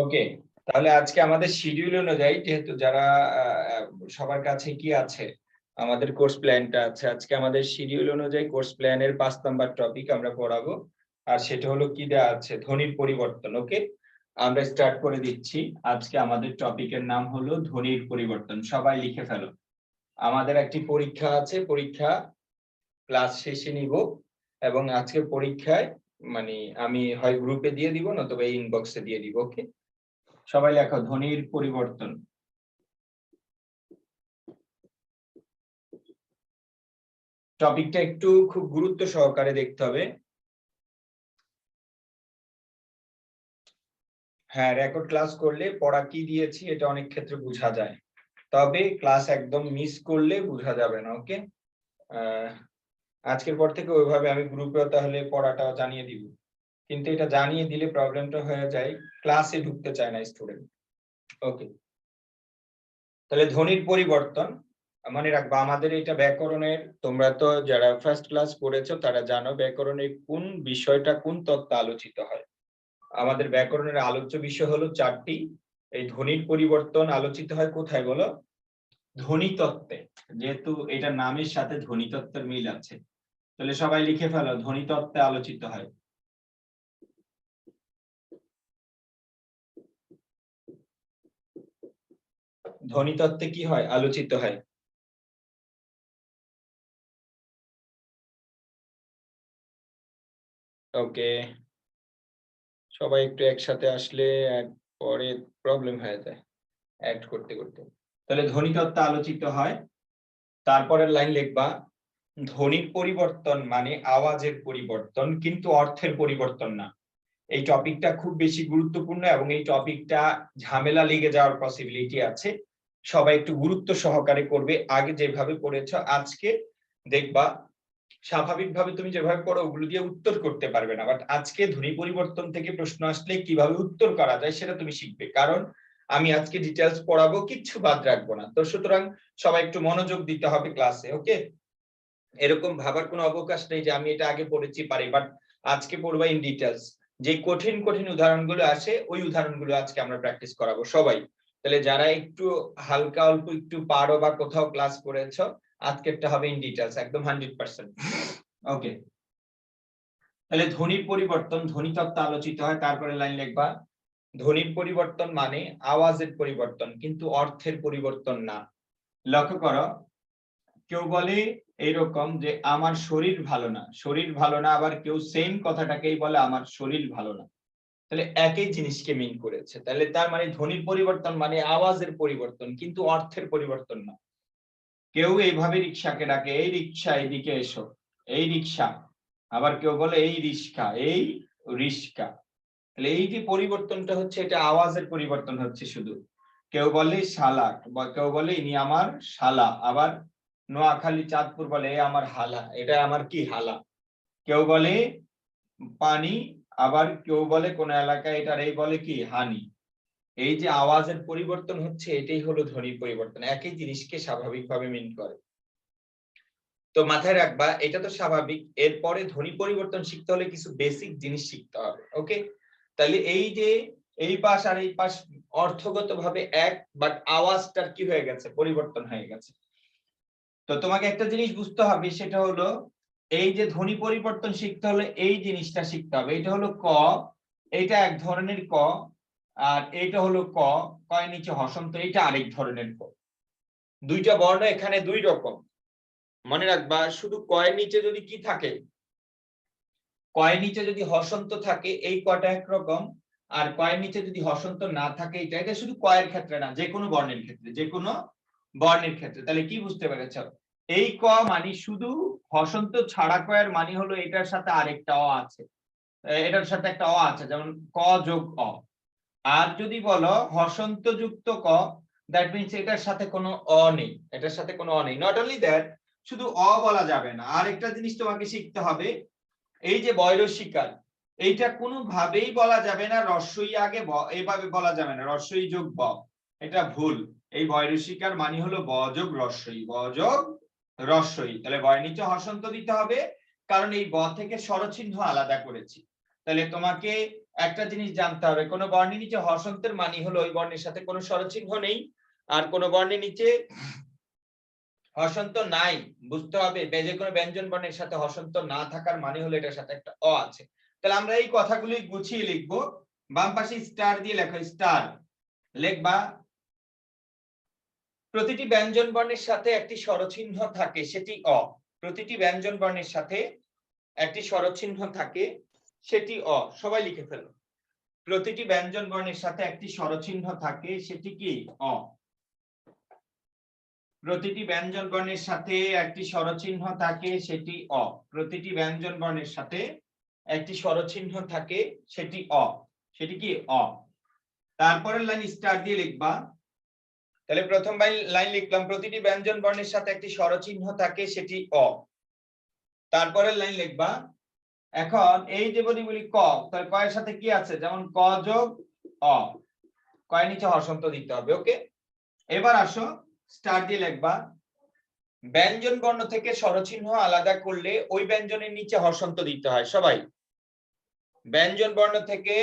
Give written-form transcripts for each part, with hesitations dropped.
ওকে, তাহলে আজকে আমাদের শিডিউল অনুযায়ী যেহেতু যারা সবার কাছে কি আছে আমাদের কোর্স প্ল্যানটা আছে, আজকে আমাদের শিডিউল অনুযায়ী কোর্স প্ল্যানের 5 নাম্বার টপিক আমরা পড়াবো। আর সেটা হলো কি দেওয়া আছে, ধ্বনির পরিবর্তন। ওকে, আমরা স্টার্ট করে দিচ্ছি। আজকে আমাদের টপিকের নাম হলো ধ্বনির পরিবর্তন। সবাই লিখে ফেলো। আমাদের একটি পরীক্ষা আছে, পরীক্ষা ক্লাস শেষে নিব এবং আজকে পরীক্ষায় মানে আমি হয় গ্রুপে দিয়ে দিব নতুবা ইনবক্সে দিয়ে দিব। ওকে, সবাই লেখো ধ্বনির পরিবর্তন। টপিকটা একটু খুব গুরুত্ব সহকারে দেখতে হবে। হ্যাঁ, রেকর্ড ক্লাস করলে পড়া কি দিয়েছি এটা অনেক ক্ষেত্রে বোঝা যায়, তবে ক্লাস একদম মিস করলে বোঝা যাবে না। ওকে, আজকের পর থেকে ওইভাবে আমি গ্রুপেও তাহলে পড়াটাও জানিয়ে দিব, কিন্তু এটা জানিয়ে দিলে প্রবলেমটা হয়ে যায়, ক্লাসে ঢুকতে চায় না স্টুডেন্ট। ওকে, তাহলে ধ্বনির পরিবর্তন মনে রাখবা, আমাদের এটা ব্যাকরণের, তোমরা তো যারা ফার্স্ট ক্লাস করেছো তারা জানো ব্যাকরণের কোন বিষয়টা কোন তত্ত্ব আলোচিত হয়। আমাদের ব্যাকরণের আলোচ্য বিষয় হলো 4টি। এই ধ্বনির পরিবর্তন আলোচিত হয় কোথায় বলো? ধ্বনি তত্ত্বে, যেহেতু এটা নামের সাথে ধ্বনি তত্ত্বের মিল আছে, তাহলে সবাই লিখে ফেলো ধ্বনি তত্ত্বে আলোচিত হয়। ধ্বনি তত্ত্বে কি হয়? আলোচিত হয়। ওকে, সবাই একটু একসাথে আসলে পরে প্রবলেম হয়ে যায় অ্যাড করতে করতে। তাহলে ধ্বনি তত্ত্ব আলোচিত হয়। তারপরের লাইন লিখবা, ধ্বনির পরিবর্তন মানে আওয়াজের পরিবর্তন, কিন্তু অর্থের পরিবর্তন না। এই টপিকটা খুব বেশি গুরুত্বপূর্ণ এবং এই টপিকটা ঝামেলা লেগে যাওয়ার পসিবিলিটি আছে। সবাই একটু গুরুত্ব সহকারে করবে। আগে যেভাবে পড়েছ আজকে দেখবা স্বাভাবিকভাবে তুমি যেভাবে পড়ো ওগুলো দিয়ে উত্তর করতে পারবে না, বাট আজকে ধ্বনি পরিবর্তন থেকে প্রশ্ন আসলে কিভাবে উত্তর করা যায় সেটা তুমি শিখবে, কারণ আমি আজকে ডিটেইলস পড়াবো, কিচ্ছু বাদ রাখবো না। তো সুতরাং সবাই একটু মনোযোগ দিতে হবে ক্লাসে। ওকে, এরকম ভাবার কোনো অবকাশ নেই যে আমি এটা আগে পড়েছি পারি, বাট আজকে পড়বা ইন ডিটেইলস। যে কঠিন কঠিন উদাহরণগুলো আসে ওই উদাহরণগুলো আজকে আমরা প্র্যাকটিস করাবো সবাই। তাহলে যারা একটু হালকা অল্প একটু পারো বা কোথাও ক্লাস করেছো, আজকেরটা হবে ইন ডিটেইলস একদম 100%। ওকে, তাহলে ধ্বনির পরিবর্তন, ধ্বনি তত্ত্ব আলোচিত হয়। তারপরে লাইন লিখবা, ধ্বনির পরিবর্তন মানে আওয়াজের পরিবর্তন, কিন্তু অর্থের পরিবর্তন না। লক্ষ্য করো, কেউ বলে এইরকম যে আমার শরীর ভালো না, শরীর ভালো না, আবার কেউ সেম কথাটাকেই বলে আমার শরীর ভালো না। তাহলে একই জিনিসকে মিন করেছে, তাহলে তার মানে ধ্বনির পরিবর্তন মানে আওয়াজের পরিবর্তন, কিন্তু অর্থের পরিবর্তন না। কেউ এইভাবে রিক্সাকে ডাকে, এই রিক্সা এদিকে এসো, এই রিক্সা, আবার কেউ বলে এই রিস্কা, এই রিস্কা। তাহলে এই যে পরিবর্তনটা হচ্ছে এটা আওয়াজের পরিবর্তন হচ্ছে শুধু। কেউ বলে শালা, কেউ বলে ইনি আমার শালা, আবার নোয়াখালী চাঁদপুর বলে এ আমার হালা, এটা আমার কি হালা। কেউ বলে পানি, আবার কেউ বলে কোন এলাকায় এটার এই বলে কি হানি। এই যে আওয়াজের পরিবর্তন হচ্ছে এটাই হলো ধ্বনির পরিবর্তন, একই জিনিসকে স্বাভাবিকভাবে মিন করে। তো মাথায় রাখবা এটা তো স্বাভাবিক, এরপরে ধ্বনি পরিবর্তন শিখতে হলে কিছু বেসিক জিনিস শিখতে হবে। ওকে, তাহলে এই যে এই পাশ আর এই পাশ অর্থগতভাবে এক, বাট আওয়াজটার কি হয়ে গেছে? পরিবর্তন হয়ে গেছে। তো তোমাকে একটা জিনিস বুঝতে হবে, সেটা হলো এই যে ধ্বনি পরিবর্তন শিখতে হলে এই জিনিসটা শিখতে হবে। এটা হলো ক, এটা এক ধরনের ক, আর এটা হলো ক, কয় নিচে হসন্ত, এটা আরেক ধরনের ক। দুইটা বর্ণ এখানে দুই রকম। মনে রাখবা, শুধু কয়ের নিচে যদি কি থাকে, কয়ের নিচে যদি হসন্ত থাকে এই কটা একরকম, আর কয়ের নিচে যদি হসন্ত না থাকে এটা। এটা শুধু কয়ের ক্ষেত্রে না, যে কোনো বর্ণের ক্ষেত্রে, যে কোনো বর্ণের ক্ষেত্রে। তাহলে কি বুঝতে পেরেছ? এই ক মানে শুধু হসন্ত ছাড়া কয়ের মানে হলো এটার সাথে আরেকটা অ আছে, এটার সাথে একটা অ আছে, যেমন ক যোগ অ। আর যদি বলো হসন্ত যুক্ত ক, দ্যাট মিনস এটার সাথে কোনো অ নেই, এটার সাথে কোনো অ নেই। নট অনলি দ্যাট, শুধু অ বলা যাবে না, আরেকটা জিনিস তোমাকে শিখতে হবে। এই যে বয়রসিকার, এইটা কোনোভাবেই বলা যাবে না রস্বই আগে এইভাবে বলা যাবে না রস্বই যোগ ব, এটা ভুল। এই বয়রসিকার মানে হলো ব যোগ রস্বই, ব যোগ রস্বই। তাহলে বয়ের নিচে হসন্ত দিতে হবে, কারণ এই ব থেকে স্বরচিহ্ন আলাদা করেছি। তাহলে তোমাকে একটা জিনিস জানতে হবে, কোন বর্ণের নিচে হর্ষন্তের মানে হলো ওই বর্ণের সাথে কোনো স্বরচিহ্ন নেই, আর কোন বর্ণের নিচে হর্ষন্ত নাই বুঝতে হবে। যে কোনো ব্যঞ্জন বর্ণের সাথে হর্ষন্ত না থাকার মানে হলো এটার সাথে একটা অ আছে। তাহলে আমরা এই কথাগুলি গুছিয়ে লিখবো। বাম পাশে স্টার দিয়ে লেখো, স্টার লিখবা প্রতিটি ব্যঞ্জন বর্ণের সাথে একটি স্বরচিহ্ন থাকে সেটি অ। প্রতিটি ব্যঞ্জন বর্ণের সাথে একটি স্বরচিহ্ন থাকে সেটি অ। সবাই লিখে ফেলো, প্রতিটি ব্যঞ্জন বর্ণের সাথে একটি স্বরচিহ্ন থাকে সেটি কি অ। প্রতিটি ব্যঞ্জন বর্ণের সাথে একটি স্বরচিহ্ন থাকে সেটি অ। প্রতিটি ব্যঞ্জন বর্ণের সাথে একটি স্বরচিহ্ন থাকে সেটি অ। সেটি কি অ। তারপরের লাইন স্টার দিয়ে লিখবা। তাহলে প্রথম লাইন লিখলাম প্রতিটি ব্যঞ্জন বর্ণের সাথে একটি স্বরচিহ্ন থাকে সেটি অ। তারপরের লাইন লিখবা এখন এই যে বলি ক, তাহলে ক এর সাথে কি আছে, যেমন ক যোগ অ, ক এর নিচে হর্ষন্ত দিতে হবে। ওকে, এবার আসো স্টার দিয়ে লিখবা ব্যঞ্জন বর্ণ থেকে স্বরচিহ্ন আলাদা করলে ওই ব্যঞ্জনের নিচে হর্ষন্ত দিতে হয়। সবাই, ব্যঞ্জন বর্ণ থেকে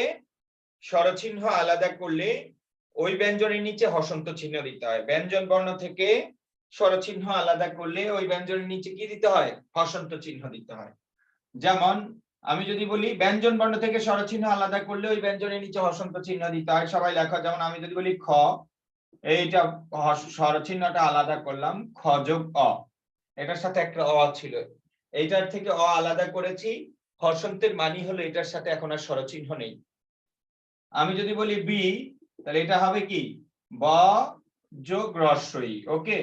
স্বরচিহ্ন আলাদা করলে ওই ব্যঞ্জনের নিচে হর্ষন্ত চিহ্ন দিতে হয়। ব্যঞ্জন বর্ণ থেকে স্বরচিহ্ন আলাদা করলে ওই ব্যঞ্জনের নিচে কি দিতে হয়, হর্ষন্ত চিহ্ন দিতে হয়। যেমন আমি যদি বলি ব্যঞ্জন বর্ণ থেকে স্বরচিহ্ন আলাদা করলে ওই ব্যঞ্জনের নিচে হর্ষন্ত চিহ্ন দিতে হয়। সবাই লেখো, যেমন আমি যদি বলি খ, এইটা স্বরচিহ্নটা আলাদা করলাম, খ যোগ অ, এটার সাথে একটা অ ছিল, এইটার থেকে অ আলাদা করেছি, হর্ষন্তের মানি হলো এটার সাথে এখন আর স্বরচিহ্ন নেই। আমি যদি বলি বি, তাহলে এটা হবে কি ব যোগ রস্বই। ওকে,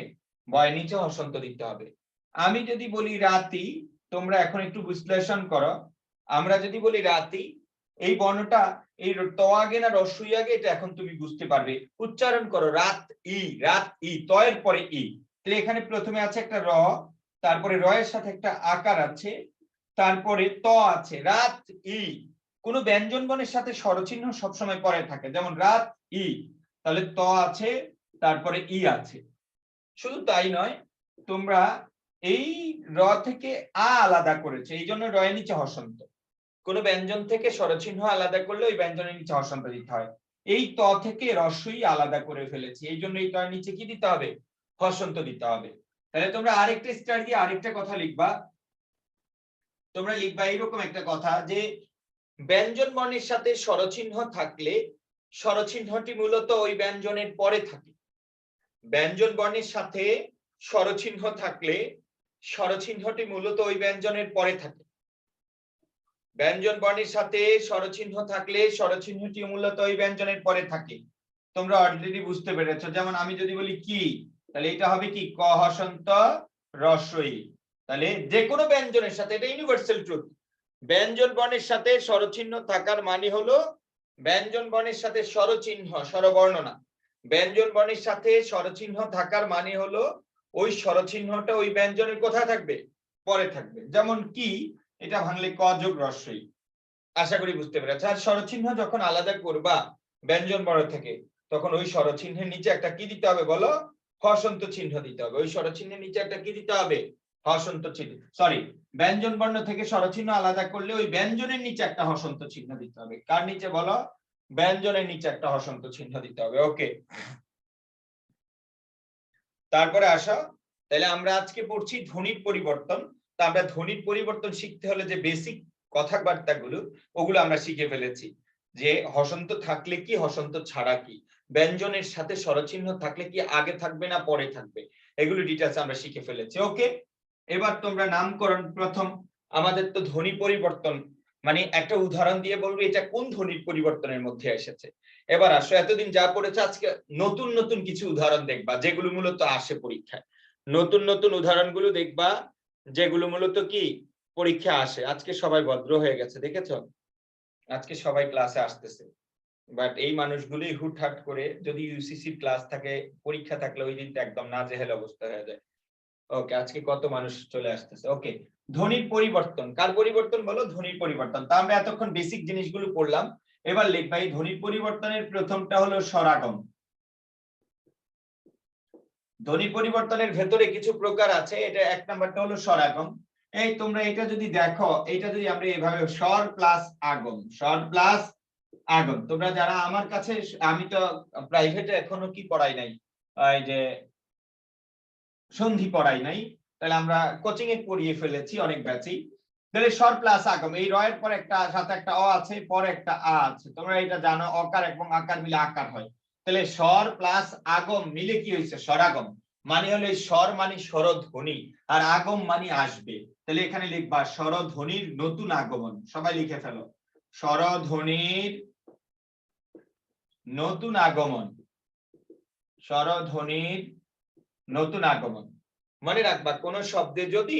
বয়ের নিচে হর্ষন্ত দিতে হবে। আমি যদি বলি রাতি, তোমরা এখন একটু বিশ্লেষণ করো, আমরা যদি বলি রাতি, এই বর্ণটা এই ত আগে না রস্বই আগে, এটা এখন তুমি বুঝতে পারবে। উচ্চারণ করো রাত ই, রাত ই, ত এর পরে ই। তাহলে এখানে প্রথমে আছে একটা র, তারপরে র এর সাথে একটা আকার আছে, তারপরে ত আছে, রাত ই। কোন ব্যঞ্জন বর্ণের সাথে স্বরচিহ্ন সবসময় পরে থাকে, যেমন রাত ই, তাহলে ত আছে, তারপরে ই আছে। শুধু তাই নয়, তোমরা এই র থেকে আ আলাদা করেছে, এই জন্য র এর নিচে হর্ষন্ত। কোন ব্যঞ্জন থেকে স্বরচিহ্ন আলাদা করলে ওই ব্যঞ্জনের নিচে হর্ষন্ত দিতে হয়। এই ত থেকে রস্বই আলাদা করে ফেলেছি, এই জন্য এই ত এর নিচে কি দিতে হবে, হর্ষন্ত দিতে হবে। তাহলে তোমরা আরেকটা স্টার দিয়ে আরেকটা কথা লিখবা। তোমরা লিখবা এইরকম একটা কথা যে ব্যঞ্জন বর্ণের সাথে স্বরচিহ্ন থাকলে স্বরচিহ্নটি মূলত ওই ব্যঞ্জনের পরে থাকে। ব্যঞ্জন বর্ণের সাথে স্বরচিহ্ন থাকলে স্বরচিহ্নটি মূলত ওই ব্যঞ্জনের পরে থাকে। ব্যঞ্জন বর্ণের সাথে স্বরচিহ্ন থাকলে স্বরচিহ্নটি মূলত ওই ব্যঞ্জনের পরে থাকে। তোমরা অলরেডি বুঝতে পেরেছো। যেমন আমি যদি বলি কি, তাহলে এটা হবে কি ক হর্ষন্ত রস্বই। তাহলে যে কোনো ব্যঞ্জনের সাথে, এটা ইউনিভার্সাল ট্রুথ, ব্যঞ্জন বর্ণের সাথে স্বরচিহ্ন থাকার মানে হলো ব্যঞ্জন বর্ণের সাথে স্বরচিহ্ন, স্বরবর্ণ না, ব্যঞ্জন বর্ণের সাথে স্বরচিহ্ন থাকার মানে হলো ওই স্বরচিহ্নটা ওই ব্যঞ্জনের কোথায় থাকবে, পরে থাকবে। যেমন কি, এটা ভাঙলে ক যোগ রস্বই। আশা করি বুঝতে পেরেছ। আর স্বরচিহ্ন যখন আলাদা করবা ব্যঞ্জন বর্ণ থেকে, তখন ওই স্বরচিহ্নের নিচে একটা কি দিতে হবে বলো, হর্ষন্ত চিহ্ন দিতে হবে। ওই স্বরচিহ্নের নিচে একটা কি দিতে হবে, হর্ষন্ত চিহ্ন, সরি, ব্যঞ্জন বর্ণ থেকে স্বরচিহ্ন আলাদা করলে ওই ব্যঞ্জনের নিচে একটা হর্ষন্ত চিহ্ন দিতে হবে। কার নিচে বলো, ব্যঞ্জনের নিচে একটা হর্ষন্ত চিহ্ন দিতে হবে। ওকে, তারপরে আসো, তাহলে আমরা আজকে পড়ছি ধ্বনির পরিবর্তন। তা আমরা ধ্বনির পরিবর্তন শিখতে হলে যে বেসিক কথাবার্তাগুলো, ওগুলো আমরা শিখে ফেলেছি। যে হর্ষন্ত থাকলে কি, হর্ষন্ত ছাড়া কি, ব্যঞ্জনের সাথে স্বরচিহ্ন থাকলে কি আগে থাকবে না পরে থাকবে, এগুলো ডিটেইলস আমরা শিখে ফেলেছি। ওকে, এবার তোমরা নামকরণ। প্রথম আমাদের তো ধ্বনি পরিবর্তন, মানে একটা উদাহরণ দিয়ে বলবো এটা কোন ধ্বনির পরিবর্তনের মধ্যে এসেছে। এবার আসো, এতদিন যা পড়েছে আজকে নতুন নতুন কিছু উদাহরণ দেখবা, যেগুলো মূলত আসে পরীক্ষায়। নতুন নতুন উদাহরণগুলো দেখবা যেগুলো মূলত কি পরীক্ষা আসে। আজকে সবাই ভদ্র হয়ে গেছে, দেখেছো, আজকে সবাই ক্লাসে আসতেছে। বাট এই মানুষগুলোই হুটহাট করে, যদি ইউসিসির ক্লাস থাকে, পরীক্ষা থাকলে ওই দিনটা একদম নাজেহাল অবস্থা হয়ে যায়। ওকে, আজকে কত মানুষ চলে আসতেছে। ওকে, ধ্বনির পরিবর্তন, কার পরিবর্তন বলো, ধ্বনির পরিবর্তন। তা আমরা এতক্ষণ বেসিক জিনিসগুলো পড়লাম। এবার লিখবা এই ধ্বনির পরিবর্তনের প্রথমটা হলো স্বরাগম। ধ্বনি পরিবর্তনের ভেতরে কিছু প্রকার আছে, এটা এক নাম্বারটা হলো স্বরাগম। এই তোমরা এটা যদি দেখো, এটা যদি আমরা এভাবে স্বর প্লাস আগম, স্বর প্লাস আগম। তোমরা যারা আমার কাছে, আমি তো প্রাইভেটে এখনো কি পড়াই নাই, এই যে সন্ধি পড়াই নাই, তাহলে আমরা কোচিং এ পড়িয়ে ফেলেছি অনেক ব্যাচই। তাহলে স্বর প্লাস আগম, এই র এর পর একটা সাথে একটা অ আছে, পরে একটা আ আছে, তোমরা এটা জানো, অকার এবং আকার মিলে আকার হয়। তাহলে স্বর প্লাস আগম মিলে কি হয়েছে? স্বরাগম। মানে হলো এই স্বর মানে স্বরধ্বনি, আর আগম মানে আসবে। তাহলে এখানে লিখবা স্বরধ্বনির নতুন আগমন। সবাই লিখে ফেলো, স্বরধ্বনির নতুন আগমন, স্বরধ্বনির নতুন আগমন। মনে রাখবা, কোন শব্দে যদি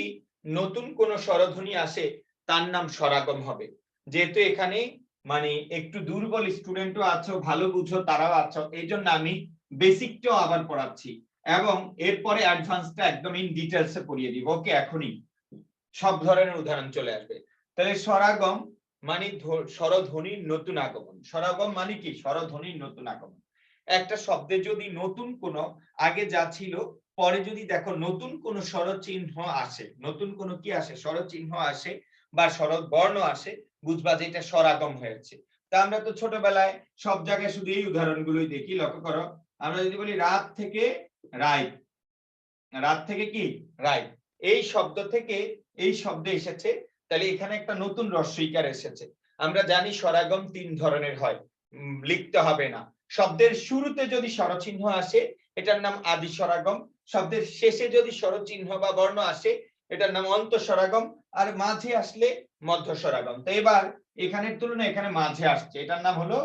নতুন কোন স্বরধ্বনি আসে তার নাম স্বরাগম হবে। যেহেতু এখানে মানে একটু দুর্বল স্টুডেন্টও আছো, ভালো বুঝো তারাও আছো, এই জন্য আমি বেসিকটাও আবার পড়াচ্ছি এবং এরপরে অ্যাডভান্সটা একদম ইন ডিটেলসে পড়িয়ে দিব। ওকে, এখনই সব ধরনের উদাহরণ চলে আসবে। তাহলে স্বরাগম মানে স্বরধ্বনির নতুন আগমন। স্বরাগম মানে কি? স্বরধ্বনির নতুন আগমন। একটা শব্দে যদি নতুন কোন, আগে যা ছিল পরে যদি দেখো নতুন কোন স্বরচিহ্ন আসে, নতুন কোন কি আসে? স্বরচিহ্ন আসে বা স্বর বর্ণ আসে, বুঝবা যে এটা স্বরাগম হয়েছে। তা আমরা তো ছোটবেলায় সব জায়গায় শুধু এই উদাহরণগুলোই দেখি। লক্ষ্য করো, আমরা যদি বলি রাত থেকে রায়, রাত থেকে কি? রায়, এই শব্দ থেকে এই শব্দে এসেছে, তাহলে এখানে একটা নতুন রস্বইকার এসেছে। আমরা জানি স্বরাগম তিন ধরনের হয়, লিখতে হবে না। শব্দের শুরুতে যদি স্বরচিহ্ন আসে এটার নাম আদি স্বরাগম, শব্দের শেষে যদি স্বরচিহ্ন বা বর্ণ আসে এটার নাম অন্ত স্বরাগম, আর মাঝে আসলে মধ্য স্বরাগম। তো এবার এখানের তুলনায় এখানে মাঝে আসছে, এটার নাম হলো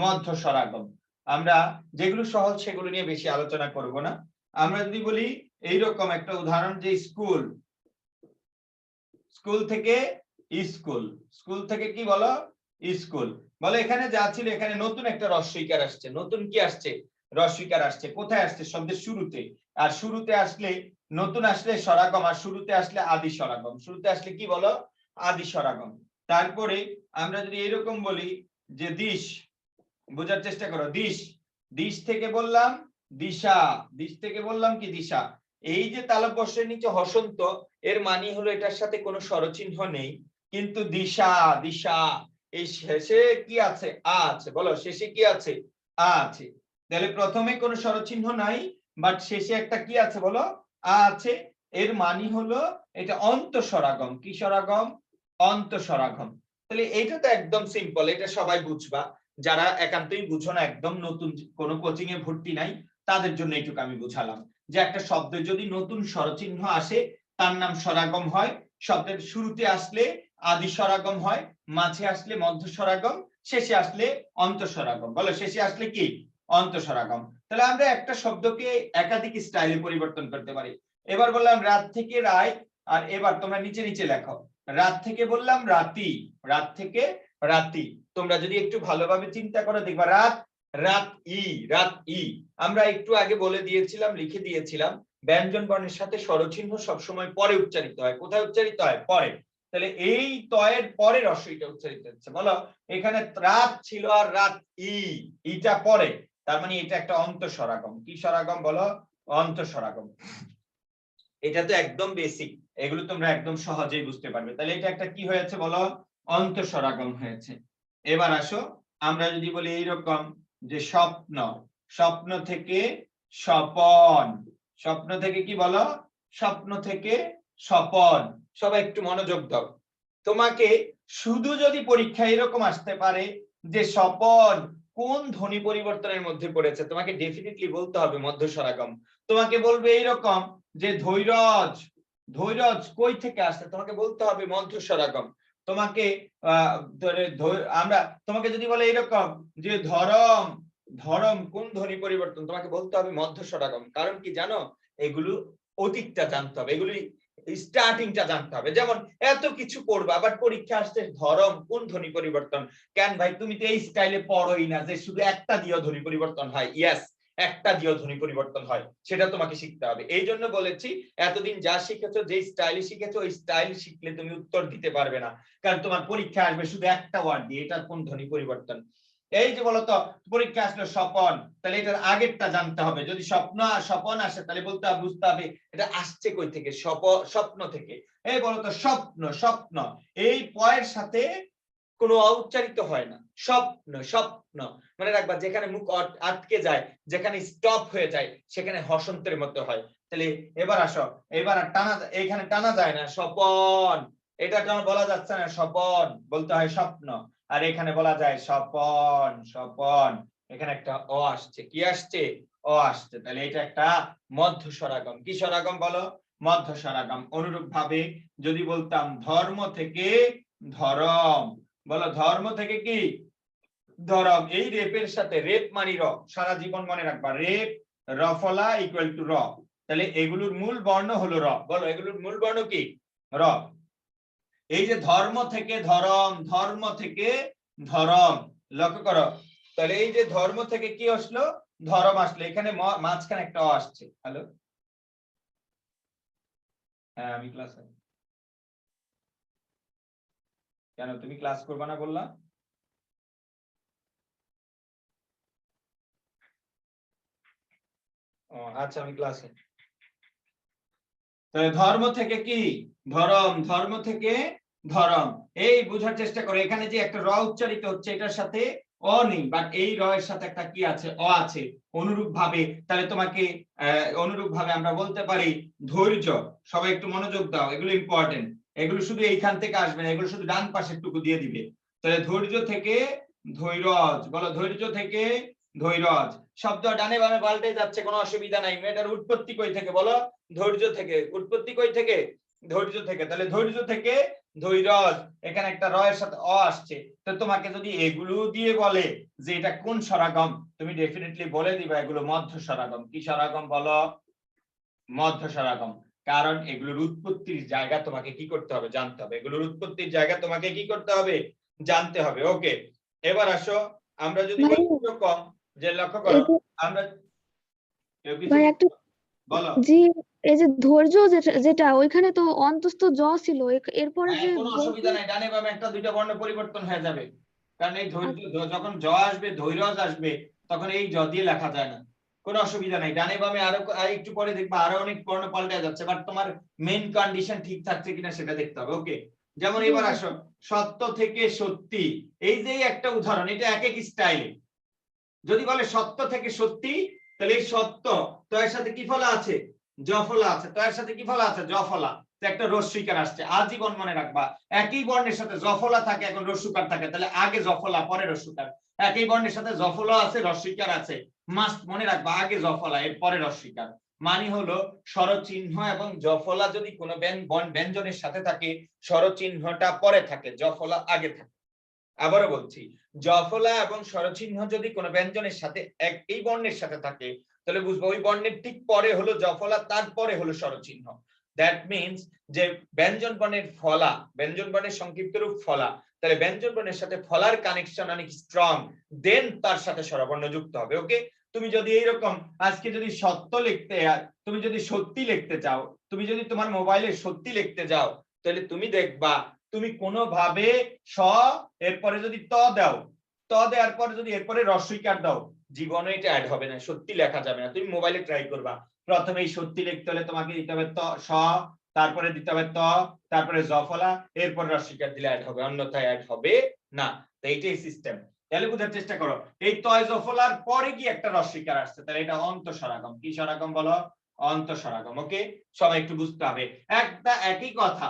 মধ্য স্বরাগম। আমরা যেগুলো সহজ সেগুলো নিয়ে বেশি আলোচনা করব না। আমরা যদি বলি এইরকম একটা উদাহরণ, যে স্কুল, স্কুল থেকে স্কুল, স্কুল থেকে কি বলো? স্কুল বলো। এখানে যা ছিল এখানে নতুন একটা রস্বইকার আসছে, নতুন কি আসছে? রস্বইকার আসছে। কোথায় আসছে? শব্দের শুরুতে। আর শুরুতে আসলে নতুন আসলে স্বরাগম, আর শুরুতে আসলে আদি স্বরাগম। শুরুতে আসলে কি বলো? আদি স্বরাগম। তারপরে আমরা যদি এরকম বলি যে দিশ, বোঝার চেষ্টা করো, দিশ, দিশ থেকে বললাম দিশা, দিশ থেকে বললাম কি? দিশা। এই যে তালব্যস্যের নিচে হসন্ত, এর মানে হলো এটার সাথে কোনো স্বরচিহ্ন নেই, কিন্তু দিশা, দিশা, এই শেষে কি আছে? আ আছে। বলো, শেষে কি আছে? আ আছে। তাহলে প্রথমে কোনো স্বরচিহ্ন নাই, বাট শেষে একটা কি আছে? বলো, আ আছে। এর মানে হলো এটা অন্তঃস্বরাগম। কি স্বরাগম? অন্তঃস্বরাগম। তাহলে এটা তো একদম সিম্পল, এটা সবাই বুঝবা। যারা একান্তই বুঝো না, একদম নতুন কোনো কোচিং এ ভর্তি নাই, তাদের জন্য এইটুকু আমি বুঝালাম যে একটা শব্দে যদি নতুন স্বরচিহ্ন আসে তার নাম স্বরাগম হয়। শব্দের শুরুতে আসলে আদি স্বরাগম হয়, মাঝে আসলে মধ্য স্বরাগম, শেষে আসলে অন্তঃস্বরাগম। বলো, শেষে আসলে কি? অন্তঃস্বরাগম। তাহলে আমরা একটা শব্দকে একাধিক স্টাইলে পরিবর্তন করতে পারি। এবার বললাম রাত থেকে রায়, আর এবার তোমরা নিচে নিচে লেখো, রাত থেকে বললাম রাতি, রাত থেকে রাতি। তোমরা যদি একটু ভালোভাবে চিন্তা করে দেখবা, রাত, রাত ই, রাত ই। আমরা একটু আগে বলে দিয়েছিলাম, লিখে দিয়েছিলাম, ব্যঞ্জন বর্ণের সাথে স্বরচিহ্ন সবসময় পরে উচ্চারিত হয়। কোথায় উচ্চারিত হয়? পরে। তাহলে এই তয়ের পরে রস্বইটা উচ্চারিত হচ্ছে। বলো, এখানে রাত ছিল আর রাত ই, ইটা পরে, তার মানে এটা একটা অন্তঃস্বরাগম। কি স্বরাগম? বলো, অন্তঃস্বরাগম। এটা তো একদম বেসিক, এগুলো তোমরা একদম সহজেই বুঝতে পারবে। তাহলে এটা একটা কি হয়েছে? বলো, অন্তঃস্বরাগম হয়েছে। এবার আসো, আমরা যদি বলি এইরকম যে স্বপ্ন, স্বপ্ন থেকে স্বপন, স্বপ্ন থেকে কি? বলো, স্বপ্ন থেকে স্বপন। সবাই একটু মনোযোগ দাও। তোমাকে শুধু যদি পরীক্ষায় এরকম আসতে পারে যে স্বপন কোন ধ্বনি পরিবর্তনের মধ্যে পড়েছে, তোমাকে ডেফিনেটলি বলতে হবে মধ্য স্বরাগম। তোমাকে বলবে এইরকম যে ধৈর্য, ধৈর্য কই থেকে আসছে, তোমাকে বলতে হবে মধ্য স্বরাগম। তোমাকে আমরা, তোমাকে যদি বলে এরকম যে ধরম, ধরম কোন ধ্বনি পরিবর্তন, তোমাকে বলতে হবে মধ্য স্বরাগম। কারণ কি জানো? এগুলো অতীতটা জানতে হবে, এগুলি স্টার্টিংটা জানতে হবে। যেমন এত কিছু পড়বা, আবার পরীক্ষা আসছে ধরম কোন ধ্বনি পরিবর্তন। কেন ভাই, তুমি তো এই স্টাইলে পড়োই না যে শুধু একটা দিয়েও ধ্বনি পরিবর্তন হয়। ইয়েস, একটা দিয়েও ধ্বনি পরিবর্তন হয়, সেটা তোমাকে শিখতে হবে। এই জন্য বলেছি এতদিন যা শিখেছো, যে স্টাইলে শিখেছো, ওই স্টাইল শিখলে তুমি উত্তর দিতে পারবে না, কারণ তোমার পরীক্ষা আসবে শুধু একটা ওয়ার্ড দিয়ে, এটা কোন ধ্বনি পরিবর্তন। এই যে বলতো পরীক্ষা আসলো স্বপন, তাহলে এটার আগেরটা জানতে হবে। যদি স্বপ্ন স্বপন আসে তাহলে বলতে হবে, বুঝতে হবে এটা আসছে কই থেকে, স্বপ্ন থেকে। এই বলতো স্বপ্ন, স্বপ্ন, এই পয়ের সাথে কোনো উচ্চারিত হয় না। স্বপ্ন স্বপ্ন মনে রাখবা, যেখানে মুখ আটকে যায়, যেখানে স্টপ হয়ে যায়, সেখানে হসন্তের মতো হয়। তাহলে এবার আসো, এবার আর টানা, এখানে টানা যায় না, স্বপন, এটা টানা বলা যাচ্ছে না, স্বপন বলতে হয় স্বপ্ন। আর এখানে বলা যায় স্বপন স্বপন, এখানে একটা অ আসছে, কি আসছে, অ আসছে, তাহলে এটা একটা মধ্য স্বরাগম। কি স্বরাগম বলো, মধ্য স্বরাগম। অনুরূপ ভাবে যদি বলতাম ধর্ম থেকে ধরম, বলো ধর্ম থেকে কি ধরম, এই রেপের সাথে, রেপ মানি র, সারা জীবন মনে রাখবা, রেপ রফলা ইকুয়াল টু র, তাহলে এগুলোর মূল বর্ণ হলো র, বলো এগুলোর মূল বর্ণ কি, র। এই যে ধর্ম থেকে ধরম, ধর্ম থেকে ধরম, লক্ষ্য করো, তাহলে এই যে ধর্ম থেকে কি আসলো, ধরম আসলো, এখানে মাঝখানে একটা অ আসছে। হ্যালো, হ্যাঁ আমি ক্লাসে। কেন তুমি ক্লাস করবে না বললা? ও আচ্ছা, আমি ক্লাসে। তাহলে ধর্ম থেকে কি ধরম, ধর্ম থেকে ধরম, এই বোঝার চেষ্টা করো, এখানে যে একটা র উচ্চারিত হচ্ছে এটার সাথে অ নেই, বাট এই র এর সাথে একটা কি আছে, অ আছে। অনুরূপ ভাবে তাহলে তোমাকে অনুরূপ ভাবে আমরা বলতে পারি ধৈর্য। সবাই একটু মনোযোগ দাও, এগুলো ইম্পর্টেন্ট, এগুলো শুধু এইখান থেকে আসবে না, এগুলো শুধু ডান পাশের টুকু দিয়ে দিবে। তাহলে ধৈর্য থেকে ধৈর্য, বলো ধৈর্য থেকে ধৈর্য, শব্দ ডানে বামে পাল্টে যাচ্ছে, কোনো অসুবিধা নাই। এটার উৎপত্তি কই থেকে বলো, ধৈর্য থেকে। উৎপত্তি কই থেকে, ধৈর্য থেকে। তাহলে ধৈর্য থেকে ধৈর্য, এখানে একটা র এর সাথে অ আসছে, তো তোমাকে যদি এগুলো দিয়ে বলে যে এটা কোন স্বরাগম, তুমি ডেফিনেটলি বলে দিবা এগুলো মধ্য স্বরাগম। কি স্বরাগম বলো, মধ্য স্বরাগম। কারণ এগুলোর উৎপত্তির জায়গা তোমাকে কি করতে হবে, জানতে হবে, এগুলোর উৎপত্তির জায়গা তোমাকে কি করতে হবে, জানতে হবে। ওকে, এবার আসো, আমরা যদি ভাই, বলি এরকম যে লক্ষ্য করো, আমরা কেউ কিছু ভাই একটা, বলো। জি, এই যে ধৈর্য যেটা যেটা ওইখানে তো অন্তস্থ জ ছিল, এরপরে হ্যাঁ যে কোনো বলতে, অসুবিধা নাই, ডানে বামে একটা দুইটা বর্ণ পরিবর্তন হয়ে যাবে, কারণ এই ধৈর্য যখন জ আসবে, ধৈর্য আসবে, তখন এই জ দিয়ে লেখা যায় না, কোনো অসুবিধা নাই। ডানে বামে আরো একটু পরে দেখবা আরো অনেক বর্ণ পাল্টে যাচ্ছে, বাট তোমার মেইন কন্ডিশন ঠিক থাকছে কিনা সেটা দেখতে হবে। ওকে, যেমন জি এবার জি আসো, সত্য থেকে সত্যি, এই যে একটা উদাহরণ, এটা এক এক স্টাইল। যদি বলে সত্য থেকে সত্যি, তাহলে এই সত্য তো এর সাথে কি ফলা আছে, জফলা আছে, তো এর সাথে কি ফলা আছে, জফলা, তো একটা রস্বীকার আসছে। আজীবন মনে রাখবা, একই বর্ণের সাথে জফলা থাকে, এখন রস্যকার থাকে, তাহলে আগে জফলা পরে রস্যকার। একই বর্ণের সাথে জফলা আছে, রস্বীকার আছে, মাস্ট মনে রাখবা আগে জফলা এর পরে রস্বীকার। মানে হলো স্বরচিহ্ন এবং জফলা যদি কোনো ব্যঞ্জনের সাথে থাকে, স্বরচিহ্নটা পরে থাকে, জফলা আগে থাকে। আবারও বলছি, জফলা এবং স্বরচিহ্ন যদি কোনো ব্যঞ্জনের সাথে এই বর্ণের সাথে থাকে, তাহলে বুঝবো ওই বর্ণের ঠিক পরে হলো জফলা, তারপরে হলো স্বরচিহ্ন। দ্যাট মিন্স যে ব্যঞ্জন বর্ণের ফলা, ব্যঞ্জন বর্ণের সংক্ষিপ্ত রূপ ফলা, তাহলে ব্যঞ্জন বর্ণের সাথে ফলার কানেকশন অনেক স্ট্রং, দেন তার সাথে স্বরবর্ণ যুক্ত হবে। ওকে, তুমি যদি এইরকম আজকে যদি সত্য লিখতে, তুমি যদি সত্যি লিখতে চাও, তুমি যদি তোমার মোবাইলে সত্যি লিখতে যাও, তাহলে তুমি দেখবা তুমি কোনোভাবে স এরপরে যদি ত দাও, ত দেওয়ার পরে যদি এরপরে রস্বইকার দাও, জীবনে এটা অ্যাড হবে না, সত্যি লেখা যাবে না। তুমি মোবাইলে ট্রাই করবা, প্রথমে এই সত্যি লিখতে হলে তোমাকে দিতে হবে ত স, তারপরে দিতে হবে ত, তারপরে জফলা, এরপর রস্বইকার দিলে অ্যাড হবে, অন্যথায় অ্যাড হবে না। তো এইটাই সিস্টেম। তাহলে বোঝার চেষ্টা করো, এই তয় জফলার পরে কি একটা রস্বইকার আসছে, তাহলে এটা অন্তঃস্বরাগম। কি স্বরাগম বলো, অন্তঃস্বরাগম। ওকে, সবাই একটু বুঝতে হবে, একটা একই কথা।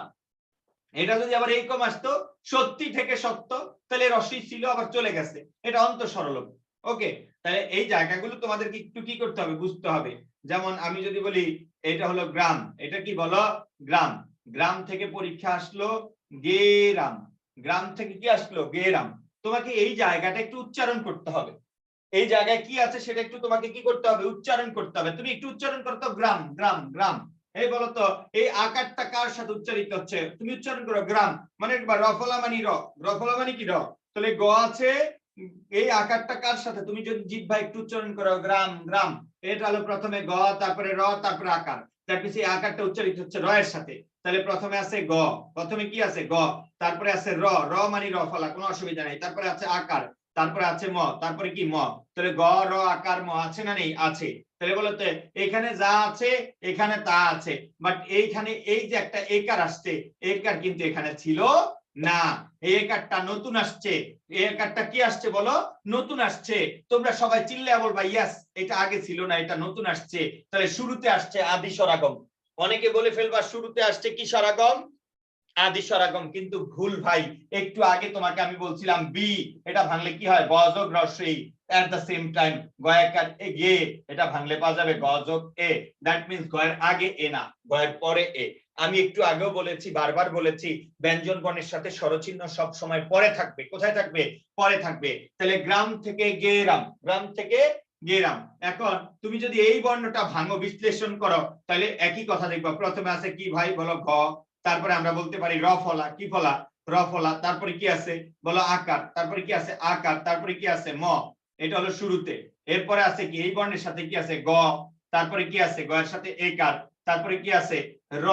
এটা যদি আবার এইরকম আসতো সত্যি থেকে সত্য, তাহলে রস্বই ছিল আবার চলে গেছে, এটা অন্তঃস্বরলোপ। ওকে, তাহলে এই জায়গাগুলো তোমাদেরকে একটু কি করতে হবে, বুঝতে হবে। যেমন আমি যদি বলি এটা হলো গ্রাম, এটা কি বলো, গ্রাম। গ্রাম থেকে পরীক্ষা আসলো গেরাম, গ্রাম থেকে কি আসলো, গেরাম। তোমাকে এই জায়গাটা একটু উচ্চারণ করতে হবে, এই জায়গায় কি আছে সেটা একটু তোমাকে কি করতে হবে, উচ্চারণ করতে হবে। তুমি একটু উচ্চারণ করতে, গ্রাম গ্রাম গ্রাম। এই বলতো এই আকারটা কার সাথে উচ্চারিত হচ্ছে, তুমি উচ্চারণ করো গ্রাম, মানে রফলা মানি র, রফলা মানে কি র, তাহলে গ আছে, এই আকারটা কার সাথে, তুমি যদি জিহ্বা একটু উচ্চারণ করো গ্রাম গ্রাম, এটা হলো প্রথমে গ, তারপরে র, তারপরে আকার, তারপরে এই আকারটা উচ্চারিত হচ্ছে র এর সাথে, তাহলে প্রথমে আছে গ, প্রথমে কি আছে গ, তারপরে আছে র, র মানে রফলা, কোনো অসুবিধা নেই, তারপরে আছে আকার, তারপরে আছে ম, তারপরে কি ম, তাহলে গ র আকার ম আছে না নেই, আছে। তাহলে বলতে এখানে যা আছে এখানে তা আছে, বাট এইখানে এই যে একটা একার আসছে, একার কিন্তু এখানে ছিল না, এই একারটা নতুন আসছে। এই একারটা কি আসছে বলো? নতুন আসছে। তোমরা সবাই চিল্লায়া বলবা ইয়েস, এটা আগে ছিল না, এটা নতুন আসছে। তাহলে শুরুতে আসছে আদি স্বরাগম। অনেকে বলে ফেলবা শুরুতে আসছে কি স্বরাগম? আদি স্বরাগম, কিন্তু ভুল ভাই। একটু আগে তোমাকে আমি বলছিলাম বি, এটা ভাঙলে কি হয়? গযোগ রস্বই। এট দ্য সেম টাইম গয়াকার এ গে, এটা ভাঙলে পাওয়া যাবে গযোগ এ। দ্যাট মিন্স গয়ের আগে এ না, গয়ের পরে এ। আমি একটু আগেও বলেছি, বারবার বলেছি, ব্যঞ্জন বর্ণের সাথে স্বরচিহ্ন সব সময় পরে থাকবে। কোথায় থাকবে? পরে থাকবে। তাহলে গ্রাম থেকে গেরাম, গ্রাম থেকে গেরাম। এখন তুমি যদি এই বর্ণটা ভাঙো, বিশ্লেষণ করো, তাহলে একই কথা দেখবা। প্রথমে আছে কি ভাই বলো? ঘ। তারপরে আমরা বলতে পারি র ফলা। কি ফলা? র ফলা। তারপরে কি আছে বলো? আকার। তারপরে কি আছে? আকার। তারপরে কি আছে? ম। এটা হলো শুরুতে। এরপরে আছে কি? এই বর্ণের সাথে কি আছে? গ। তারপরে কি আছে? গ এর সাথে একার। তারপরে কি আছে? র।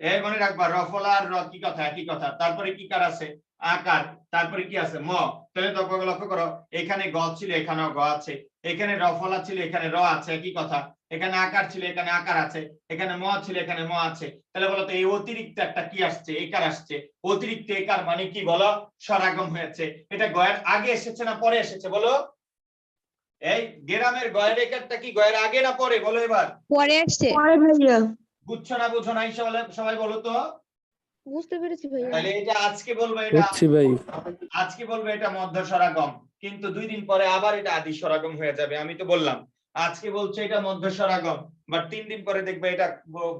এই মনে রাখবা, র ফলা আর র কি কথা? একই কথা। তারপরে কি কার আছে? আকার। তারপরে কি আছে? ম। তাহলে লক্ষ্য করো, এখানে গ ছিল, এখানেও গ আছে। এখানে র ফলা ছিল, এখানে র আছে, একই কথা। এখানে আকার ছিল, এখানে আকার আছে। এখানে ম ছিল, এখানে ম আছে। তাহলে বলতো এই অতিরিক্ত একটা কি আসছে? একার আসছে। অতিরিক্ত একার মানে কি বলো? স্বরাগম হয়েছে। এটা গয়ের আগে এসেছে না পরে এসেছে বলো? এই গেরামের গয়ের একারটা কি গয়ের আগে না পরে বলো এবার? পরে আসছে। পরে ভাইয়া। বুঝছো না বুঝো নাই সবাই বলো তো? বুঝতে পেরেছি ভাইয়া। তাহলে এটা আজকে বলবো, এটা আজকে বলবো এটা মধ্য স্বরাগম, কিন্তু 2 দিন পরে আবার এটা আদি স্বরাগম হয়ে যাবে। আমি তো বললাম আজকে বলছে এটা মধ্য স্বরাগম, বাট 3 দিন পরে দেখবে এটা,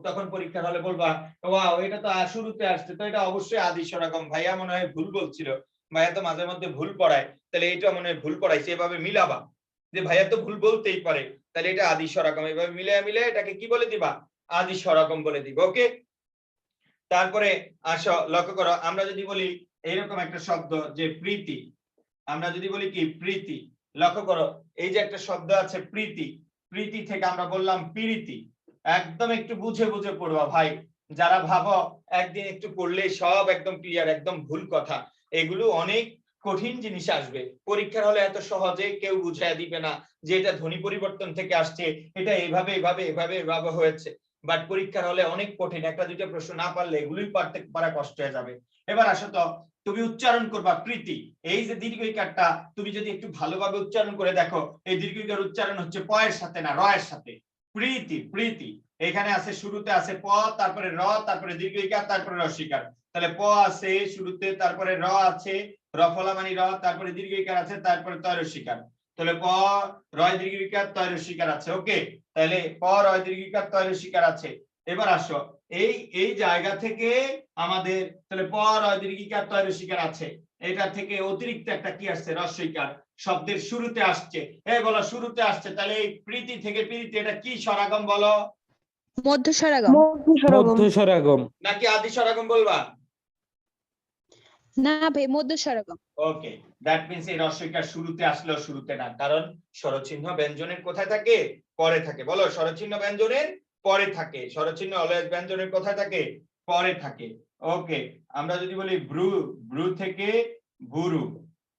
তখন পরীক্ষা হলে বলবা ওয়াও এটা তো শুরুতে আসছে, তো এটা অবশ্যই আদি স্বরাগম। ভাইয়া মনে হয় ভুল বলছিল, ভাইয়া তো মাঝে মধ্যে ভুল পড়ায়, তাহলে এটা মনে হয় ভুল পড়াইছে। এভাবে মিলাবা যে ভাইয়া তো ভুল বলতেই পারে, তাহলে এটা আদি স্বরাগম। এভাবে মিলে এটাকে কি বলে দিবা? আদি স্বরাগম বলে দিবা। ওকে, তারপরে আসো লক্ষ্য করো, আমরা যদি বলি এইরকম একটা শব্দ যে প্রীতি, আমরা যদি বলি কি প্রীতি, লক্ষ্য করো এই যে একটা শব্দ আছে প্রীতি, প্রীতি থেকে আমরা বললাম প্রীতি। একদম একটু বুঝে বুঝে পড়বা ভাই, যারা ভাবো একদিন একটু পড়লে সব একদম ক্লিয়ার, একদম ভুল কথা। এগুলো অনেক কঠিন জিনিস আসবে পরীক্ষার হলে, এত সহজে কেউ বুঝাইয়া দিবে না যে এটা ধ্বনি পরিবর্তন থেকে আসছে, এটা এইভাবে এভাবে এভাবে এভাবে হয়েছে। বাট পরীক্ষার হলে অনেক কঠিন, একটা দুইটা প্রশ্ন না পারলে এগুলোই পারতে পারা কষ্ট হয়ে যাবে। এবার আসো তো, তুমি উচ্চারণ করবা প্রীতি। এই যে দীর্ঘ ইকারটা তুমি যদি একটু ভালোভাবে উচ্চারণ করে দেখো, এই দীর্ঘ ইকার উচ্চারণ হচ্ছে প এর সাথে না, র এর সাথে। প্রীতি, প্রীতি। এখানে আছে শুরুতে আছে প, তারপরে র, তারপরে দীর্ঘ ইকার, তারপরে রস্বইকার। তাহলে প আছে শুরুতে, তারপরে র আছে, র ফলা মানে র, তারপরে দীর্ঘ ইকার আছে, তারপরে তয় রস্বইকার। তাহলে প রয় দীর্ঘ ইকার তয় রস্বইকার আছে। ওকে, তাহলে প রয় দীর্ঘ ইকার তয় রস্বইকার আছে। এবার আসো এই এই জায়গা থেকে আমাদের, তাহলে প রয় দীর্ঘ ইকার তয় রস্বইকার আছে, এটা থেকে অতিরিক্ত একটা কি আসছে? রস্বইকার শব্দের শুরুতে আসছে। এই বলো শুরুতে আসছে, তাহলে এই প্রীতি থেকে প্রীতি, এটা কি স্বরাগম বলো? মধ্য স্বরাগম। মধ্য স্বরাগম নাকি আদি স্বরাগম বলবা? না ভাই, মধ্য স্বরাগম। ওকে, দ্যাট মিন্স এই রস্বইকার শুরুতে আসলেও শুরুতে না, কারণ স্বরচিহ্ন ব্যঞ্জনের কোথায় থাকে? পরে থাকে। বলো, স্বরচিহ্ন ব্যঞ্জনের পরে থাকে। স্বরচিহ্ন অলওয়েজ ব্যঞ্জনের কোথায় থাকে? পরে থাকে। ওকে, আমরা যদি বলি ব্রু, ব্রু থেকে বুরু,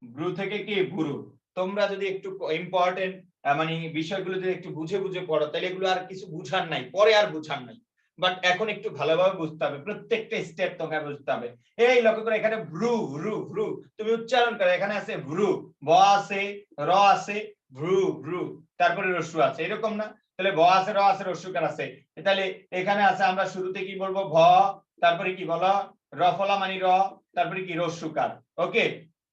ব্রু থেকে কি? বুরু। তোমরা যদি একটু ইম্পর্টেন্ট মানে বিষয়গুলো যদি একটু বুঝে বুঝে পড়ো, তাহলে এগুলো আর কিছু বুঝার নাই, পরে আর বুঝার নাই, বাট এখন একটু ভালোভাবে বুঝতে হবে, প্রত্যেকটা স্টেপ তোমাকে বুঝতে হবে। এই লক্ষ্য করে, এখানে ভ্রু ভ্রু ভ্রু, তুমি উচ্চারণ করো, এখানে আছে ভ্রু, ব আছে, র আছে, ভ্রু ভ্রু, তারপরে রস্যু আছে, এরকম না? তাহলে ব আছে, র আছে, রস্যুকার আছে। তাহলে এখানে আছে, আমরা শুরুতে কি বলবো? ভ, তারপরে কি বলো? র ফলা মানে র, তারপরে কি? রস্যুকার। ওকে,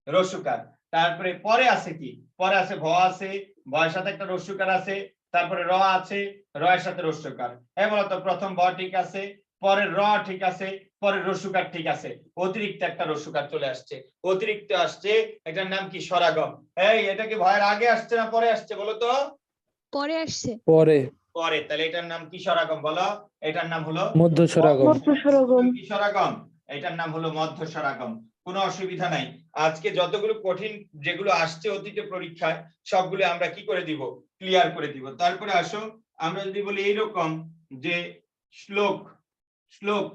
রস্যুকার। তারপরে পরে আছে কি? পরে আছে ভ আছে, ভয়ের সাথে একটা রস্যুকার আছে, তারপরে র আছে, র এর সাথে রস্যকার। এই বলতো প্রথম ব ঠিক আছে, পরের র ঠিক আছে, পরের রস্যকার ঠিক আছে, অতিরিক্ত একটা রস্যকার চলে আসছে, অতিরিক্ত আসছে, এটার নাম কি? স্বরাগম। এই এটা কি ভয়ের আগে আসছে না পরে আসছে বলো তো? পরে আসছে। পরে পরে। তাহলে এটার নাম কি স্বরাগম বলো? এটার নাম হলো মধ্য স্বরাগম কি স্বরাগম? এটার নাম হলো মধ্য স্বরাগম। কোনো অসুবিধা নাই। আজকে যতগুলো কঠিন যেগুলো আসছে অতীতে পরীক্ষায়, সবগুলো আমরা কি করে দিব? ক্লিয়ার করে দিব। তারপরে আসো, আমরা যদি বলি এইরকম যে শ্লোক, শ্লোক,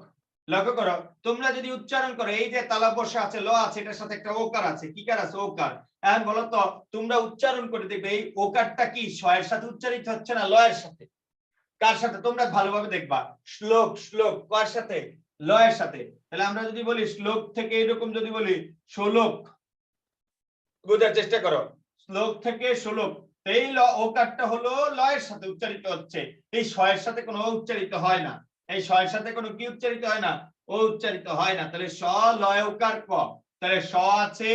লক্ষ্য করো, তোমরা যদি উচ্চারণ করো, এই যে তালা বসা আছে, ল আছে, এটার সাথে একটা ওকার আছে, কি কার আছে? ওকার। এখন বলো তো, তোমরা উচ্চারণ করে দেখবে এই ওকারটা কি স এর সাথে উচ্চারিত হচ্ছে না ল এর সাথে? কার সাথে? তোমরা ভালোভাবে দেখবা, শ্লোক, শ্লোক কার সাথে? ল এর সাথে। তাহলে আমরা যদি বলি শ্লোক থেকে এরকম যদি বলি শোলক, বোঝার চেষ্টা করো, শ্লোক থেকে শোলক, এই ওকারটা হলো লয়ের সাথে উচ্চারিত হচ্ছে, এই শয়ের সাথে কোনো উচ্চারিত হয় না, এই শয়ের সাথে কোনো কি উচ্চারিত হয় না, ও উচ্চারিত হয় না। তাহলে স লয় ওকার ক, তাহলে স আছে,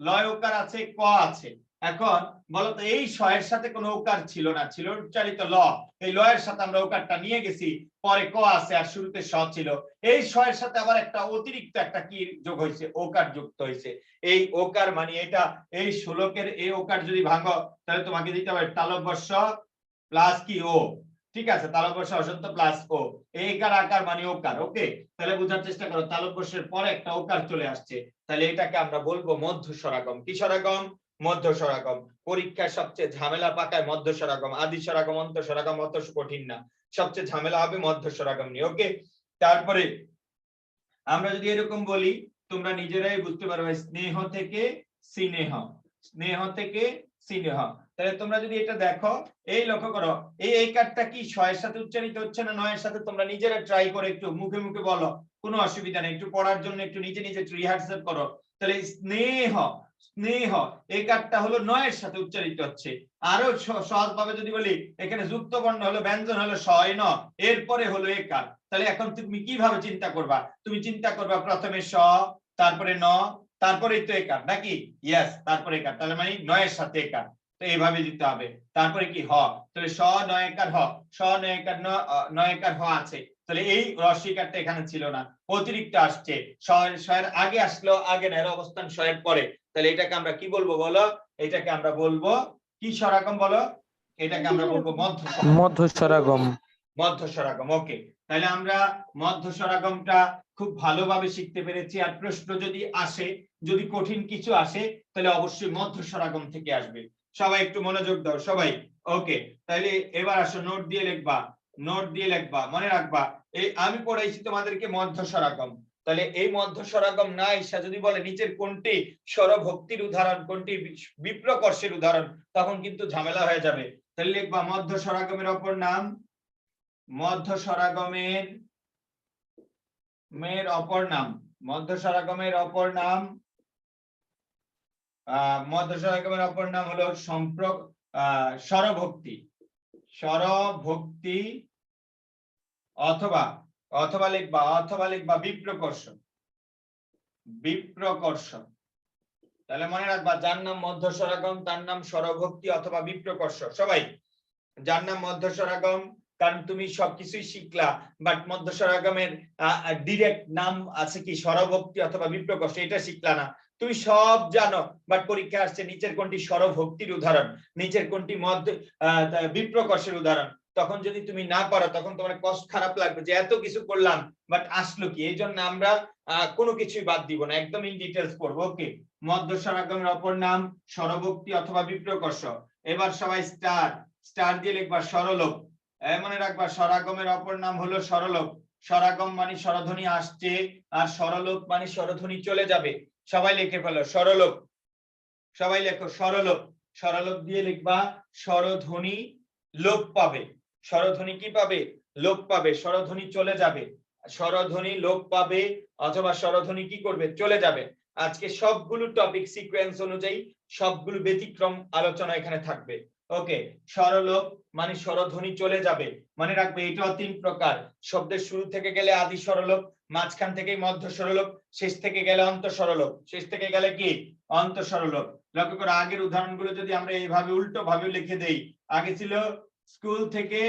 লয় ওকার আছে, ক আছে। এখন বলতো এই শয়ের সাথে কোনো ওকার ছিল না, ছিল উচ্চারিত ল, এই লয়ের সাথে আমরা ওকারটা নিয়ে গেছি, পরে ক আছে আর শুরুতে স ছিল, এই শয়ের সাথে আবার একটা অতিরিক্ত একটা কি যোগ হয়েছে, ওকার যুক্ত হয়েছে। এই ওকার মানে এটা, এই শোলকের এই ওকার যদি ভাঙো তাহলে তোমাকে দিতে হবে তালব্য প্লাস কি ও, ঠিক আছে, তালব্য অসন্ত প্লাস ও, এইকার আকার মানে ওকার। ওকে, তাহলে বোঝার চেষ্টা করো, তালব্যের পরে একটা ওকার চলে আসছে, তাহলে এটাকে আমরা বলবো মধ্য স্বরাগম। কি স্বরাগম? মধ্য স্বরাগম। পরীক্ষায় সবচেয়ে ঝামেলা পাকায় মধ্য স্বরাগম, আদি স্বরাগম অন্ত স্বরাগম অত কঠিন না, সবচেয়ে ঝামেলা হবে মধ্য স্বরাগম নিয়ে। ওকে, তারপরে আমরা যদি এরকম বলি তোমরা নিজেরাই বুঝতে পারবে, স্নেহ থেকে স্নেহ, স্নেহ থেকে স্নেহ, তাহলে তোমরা যদি এটা দেখো, এই লক্ষ্য করো, এই কারটা কি শয়ের সাথে উচ্চারিত হচ্ছে না নয়ের সাথে, তোমরা নিজেরা ট্রাই করে একটু মুখে মুখে বলো, কোনো অসুবিধা নেই, একটু পড়ার জন্য একটু নিজে নিজে রিহার্সাল করো। তাহলে স্নেহ, স্নেহ এই কারটা হলো নয়ের সাথে উচ্চারিত হচ্ছে। আরো সহজ ভাবে যদি বলি, এখানে যুক্ত বর্ণ হলো, ব্যঞ্জন হলো শয় ন, এরপরে হলো একার, তাহলে এখন তুমি কিভাবে চিন্তা করবা, তুমি চিন্তা করবা প্রথমে স, তারপরে ন, তারপরে তো একার নাকি, ইয়েস, তারপরে একার, তাহলে মানে নয়ের সাথে একার, তো এইভাবে দিতে হবে। তারপরে কি হ, তাহলে স নয়কার হ, স নয়কার নয়কার হ আছে, তাহলে এই রস্বীকারটা এখানে ছিল না, অতিরিক্ত আসছে, শয়ের আগে আসলো, আগে না, এর অবস্থান শয়ের পরে, তাহলে এটাকে আমরা কি বলবো বলো, এটাকে আমরা বলবো কি স্বরাগম বলো, এটাকে আমরা বলবো মধ্য স্বরাগম। মধ্য স্বরাগম। মধ্য স্বরাগম। ওকে, তাহলে আমরা মধ্য স্বরাগমটা খুব ভালোভাবে শিখতে পেরেছি। আর প্রশ্ন যদি আসে, যদি কঠিন কিছু আসে, তাহলে অবশ্যই মধ্য স্বরাগম থেকে আসবে। সবাই একটু মনোযোগ দাও সবাই। ওকে, তাহলে এবার আসো, নোট দিয়ে লিখবা, নোট দিয়ে লিখবা, মনে রাখবা, এই আমি পড়াইছি তোমাদেরকে মধ্য স্বরাগম, তাহলে এই মধ্য স্বরাগম না এসে যদি বলে নিচের কোনটি স্বরভক্তির উদাহরণ, কোনটি বিপ্রকর্ষের উদাহরণ, তখন কিন্তু ঝামেলা হয়ে যাবে। তাহলে লিখবা মধ্য স্বরাগমের অপর নাম, মধ্য স্বরাগমের অপর নাম, মধ্য স্বরাগমের অপর নাম, মধ্য স্বরাগমের অপর নাম হলো স্বরভক্তি, স্বরভক্তি, অথবা অথবা লিখবা বিপ্রকর্ষ, বিপ্রকর্ষ। তাহলে মনে রাখবা, যার নাম মধ্য স্বরাগম তার নাম স্বরভক্তি অথবা বিপ্রকর্ষ। সবাই, যার নাম মধ্য স্বরাগম, কারণ তুমি সবকিছুই শিখলা, বাট মধ্য স্বরাগমের ডিরেক্ট নাম আছে কি স্বরভক্তি অথবা বিপ্রকর্ষ, এটা শিখলা না, তুমি সব জানো, বাট পরীক্ষা আসছে নিচের কোনটি স্বরভক্তির উদাহরণ, নিচের কোনটি মধ্য বিপ্রকর্ষের উদাহরণ, তখন যদি তুমি না পারো তখন তোমার কষ্ট খারাপ লাগবে যে এত কিছু করলাম বাট আসলো কি। এই জন্য আমরা কোনো কিছুই বাদ দিব না, একদম ইন ডিটেলস পড়বো। ওকে, মধ্য স্বরাগমের অপর নাম স্বরভক্তি অথবা বিপ্রকর্ষ। এবার সবাই স্টার দিয়ে লিখবা স্বরলোপ। মনে রাখবা, স্বরাগমের অপর নাম হলো স্বরলোপ। স্বরাগম মানে স্বরধ্বনি আসছে, আর স্বরলোপ মানে স্বরধ্বনি চলে যাবে। সবাই লিখে ফেলো স্বরলোপ, সবাই লেখো স্বরলোপ। স্বরলোপ দিয়ে লিখবা স্বরধ্বনি লোপ পাবে, স্বরধ্বনি কি পাবে, লোপ পাবে, স্বরধ্বনি চলে যাবে, স্বরধ্বনি লোপ পাবে অথবা স্বরধ্বনি কি করবে, চলে যাবে। আজকে সবগুলো টপিক সিকোয়েন্স অনুযায়ী সবগুলো ব্যতিক্রম আলোচনা এখানে থাকবে। ওকে, স্বরলোপ মানে স্বরধ্বনি চলে যাবে, মনে রাখবে এটাও তিন প্রকার, শব্দের শুরু থেকে গেলে আদি স্বরলোপ, মাঝখান থেকে মধ্য স্বরলোপ, শেষ থেকে গেলে অন্ত স্বরলোপ, শেষ থেকে গেলে কি অন্ত স্বরলোপ। লক্ষ্য করো, আগের উদাহরণগুলো যদি আমরা এইভাবে উল্টো ভাবে লিখে দেই, আগে ছিল স্কুল থেকে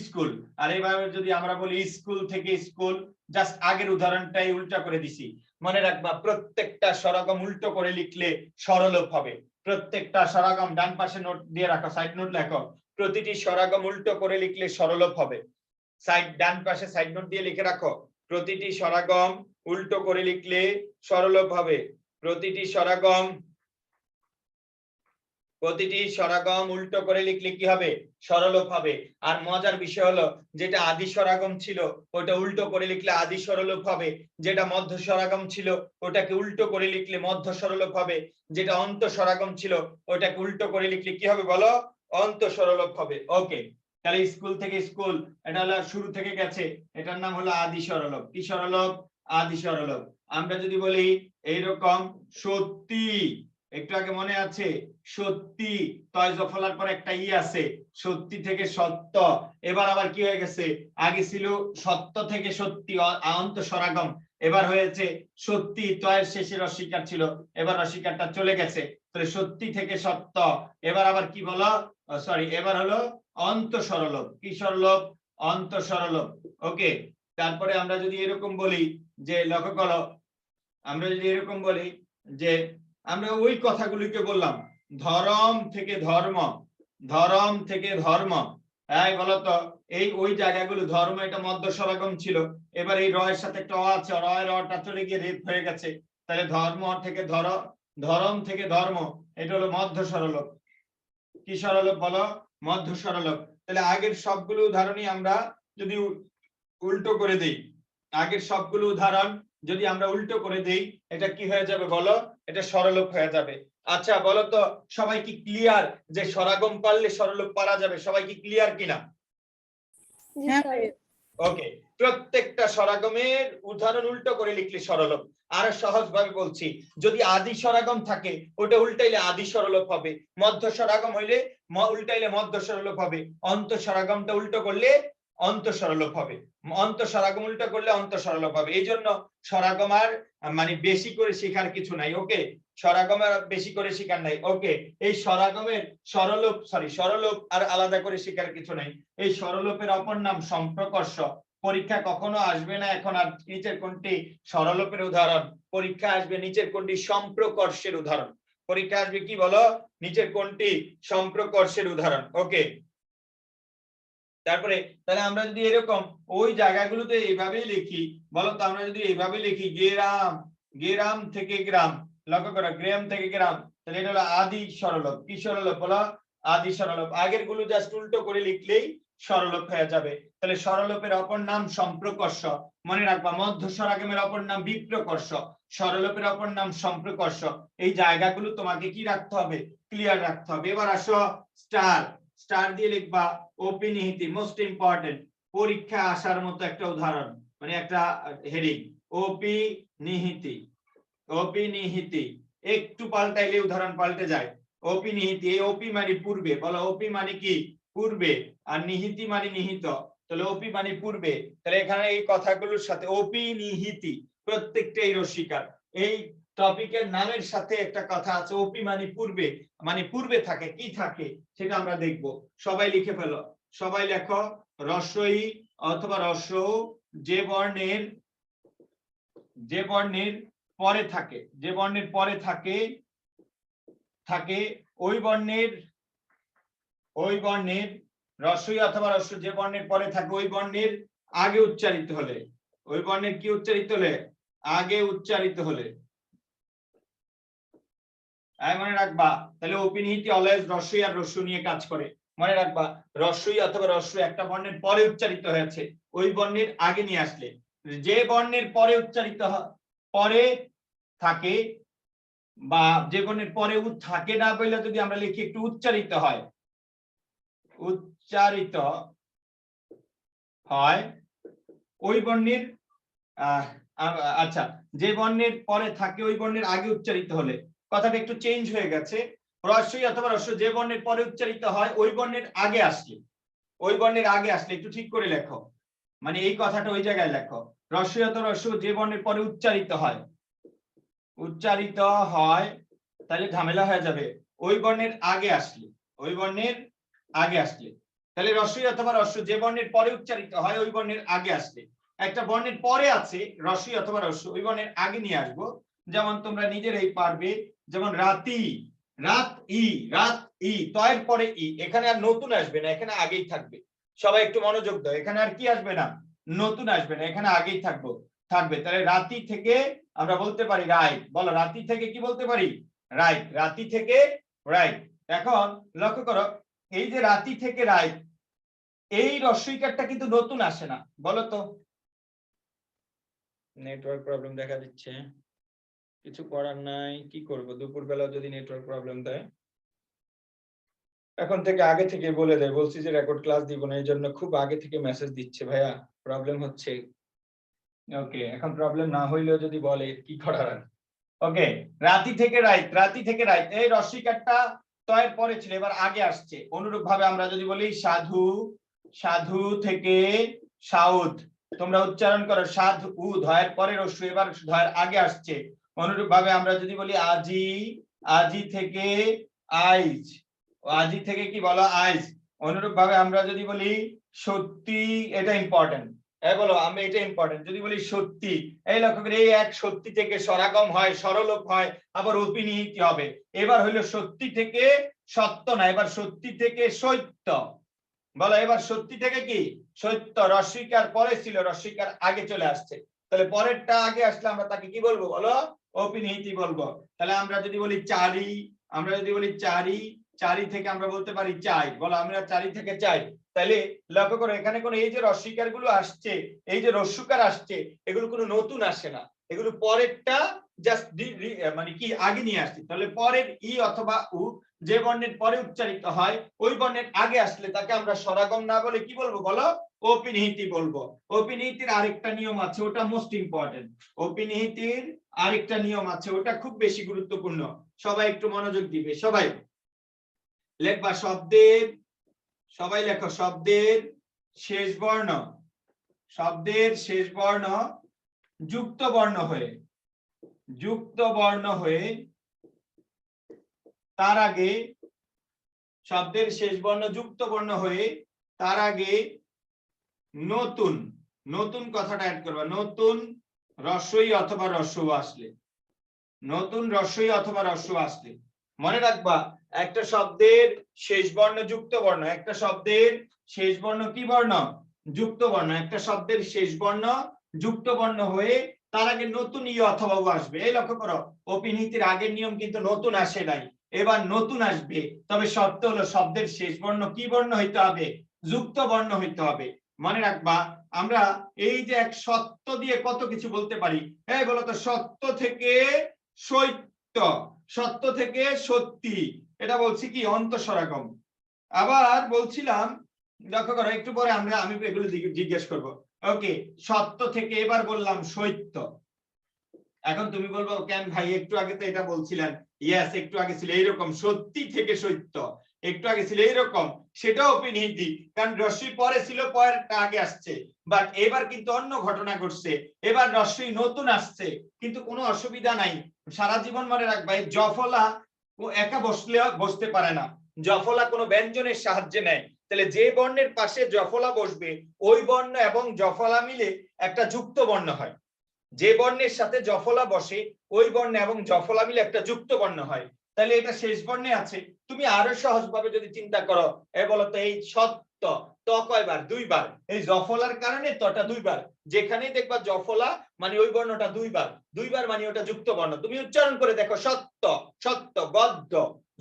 স্কুল, আর এইভাবে যদি আমরা বলি স্কুল থেকে স্কুল, জাস্ট আগের উদাহরণটাই উল্টা করে দিছি। মনে রাখবা, প্রত্যেকটা স্বরগম উল্টো করে লিখলে স্বরলোপ হবে, প্রত্যেকটা স্বরগম, ডান পাশে নোট দিয়ে রাখো, সাইড নোট লেখো, প্রতিটি স্বরগম উল্টো করে লিখলে স্বরলোপ হবে। ডান পাশে সাইড নোট দিয়ে লিখে রাখো, প্রতিটি স্বরগম উল্টো করে লিখলে স্বরলোপ হবে, প্রতিটি স্বরগম উল্টো করে লিখলে কি হবে, স্বরলোপ হবে। আর মজার বিষয় হলো, যেটা আদি স্বরাগম ছিল ওটা উল্টো করে লিখলে আদি স্বরলোপ হবে, যেটা মধ্য স্বরাগম ছিল ওটাকে উল্টো করে লিখলে মধ্য স্বরলোপ হবে, যেটা অন্ত স্বরাগম ছিল ওটাকে উল্টো করে লিখলে কি হবে বলো, অন্ত স্বরলোপ হবে। ওকে, তাহলে স্কুল থেকে স্কুল, এটা হলো শুরু থেকে গেছে, এটার নাম হলো আদি স্বরলোপ। কি স্বরলোপ, আদি সরলভ। আমরা যদি বলি এইরকম সত্যি, একটু আগে মনে আছে সত্যি, তয় ফলার পর একটা ই আছে, সত্যি থেকে সত্য। এবার আবার কি হয়ে গেছে, আগে ছিল সত্য থেকে সত্যি অন্ত স্বরাগম, এবার হয়েছে সত্যি, তয়ের শেষে রস্বীকার ছিল, এবার রস্বীকারটা চলে গেছে, তাহলে সত্যি থেকে সত্য। এবার আবার কি বলো, সরি, এবার হলো অন্ত সরলভ। কি সরলভ, অন্ত সরলভ। ওকে, তারপরে আমরা যদি এরকম বলি যে, লক্ষ্য করো, আমরা যদি এরকম বলি যে, আমরা ওই কথাগুলিকে বললাম ধরম থেকে ধর্ম, ধরম থেকে ধর্ম। এই বলতো, এই ওই জায়গাগুলো ধর্ম, এটা মধ্য স্বরাগম ছিল, এবার এই রয়ের সাথে একটা অ আছে, রয়ের অটা চলে গিয়ে রেপ হয়ে গেছে, তাহলে ধর্ম থেকে ধরম থেকে ধর্ম, এটা হলো মধ্য সরলভ। কি সরলভ বলো, মধ্য সরলভ। তাহলে আগের সবগুলো উদাহরণই আমরা যদি উল্টো করে দেই, আগের সবগুলো উদাহরণ যদি আমরা উল্টো করে দেই, এটা কি হয়ে যাবে বলো, এটা সরলভ হয়ে যাবে। আচ্ছা বলো তো, সবাই কি ক্লিয়ার যে স্বরাগম পারলে সরলভ পারা যাবে? সবাই কি ক্লিয়ার কিনা? জি স্যার। ওকে, প্রত্যেকটা স্বরাগমের উদাহরণ উল্টো করে লিখলে সরলভ। আর সহজ ভাবে বলছি, যদি আদি স্বরাগম থাকে ওটা উল্টাইলে আদি সরলভ হবে, মধ্য স্বরাগম হইলে উল্টাইলে মধ্য সরলভ হবে, অন্ত স্বরাগমটা উল্টো করলে অন্ত সরলভ হবে, অন্ত স্বরাগম উল্টো করলে অন্ত সরলভ হবে। এই জন্য স্বরাগম আর মানে বেশি করে শেখার কিছু নাই। ওকে, স্বরাগম আর বেশি করে শেখার নাই। ওকে, এই স্বরাগমের সরলভ, সরি, সরলভ আর আলাদা করে শেখার কিছু নাই। এই সরলভের অপর নাম সম্প্রকর্ষ। পরীক্ষা কখনো আসবে না এখন আর নিচের কোনটি সরলভের উদাহরণ, পরীক্ষা আসবে নিচের কোনটি সম্প্রকর্ষের উদাহরণ। পরীক্ষা আসবে কি বলো, নিচের কোনটি সম্প্রকর্ষের উদাহরণ। ওকে, তারপরে তাহলে আমরা যদি এরকম ওই জায়গাগুলোতে এইভাবেই লিখি, বলো তো, আমরা যদি এইভাবে লিখি গেরাম, গেরাম থেকে গ্রাম, লক্ষ্য করো, গ্রাম থেকে গ্রাম, তাহলে এটা হলো আদি সরলভ। কি সরলভ বলো, আদি সরলভ। আগের গুলো জাস্ট উল্টো করে লিখলেই সরলভ হয়ে যাবে। তাহলে সরলভের অপর নাম সম্প্রকর্ষ, মনে রাখবা। মধ্য স্বরাগমের অপর নাম বিপ্রকর্ষ, সরলভের অপর নাম সম্প্রকর্ষ। এই জায়গাগুলো তোমাকে কি রাখতে হবে, ক্লিয়ার রাখতে হবে। এবার আসো স্টার, স্টার দিয়ে লিখবা ওপি নিহিতি, মোস্ট ইম্পর্টেন্ট, পরীক্ষা আসার মতো একটা উদাহরণ, মানে একটা হেডিং, ওপি নিহিতি। ওপি নিহিতি একটু পাল্টাইলে উদাহরণ পাল্টে যায়। ওপি নিহিতি, এই ওপি মানে পূর্বে, বলো ওপি মানে কি, পূর্বে, আর নিহিতি মানে নিহিত, তাহলে ওপি মানে পূর্বে। তাহলে এখানে এই কথাগুলোর সাথে ওপি নিহিতি প্রত্যেকটাই রস্বীকার। এই টপিকের নামের সাথে একটা কথা আছে, ওপি মানে পূর্বে, মানে পূর্বে থাকে, কি থাকে সেটা আমরা দেখব। সবাই লিখে ফেলো, সবাই লেখো, রস্বই অথবা রস্ব যে বর্ণের পরে থাকে, যে বর্ণের পরে থাকে ওই বর্ণের রস্বই অথবা রস্ব যে বর্ণের পরে থাকে ওই বর্ণের আগে উচ্চারিত হলে, ওই বর্ণের কি উচ্চারিত হলে, আগে উচ্চারিত হলে। মনে রাখবা, তাহলে অপিনিহিতি অলওয়েজ রস্বই আর রস্ব নিয়ে কাজ করে। মনে রাখবা, রস্বই অথবা রস্ব একটা বর্ণের পরে উচ্চারিত হয়েছে, ওই বর্ণের আগে নিয়ে আসলে, যে বর্ণের পরে উচ্চারিত পরে থাকে, বা যে বর্ণের পরে উ থাকে না বলে যদি আমরা লিখি একটু উচ্চারিত হয়, উচ্চারিত হয় ওই বর্ণের আচ্ছা, যে বর্ণের পরে থাকে ওই বর্ণের আগে উচ্চারিত হলে, কথাটা একটু চেঞ্জ হয়ে গেছে। রস্বই অথবা রস্ব যে বর্ণের পরে উচ্চারিত হয় ওই বর্ণের আগে আসলে, ওই বর্ণের আগে আসলে, একটু ঠিক করে লেখো, মানে এই কথাটা ওই জায়গায় লেখো। রস্বই অথবা রস্ব যে বর্ণের পরে উচ্চারিত হয়, উচ্চারিত হয়, তাহলে ঝামেলা হয়ে যাবে, ওই বর্ণের আগে আসলে, ওই বর্ণের আগে আসলে। তাহলে রস্বই অথবা রস্ব যে বর্ণের পরে উচ্চারিত হয় ওই বর্ণের আগে আসলে, একটা বর্ণের পরে আছে রস্বই অথবা রস্ব, ওই বর্ণের আগে নিয়ে আসবো। যেমন তোমরা নিজেরাই পারবে, যেমন রাতি, রাত ই, রাত ই, তয়ের পরে ই, এখানে আর নতুন আসবে না, এখানে আগেই থাকবে। সবাই একটু মনোযোগ দাও, এখানে আর কি আসবে না, নতুন আসবে না, এখানে আগেই থাকবে। তাহলে রাতি থেকে আমরা বলতে পারি রাইট, বলো রাতি থেকে কি বলতে পারি, রাইট, রাতি থেকে রাইট। এখন লক্ষ্য করো, এই যে রাতি থেকে রাইট, এই রস্বইকারটা কিন্তু নতুন আসে না, বলো তো। নেটওয়ার্ক প্রবলেম দেখা দিচ্ছে, কিছু করার নাই, কি করব, দুপুরবেলা যদি নেটওয়ার্ক প্রবলেম দেয়, এখন থেকে আগে থেকে বলে দেয়, বলছি যে রেকর্ড ক্লাস দিব না, এই জন্য খুব আগে থেকে মেসেজ দিচ্ছে, ভাইয়া প্রবলেম হচ্ছে, ওকে, এখন প্রবলেম না হইলেও যদি বলে কি করার। ওকে, রাতি থেকে রাইত, রাতি থেকে রাইত, এই রস্বইকারটা তয়ের পরে ছিল, এবার আগে আসছে। অনুরূপ ভাবে আমরা যদি বলি সাধু, সাধু থেকে সাউদ, তোমরা উচ্চারণ করো সাধু, ধয়ের পরে রস্বই, এবার ধয়ের আগে আসছে। অনুরূপ ভাবে আমরা যদি বলি আজি, আজি থেকে আইজ, আজি থেকে কি বলো আইজ। অনুরূপ ভাবে আমরা যদি বলি সত্যি, এটা ইম্পর্টেন্ট, এই বলো আমি, এটা ইম্পর্টেন্ট, যদি বলি সত্যি, এই লক্ষ্য করে এই এক সত্যি থেকে সরাগম হয়, সরলোপ হয়, আবার অপিনিহিতি হবে। এবার হইলো সত্যি থেকে সত্য না, এবার সত্যি থেকে সত্য, বলো এবার সত্যি থেকে কি সত্য। রস্বইকার পরে ছিল, রস্বইকার আগে চলে আসছে, তাহলে পরেরটা আগে আসলে আমরা তাকে কি বলবো বলো, অপিনিহিতি বলবো। তাহলে আমরা যদি বলি চারি, আমরা যদি বলি চারি, চারি থেকে আমরা বলতে পারি চাই, বলো আমরা চারি থেকে চাই। তাহলে লক্ষ্য করো এখানে কোন এই যে রস্বইকার গুলো আসছে, এই যে রস্যকার আসছে, এগুলো কোনো নতুন আসে না, এগুলো পরেরটা জাস্ট মানে কি আগে নিয়ে আসছে। তাহলে পরের ই অথবা উ যে বর্ণের পরে উচ্চারিত হয়, ওই বর্ণের আগে আসলে তাকে আমরা স্বরাগম না বলে কি বলবো বলো, অপিনিহিতি বলবো। অপিনিহিতির আরেকটা নিয়ম আছে, ওটা মোস্ট ইম্পর্টেন্ট। অপিনিহিতির আরেকটা নিয়ম আছে, ওটা খুব বেশি গুরুত্বপূর্ণ, সবাই একটু মনোযোগ দিবে। সবাই লেখবা শব্দের, সবাই লেখো শব্দের শেষ বর্ণ, শব্দের শেষ বর্ণ যুক্ত বর্ণ হয়ে, যুক্ত বর্ণ হয়ে তার আগে, শব্দের শেষ বর্ণ যুক্ত বর্ণ হয়ে তার আগে নতুন, নতুন কথাটা অ্যাড করবা, নতুন রস্বই অথবা রস্য আসলে, নতুন রস্বই অথবা রস্য আসলে মনে রাখবা একটা শব্দের শেষ বর্ণ যুক্ত বর্ণ, একটা শব্দের শেষ বর্ণ কি বর্ণ, যুক্ত বর্ণ, একটা শব্দের শেষ বর্ণ যুক্ত বর্ণ হয়ে তার আগে নতুন ই অথবা উ আসবে। এই লক্ষ্য করো অপিনিহিতির আগের নিয়ম কিন্তু নতুন আসে নাই, এবার নতুন আসবে, তবে শর্ত হলো শব্দের শেষ বর্ণ কি বর্ণ হইতে হবে, যুক্ত বর্ণ হইতে হবে। মনে রাখবা আমরা এই যে এক সত্য দিয়ে কত কিছু বলতে পারি, এই বলতো সত্য থেকে সত্য, সত্য থেকে সত্যি, এটা বলছি কি অন্তঃস্বরাগম। আবার বলছিলাম লক্ষ্য করো একটু পরে আমরা, আমি এগুলো জিজ্ঞেস করব। ওকে, সত্য থেকে এবার বললাম সত্য, এখন তুমি বলবো কেন ভাই একটু আগে তো এটা বলছিলেন, ইয়েস একটু আগে ছিল এইরকম সত্যি থেকে সত্য, একটু আগে ছিল এইরকম, সেটাও অপিনিহিতি, কারণ রস্বই পরে ছিল, পরেরটা আগে আসছে। বাট এবার কিন্তু অন্য ঘটনা ঘটছে, এবার রস্বই নতুন আসছে, কিন্তু কোনো অসুবিধা নাই। সারা জীবন মনে রাখবা এই জফলা ও একা বসলে বসতে পারে না, জফলা কোনো ব্যঞ্জনের সাহায্যে নেয়। তাহলে যে বর্ণের পাশে জফলা বসবে ওই বর্ণ এবং জফলা মিলে একটা যুক্ত বর্ণ হয়, যে বর্ণের সাথে জফলা বসে ওই বর্ণ এবং জফলা মিলে একটা যুক্ত বর্ণ হয়। তাহলে এটা শেষ বর্ণে আছে। তুমি আরো সহজভাবে যদি চিন্তা করো, বলতো এই সত্য, ত কয়বার, দুইবার, এই জফলার কারণে তটা দুইবার, যেখানেই দেখবা জফলা মানে ওই বর্ণটা দুইবার, দুইবার মানে ওটা যুক্ত বর্ণ। তুমি উচ্চারণ করে দেখো সত্য, সত্য, গদ্য,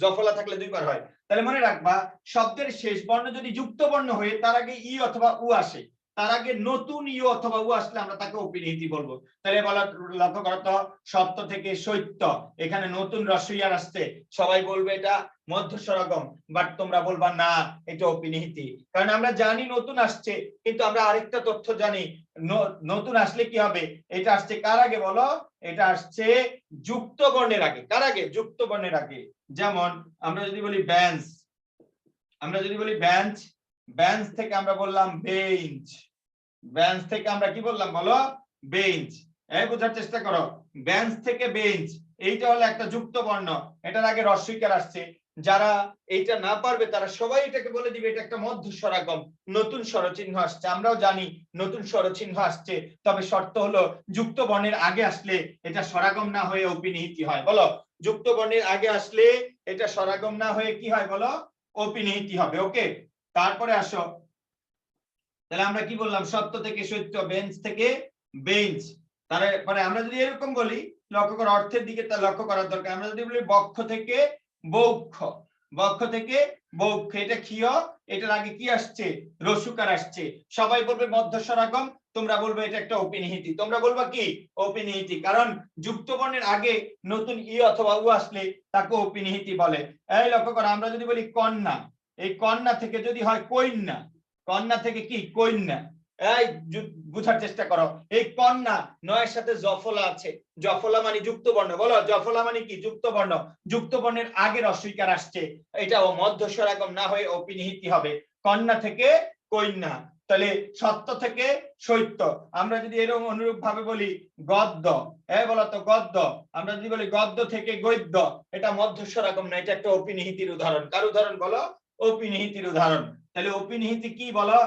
জফলা থাকলে দুইবার হয়। তাহলে মনে রাখবা শব্দের শেষ বর্ণ যদি যুক্ত বর্ণ হয়ে তার আগে ই অথবা উ আসে, তার আগে নতুন ই অথবা উ আসলে আমরা তাকে অপিনিহিতি বলবো। তাহলে বলা লক্ষ্য করো সত্য থেকে সত্য, এখানে নতুন রস্বই আসছে, সবাই বলবে এটা মধ্যস্বরাগম, বাট তোমরা বলবা না এটা অপিনিহিতি, কারণ আমরা জানি নতুন আসছে, কিন্তু আমরা আরেকটা তথ্য জানি, নতুন আসলে কি হবে, এটা আসছে কার আগে বলো, এটা আসছে যুক্ত বর্ণের আগে। কার আগে, যুক্ত বর্ণের আগে। যেমন আমরা যদি বলি বেঞ্চ, আমরা যদি বলি বেঞ্চ, বেঞ্চ থেকে আমরা বললাম বেঞ্চ, বেঞ্চ থেকে আমরা কি বললাম বলো, বেঞ্চ। এই বোঝার চেষ্টা করো, বেঞ্চ থেকে বেঞ্চ, এইটা হলো একটা যুক্ত বর্ণ, এটার আগে রস্বইকার আসছে। যারা এইটা না পারবে তারা সবাই এটাকে বলে দিবে এটা একটা মধ্যস্বরাগম, নতুন স্বরচিহ্ন আসছে। আমরাও জানি নতুন স্বরচিহ্ন আসছে, তবে শর্ত হলো যুক্ত বর্ণের আগে আসলে এটা স্বরাগম না হয়ে অপিনিহিতি হয়। বলো যুক্ত বর্ণের আগে আসলে এটা স্বরাগম না হয়ে কি হয় বলো, অপিনিহিতি হবে। ওকে, তারপরে আসো, তাহলে আমরা কি বললাম, সত্য থেকে সত্য, বেঞ্চ থেকে বেঞ্চ। তারপরে আমরা যদি এরকম বলি, লক্ষ্য করার অর্থের দিকে তা লক্ষ্য করার দরকার। আমরা যদি বলি বক্ষ থেকে বৌক্ষ, বক্ষ থেকে বৌক্ষ, এটা ক্ষীয়, এটার আগে কি আসছে, রস্যকার আসছে, সবাই বলবে মধ্যস্বরাগম, তোমরা বলবে এটা একটা অপিনিহিতি। তোমরা বলবা কি, অপিনিহিতি, কারণ যুক্ত বর্ণের আগে নতুন ই অথবা উ আসলে তাকে অপিনিহিতি বলে। এই লক্ষ্য করো, আমরা যদি বলি কন্যা, এই কন্যা থেকে যদি হয় কন্যা, কন্যা থেকে কি কন্যা, এই বুঝার চেষ্টা করো, এই কন্যা নয়ের সাথে জফলা আছে, জফলা মানে যুক্ত বর্ণ, বলো জফলা মানে কি? যুক্ত বর্ণ, যুক্ত বর্ণের আগে রস্বইকার আসছে, এটা মধ্যস্বরাগম না হয়ে অপিনিহিতি হবে। কন্যা থেকে কন্যা, তাহলে সত্য থেকে সৈত্য। আমরা যদি এরকম অনুরূপ ভাবে বলি গদ্য, বলতো গদ্য, আমরা যদি বলি গদ্য থেকে গদ্য, এটা মধ্যস্বরাগম না, এটা একটা অপিনিহিতির উদাহরণ। কার উদাহরণ বলো? অপিনিহিতির উদাহরণ। তাহলে অপিনিহিতি কি বলো?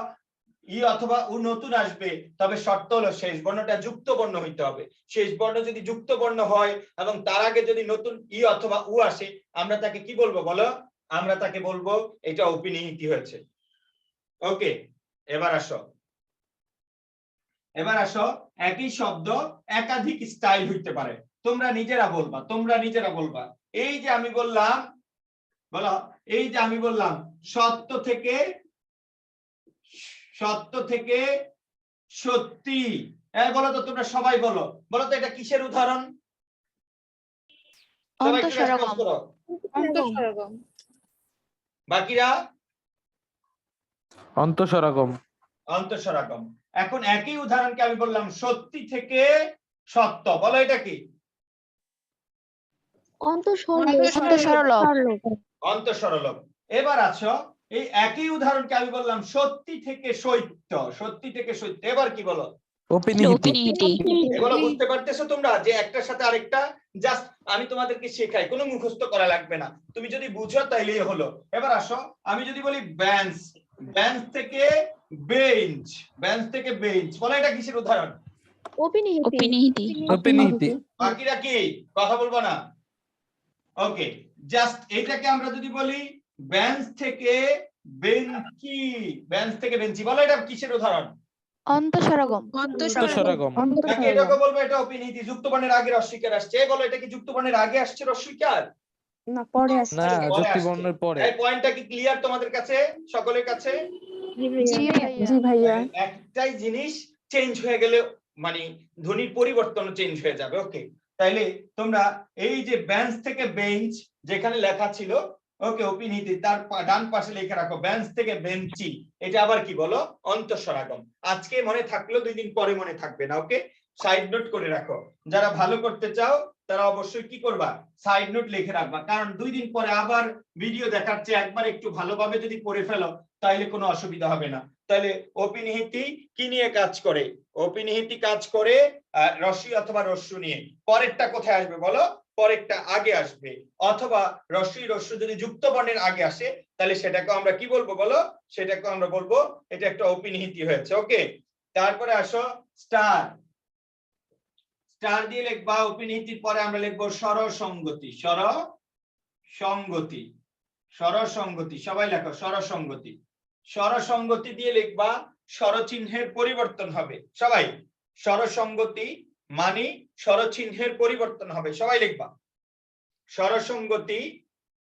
ই অথবা উ নতুন আসবে, তবে শর্ত হলো শেষ বর্ণটা যুক্ত বর্ণ হইতে হবে। শেষ বর্ণ যদি যুক্ত বর্ণ হয় এবং তার আগে যদি নতুন ই অথবা উ আসে, আমরা তাকে কি বলবো বলো? আমরা তাকে বলবো এটা অপিনিহিতি হয়েছে। ওকে, এবার আসো, একই শব্দ একাধিক স্টাইল হইতে পারে। তোমরা নিজেরা বলবা, এই যে আমি বললাম, বলো, এই যে আমি বললাম সত্য থেকে সত্যি, বলো তো, তোমরা সবাই বলো তো, এটা কিসের উদাহরণ? সবাই একটু রেসপন্স করো। অন্তঃস্বরাগম। বাকিরা? অন্তঃস্বরাগম। অন্তঃস্বরাগম। এখন একই উদাহরণকে আমি বললাম সত্যি থেকে সত্য, বলো এটা কি? অন্তঃসরলভ। এবার আছো, এই একই উদাহরণকে আমি বললাম সত্যি থেকে সত্য, এবার কি বলো? অপিনিহিতি। এগুলো বুঝতে পারতেছো তোমরা যে একটার সাথে আরেকটা? জাস্ট আমি তোমাদেরকে শেখাই, কোনো মুখস্থ করা লাগবে না, তুমি যদি বুঝো তাইলেই হলো। এবার আসো, আমি যদি বলি বেঞ্চ, বেঞ্চ থেকে বেঞ্চ, বলো এটা কিসের উদাহরণ? অপিনিহিতি। বাকিরা কি কথা বলবো না? ওকে, জাস্ট এটাকে আমরা যদি বলি বেঞ্চ থেকে বেঞ্চি, বলো এটা কিসের উদাহরণ? অন্তঃস্বরাগম। নাকি এটাকে বলবো এটা অপিনিহিতি? যুক্ত বর্ণের আগে রস্বইকার আসছে, বলো এটা কি যুক্ত বর্ণের আগে আসছে রস্বইকার? না, পরে আসছে। না, যুক্ত বর্ণের পরে। এই পয়েন্টটা কি ক্লিয়ার তোমাদের কাছে, সকলের কাছে? জি ভাইয়া। একটাই জিনিস চেঞ্জ হয়ে গেলে মানে ধ্বনির পরিবর্তন চেঞ্জ হয়ে যাবে। ওকে, তাইলে তোমরা এই যে বেঞ্চ থেকে বেঞ্চ যেখানে লেখা ছিল, ওকে, অপিনিহিতি, তার ডান পাশে লিখে রাখো বেঞ্চ থেকে বেঞ্চি, এটা আবার কি বলো? অন্তঃস্বরাগম। আজকে মনে থাকলো, 2 দিন পরে মনে থাকবে না। ওকে, সাইড নোট করে রাখো। যারা ভালো করতে চাও তারা অবশ্যই কি করবা? সাইড নোট লিখে রাখবা, কারণ 2 দিন পরে আবার ভিডিও দেখার চেয়ে একবার একটু ভালোভাবে যদি পড়ে ফেলো তাইলে কোনো অসুবিধা হবে না। তাহলে অপিনিহিতি কি নিয়ে কাজ করে? অপিনিহিতি কাজ করে রস্বই অথবা রস্যু নিয়ে। পরেরটা কোথায় আসবে বলো? পরেরটা আগে আসবে, অথবা রস্বই রস্যু যদি যুক্ত বর্ণের আগে আসে তাহলে সেটাকে আমরা কি বলবো বলো? সেটাকে আমরা বলবো এটা একটা অপিনিহিতি হয়েছে। ওকে, তারপরে আসো স্টার দিয়ে লিখবা। অপিনিহিতির পরে আমরা লিখবো স্বরসঙ্গতি। সবাই লেখো স্বরসঙ্গতি দিয়ে লিখবা, স্বরচিহ্নের পরিবর্তন হবে। সবাই, স্বরসঙ্গতি মানে স্বরচিহ্নের পরিবর্তন হবে, সবাই লিখবা। স্বরসঙ্গতি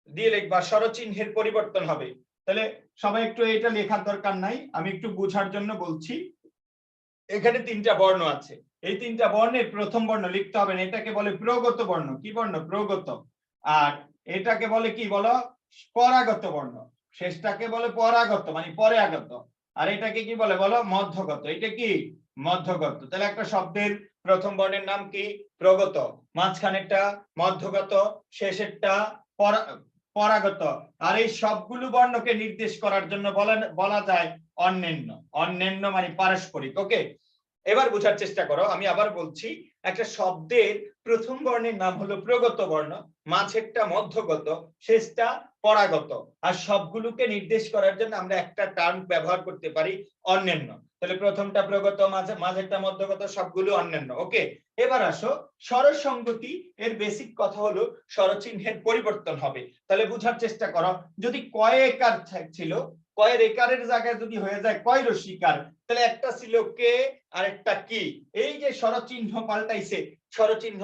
দিয়ে লিখবা, স্বরচিহ্নের পরিবর্তন হবে। তাহলে সবাই একটু এটা লেখার দরকার নাই, আমি একটু বোঝার জন্য বলছি। এখানে 3টা বর্ণ আছে, এই 3টা বর্ণের প্রথম বর্ণ লিখতে হবে না, এটাকে বলে প্রগত বর্ণ। কি বর্ণ? প্রগত। আর এটাকে বলে কি বলো? পরাগত বর্ণ। শেষটাকে বলে পরাগত মানে পরে আগত। আর এটাকে কি বলে বলো? মধ্যগত। এটা কি? মধ্যগত। তাহলে একটা শব্দের প্রথম বর্ণের নাম কি? প্রগত, মাঝখানেরটা মধ্যগত, শেষেরটা পরাগত। আর এই সবগুলো বর্ণকে নির্দেশ করার জন্য বলা যায় অন্যান্য মানে পারস্পরিক। ওকে, এবার বোঝার চেষ্টা করো, আমি আবার বলছি, একটা শব্দের প্রথম বর্ণের নাম হলো প্রগত বর্ণ, মাঝেরটা মধ্যগত, শেষটা পরাগত। আর সবগুলোকে নির্দেশ করার জন্য আমরা একটা টার্ম ব্যবহার করতে পারি অন্যান্য। তাহলে প্রথমটা প্রগত, মাঝেরটা মধ্যগত, সবগুলো অন্যান্য। ওকে, এবার আসো স্বরসঙ্গতি। এর বেসিক কথা হলো স্বরচিহ্নের পরিবর্তন হবে। তাহলে বোঝার চেষ্টা করো, যদি কয় একার ছিল, কয়ের একারের জায়গায় যদি হয়ে যায় কয় রস্বইকার, তাহলে একটা ছিল কে আর একটা কি। এই যে স্বরচিহ্ন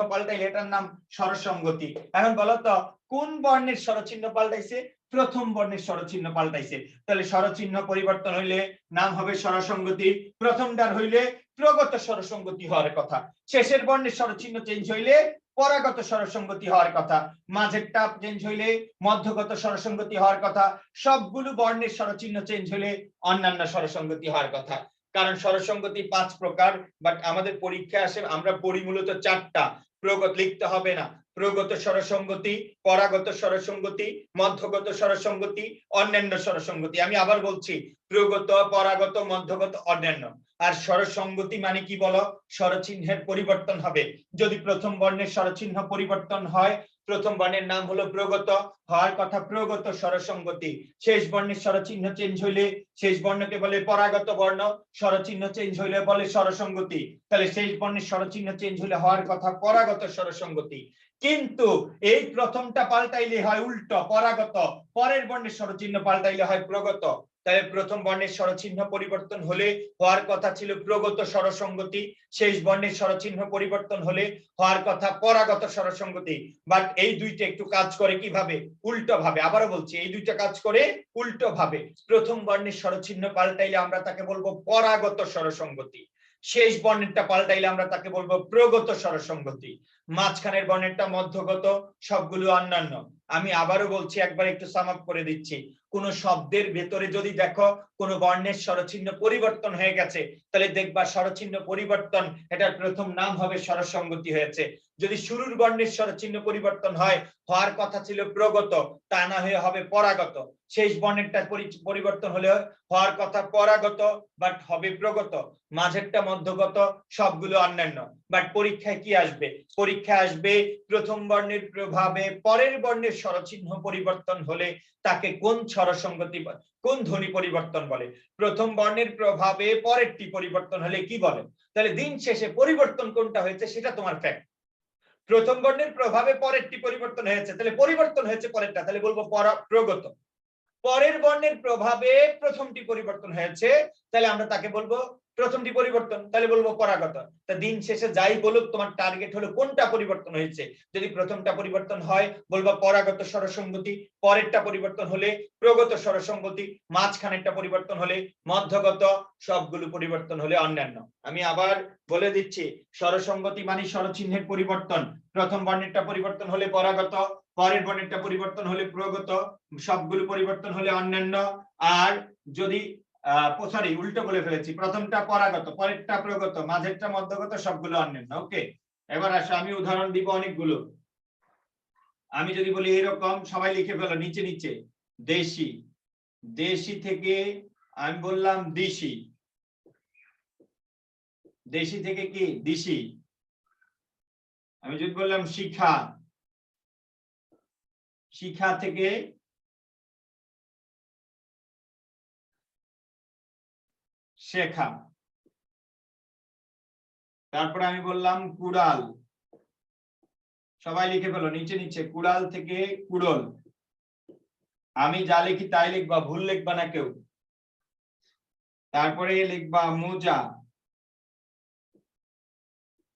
পাল্টাইলে এটার নাম স্বরসঙ্গতি। এখন বলো তো কোন বর্ণের স্বরচিহ্ন পাল্টাইছে? প্রথম বর্ণের স্বরচিহ্ন পাল্টাইছে। তাহলে স্বরচিহ্ন পরিবর্তন হইলে নাম হবে স্বরসঙ্গতি। প্রথমটার হইলে প্রগত স্বরসঙ্গতি হওয়ার কথা, শেষের বর্ণের স্বরচিহ্ন চেঞ্জ হইলে পরাগত স্বরসঙ্গতি হওয়ার কথা, মাঝেরটা চেঞ্জ হইলে মধ্যগত স্বরসঙ্গতি হওয়ার কথা, সবগুলো বর্ণের স্বরচিহ্ন চেঞ্জ হইলে অন্যান্য স্বরসঙ্গতি হওয়ার কথা। কারণ স্বরসঙ্গতি 5 প্রকার, বাট আমাদের পরীক্ষায় আসে আমরা পড়ি মূলত 4টা। প্রগত লিখতে হবে না। প্রগত স্বরসঙ্গতি, পরাগত স্বরসঙ্গতি, মধ্যগত স্বরসঙ্গতি, অন্যান্য স্বরসঙ্গতি। আমি আবার বলছি, প্রগত, পরাগত, মধ্যগত, অন্যান্য। আর স্বরসঙ্গতি মানে কি বলো? স্বরচিহ্নের পরিবর্তন হবে। যদি প্রথম বর্ণের স্বরচিহ্ন পরিবর্তন হয়, প্রথম বর্ণের নাম হলো প্রগত, হওয়ার কথা প্রগত স্বরসঙ্গতি। শেষ বর্ণের স্বরচিহ্ন চেঞ্জ হইলে শেষ বর্ণকে বলে পরাগত বর্ণ, স্বরচিহ্ন চেঞ্জ হইলে বলে স্বরসঙ্গতি। তাহলে শেষ বর্ণের স্বরচিহ্ন চেঞ্জ হইলে হওয়ার কথা পরাগত স্বরসঙ্গতি। কিন্তু এই প্রথমটা পাল্টাইলে হয় উল্টো, পরাগত। পরের বর্ণের স্বরচিহ্ন পাল্টাইলে হয় প্রগত। তাহলে প্রথম বর্ণের স্বরচিহ্ন পরিবর্তন হলে হওয়ার কথা ছিল প্রগত স্বরসঙ্গতি, শেষ বর্ণের স্বরচিহ্ন পরিবর্তন হলে হওয়ার কথা পরাগত স্বরসঙ্গতি। বাট এই দুইটা একটু কাজ করে কিভাবে? উল্টো ভাবে। আবারও বলছি, এই দুইটা কাজ করে উল্টো ভাবে। প্রথম বর্ণের স্বরচিহ্ন পাল্টাইলে আমরা তাকে বলবো পরাগত স্বরসঙ্গতি, শেষ বর্ণেরটা পাল্টাইলে আমরা তাকে বলবো প্রগত স্বরসঙ্গতি, মাঝখানের বর্ণেরটা মধ্যগত, সবগুলো অন্যান্য। আমি আবারও বলছি, একবার একটু সাম আপ করে দিচ্ছি। কোন শব্দের ভেতরে যদি দেখো কোন বর্ণের স্বরচিহ্ন পরিবর্তন হয়ে গেছে, তাহলে দেখবা স্বরচিহ্ন পরিবর্তন, এটার প্রথম নাম হবে স্বরসঙ্গতি হয়েছে। যদি শুরুর বর্ণের স্বরচিহ্ন পরিবর্তন হয়, হওয়ার কথা ছিল প্রগত, তা না হয়ে হবে পরাগত। শেষ বর্ণেরটা পরিবর্তন হলে হওয়ার কথা পরাগত, বাট হবে প্রগত। মাঝেরটা মধ্যগত, সবগুলো অন্যান্য। বাট পরীক্ষায় কি আসবে? পরীক্ষায় আসবে প্রথম বর্ণের প্রভাবে পরের বর্ণের স্বরচিহ্ন পরিবর্তন হলে তাকে কোন স্বরসঙ্গতি, কোন ধ্বনি পরিবর্তন বলে? প্রথম বর্ণের প্রভাবে পরেরটি পরিবর্তন হলে কি বলে? তাহলে দিন শেষে পরিবর্তন কোনটা হয়েছে সেটা তোমার ফ্যাক্ট। প্রথম বর্ণের প্রভাবে পরেরটি পরিবর্তন হয়েছে, তাহলে পরিবর্তন হয়েছে পরেরটা, তাহলে বলবো প্রগত। পরের বর্ণের প্রভাবে প্রথমটি পরিবর্তন হয়েছে, তাহলে আমরা তাকে বলবো প্রথমটি পরিবর্তন, তাহলে বলবো পরাগত। তা দিন শেষে যাই বলুক, তোমার টার্গেট হলো কোনটা পরিবর্তন হয়েছে। যদি প্রথমটা পরিবর্তন হয় বলবো পরাগত স্বরসঙ্গতি, পরেরটা পরিবর্তন হলে প্রগত স্বরসঙ্গতি, মাঝখানেরটা পরিবর্তন হলে মধ্যগত, সবগুলো পরিবর্তন হলে অন্যান্য। আমি আবার বলে দিচ্ছি, স্বরসঙ্গতি মানে স্বরচিহ্নের পরিবর্তন। প্রথম বর্ণেরটা পরিবর্তন হলে পরাগত, পরের বর্ণেরটা পরিবর্তন হলে প্রগত, সবগুলো পরিবর্তন হলে অন্যান্য। আর যদি সরি, উল্টো বলে ফেলেছি, প্রথমটা পরাগত, পরেরটা প্রগত, মাঝেরটা মধ্যগত, সবগুলো অন্যান্য। ওকে, এবার আসো, আমি উদাহরণ দিব অনেকগুলো। আমি যদি বলি এরকম, সবাই লিখে ফেলো নিচে নিচে। দেশি, দেশি থেকে আমি বললাম দিশি, দেশি থেকে কি দিশি। আমি যদি বললাম শিখা, শিখা থেকে শেখা। তারপরে আমি বললাম কুড়াল, সবাই লিখে ফেলো নিচে নিচে, কুড়াল থেকে কুড়ল। আমি যা লিখি তাই লিখবা, ভুল লিখবা না কেউ। তারপরে লিখবা মোজা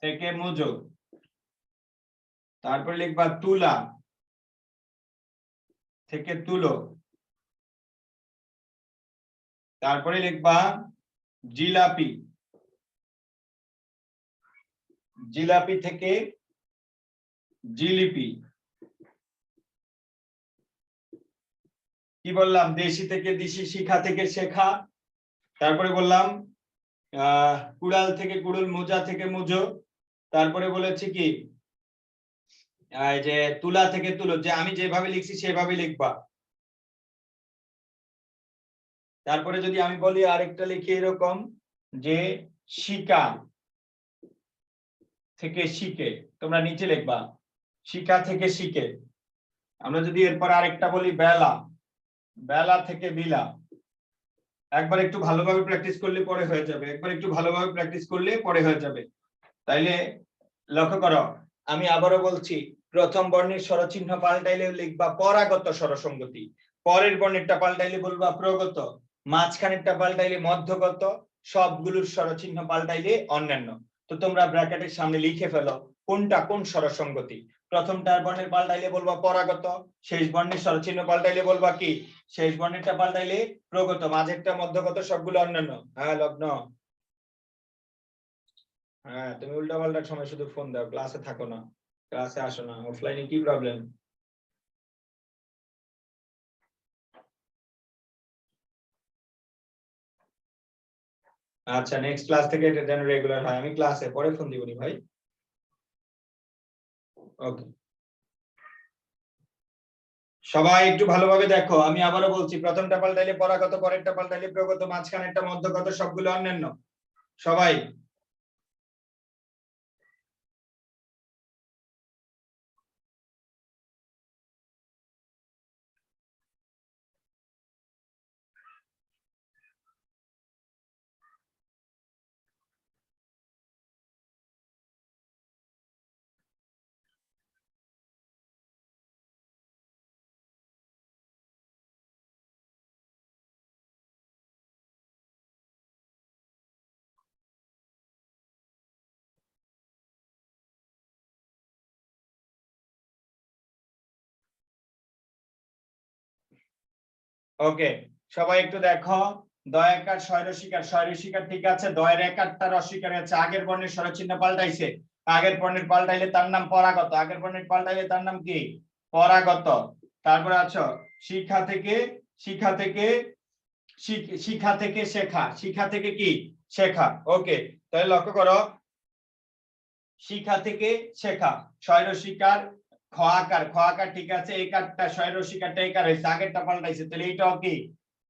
থেকে মোজো। তারপরে লিখবা তুলা থেকে তুলো। তারপরে লিখবা জিলাপি, জিলাপি থেকে জিলিপি। কি বললাম? দেশি থেকে দিশি, শিখা থেকে শেখা। তারপরে বললাম কুড়াল থেকে কুড়ুল, মোজা থেকে মোজো। তারপরে বলেছি কি যে তুলা থেকে তুলো, যে আমি যেভাবে লিখছি সেভাবে লিখবা। তারপরে যদি আমি বলি আরেকটা লিখি এরকম, যে শিকা থেকে শিকে, তোমরা নিচে লিখবা শিকা থেকে শিকে। আমরা যদি এরপর আরেকটা বলি বেলা, বেলা থেকে বিলা। একবার একটু ভালোভাবে প্র্যাকটিস করলে পরে হয়ে যাবে, একবার একটু ভালোভাবে প্র্যাকটিস করলে পরে হয়ে যাবে। তাইলে লক্ষ্য করো, আমি আবারও বলছি, প্রথম বর্ণের স্বরচিহ্ন পাল্টাইলে লিখবা পরাগত স্বরসঙ্গতি, পরের বর্ণেরটা পাল্টাইলে বলবা প্রগত, মাঝখানেরটা পাল্টাইলে মধ্যগত, সবগুলোর স্বরচিহ্ন পাল্টাইলে অন্যান্য। তো তোমরা ব্র্যাকেটের সামনে লিখে ফেলো কোনটা কোন স্বরসঙ্গতি। প্রথমটার বর্ণের পাল্টাইলে বলবা পরাগত, শেষ বর্ণের স্বরচিহ্ন পাল্টাইলে বলবা কি শেষ বর্ণেরটা পাল্টাইলে প্রগত, মাঝেরটা মধ্যগত, সবগুলো অন্যান্য। হ্যাঁ লগ্ন, হ্যাঁ তুমি উল্টা পাল্টার সময় শুধু ফোন দাও, ক্লাসে থাকো না, ক্লাসে আসো না, অফলাইনে কি প্রবলেম? আচ্ছা নেক্সট ক্লাস থেকে এটা যেন রেগুলার হয়। আমি ক্লাসে পরে ফোন দিবনি ভাই। ওকে, সবাই একটু ভালোভাবে দেখো, আমি আবারও বলছি, প্রথমটা পাল্টাইলে পরাগত, পরেরটা পাল্টাইলে প্রগত, মাঝখানেরটা মধ্যগত, সবগুলো অন্যান্য। সবাই ওকে, সবাই একটু দেখো, দয়াকার স্বৈরশিকার, স্বৈরশিকার ঠিক আছে, দয়ের একারটার অস্বীকার হচ্ছে, আগের বর্ণের স্বরচিহ্ন পাল্টাইছে, আগের বর্ণের পাল্টাইলে তার নাম পরাগত, আগের বর্ণের পাল্টাইলে তার নাম কি পরাগত। তারপরে আছো শিক্ষা থেকে, শিক্ষা থেকে শিক্ষা থেকে শেখা, শিক্ষা থেকে কি শেখা। ওকে, তাহলে লক্ষ্য করো, শিক্ষা থেকে শেখা, স্বৈরশিকার খ আকার, খ আকার ঠিক আছে, একারটা স্বৈরশিকারটা একার হয়েছে, আগেরটা পাল্টাইছে, তাহলে এইটাও কি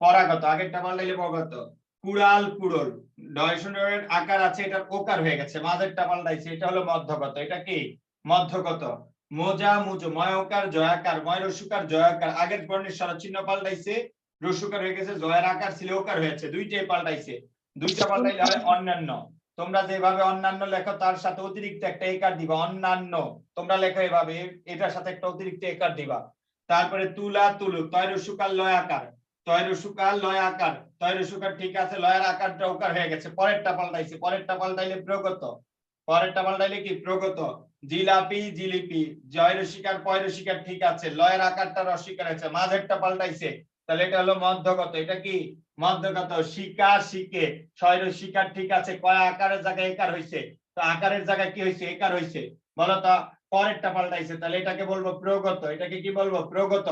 পরাগত, আগেরটা পাল্টাইলে পরাগত। কুড়াল কুড়ল, ডয়সনের আকার আছে, এটা ওকার হয়ে গেছে, মাঝেরটা পাল্টাইছে, এটা হলো মধ্যগত, এটা কি মধ্যগত। মোজা মুজো, ময়কার জয়াকার, ময় রসুকার জয়াকার, আগের বর্ণের স্বরচিহ্ন পাল্টাইছে, রসুকার হয়ে গেছে, জয়ের আকার ছিল ওকার হয়েছে, দুইটাই পাল্টাইছে, দুইটা পাল্টাইলে হয় অন্যান্য। তোমরা যেভাবে অন্যান্য লেখো তার সাথে অতিরিক্ত একটা একার দিবা, অন্যান্য তোমরা লেখো এভাবে, এটার সাথে একটা অতিরিক্ত একার দিবা। তারপরে তুলা তুলু, তয়রসুকার লয় আকার, তয়রসুকার লয় আকার, তয়রসুকার ঠিক আছে, লয়ের আকারটা ওকার হয়ে গেছে, পরেরটা পাল্টাইছে, পরেরটা পাল্টাইলে প্রগত, পরেরটা পাল্টাইলে কি প্রগত। জিলাপি জিলিপি, জয়রসিকার পয়রসিকার ঠিক আছে, লয়ের আকারটা অস্বীকার হয়েছে, মাঝেরটা পাল্টাইছে, তাহলে এটা হলো মধ্যগত, এটা কি মধ্যগত। শিকা শিকে, স্বৈরশিকার ঠিক আছে, কয় আকারের জায়গায় একার হইছে, তো আকারের জায়গায় কি হইছে একার হইছে, বলো তো, পরেরটা পাল্টাইছে, তাহলে এটাকে বলবো প্রগত, এটাকে কি বলবো প্রগত।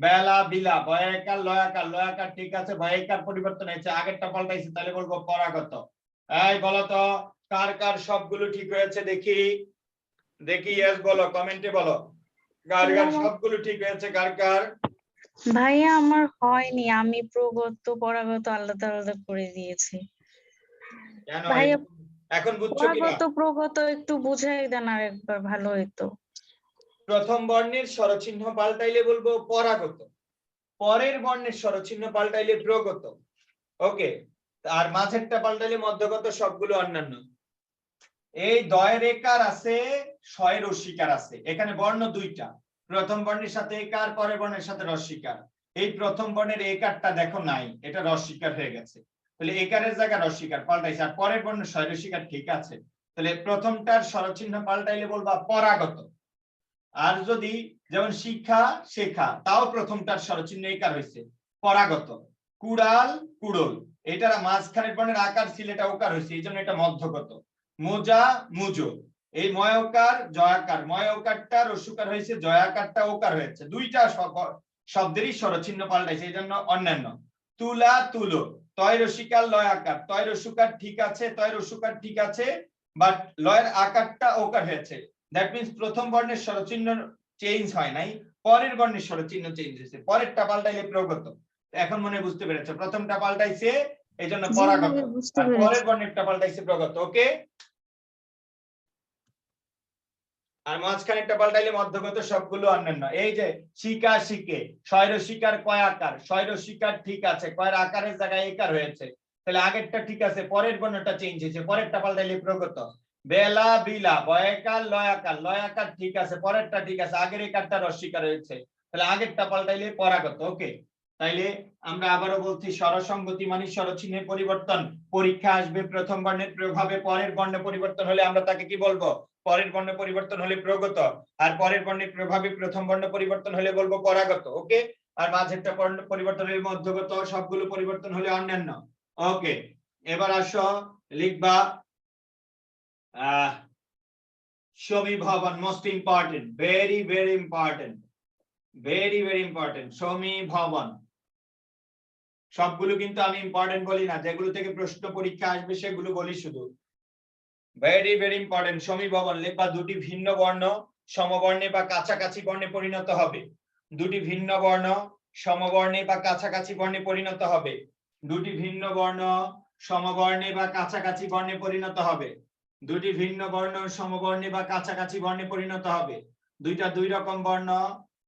বেলা বিলা, বয়াকার লয়াকার, লয়াকার ঠিক আছে, বয়াকার পরিবর্তন হয়েছে, আগেরটা পাল্টাইছে, তাহলে বলবো পরাগত। এই বলো তো, কার কার সবগুলো ঠিক হয়েছে দেখি, দেখি ইয়েস বলো, কমেন্টে বলো, কার কার সবগুলো ঠিক হয়েছে, কার কার। ভাইয়া আমার হয়নি, আমি প্রগত পরাগত আলাদা আলাদা করে দিয়েছি। কেন ভাইয়া এখন বুঝছো কিনা? পরাগত প্রগত একটু বুঝাই দেন আর একবার, ভালো হইতো। প্রথম বর্ণের স্বরচিহ্ন পাল্টাইলে বলবো পরাগত, পরের বর্ণের স্বরচিহ্ন পাল্টাইলে প্রগত। ওকে, আর মাঝেরটা পাল্টাইলে মধ্যগত, সবগুলো অন্যান্য। এই দয়ের একার আছে, শয়ের রস্বীকার আছে, এখানে বর্ণ দুইটা, প্রথম বর্ণের সাথে একার, পরের বর্ণের সাথে রস্বীকার। এই প্রথম বর্ণের একারটা দেখো নাই, এটা রস্বীকার হয়ে গেছে, তাহলে একারের জায়গায় রস্বীকার পাল্টাইছে, আর পরের বর্ণের শয় রস্বীকার ঠিক আছে, তাহলে প্রথমটার স্বরচিহ্ন পাল্টাইলে বলবা পরাগত। আর যদি যেমন শিক্ষা শেখা, তাও প্রথমটার স্বরচিহ্ন একার হয়েছে, পরাগত। কুড়াল কুড়ল, এটার মাঝখানের বর্ণের আকার ছিল, এটা ওকার হয়েছে, এই জন্য এটা মধ্যগত। মোজা মুজো, এই ময়কার জয়াকার, ময়কারটা রস্যকার হয়েছে, জয়াকারটা ওকার হয়েছে, দুইটা শব্দেরই স্বরচিহ্ন পাল্টাইছে, এই জন্য অন্যান্য। তুলা তুলো, তয় রসিকার লয় আকার, তয় রসুকার ঠিক আছে, তয় রসুকার ঠিক আছে, বাট লয়ের আকারটা ওকার হয়েছে, দ্যাট মিন্স প্রথম বর্ণের স্বরচিহ্ন চেঞ্জ হয় নাই, পরের বর্ণের স্বরচিহ্ন চেঞ্জ হয়েছে, পরেরটা পাল্টাইলে প্রগত। এখন মনে বুঝতে পেরেছো, প্রথমটা পাল্টাইছে এই জন্য পরাগত, আর পরের বর্ণেরটা পাল্টাইছে প্রগত। ওকে, আর মাঝখানেরটা পাল্টাইলে মধ্যগত, সবগুলো অন্যান্য। এই যে শিকা শিকে, শয়র শিকার কয় আকার, শয়র শিকার ঠিক আছে, কয়ের আকারের জায়গায় একার হয়েছে, তাহলে আগেরটা ঠিক আছে, পরের বর্ণটা চেঞ্জ হয়েছে, পরেরটা পাল্টাইলে প্রগত। বেলা বিলা, বয়াকার লয়াকার, লয়াকার ঠিক আছে, পরেরটা ঠিক আছে, আগের একারটা অস্বীকার হয়েছে, তাহলে আগেরটা পাল্টাইলে পরাগত। ওকে, তাইলে আমরা আবারও বলছি, স্বরসংগতি মানে স্বরচিহ্নের পরিবর্তন, পরীক্ষা আসবে প্রথম বর্ণের প্রভাবে পরের বর্ণে পরিবর্তন হলে আমরা তাকে কি বলবো, পরের বর্ণ পরিবর্তন হলে প্রগত, আর পরের বর্ণের প্রভাবে প্রথম বর্ণ পরিবর্তন হলে বলবো পরাগত। ওকে, আর মাঝেরটা বর্ণ পরিবর্তন হলে মধ্যগত, সবগুলো পরিবর্তন হলে অন্যান্য। ওকে, এবার আসো লিখবা সমীভবন, most important, very very important, very very important, সমীভবন। সবগুলো কিন্তু আমি ইম্পর্টেন্ট বলি না, যেগুলো থেকে প্রশ্ন পরীক্ষা আসবে সেগুলো বলি শুধু। Very very important. সমীভবন লিখবা দুটি ভিন্ন বর্ণ সমবর্ণে বা কাছাকাছি বর্ণে পরিণত হবে। দুটি ভিন্ন বর্ণ সমবর্ণে বা কাছাকাছি বর্ণে পরিণত হবে। দুটি ভিন্ন বর্ণ সমবর্ণে বা কাছাকাছি বর্ণে পরিণত হবে। দুটি ভিন্ন বর্ণ সমবর্ণে বা কাছাকাছি বর্ণে পরিণত হবে। দুইটা দুই রকম বর্ণ,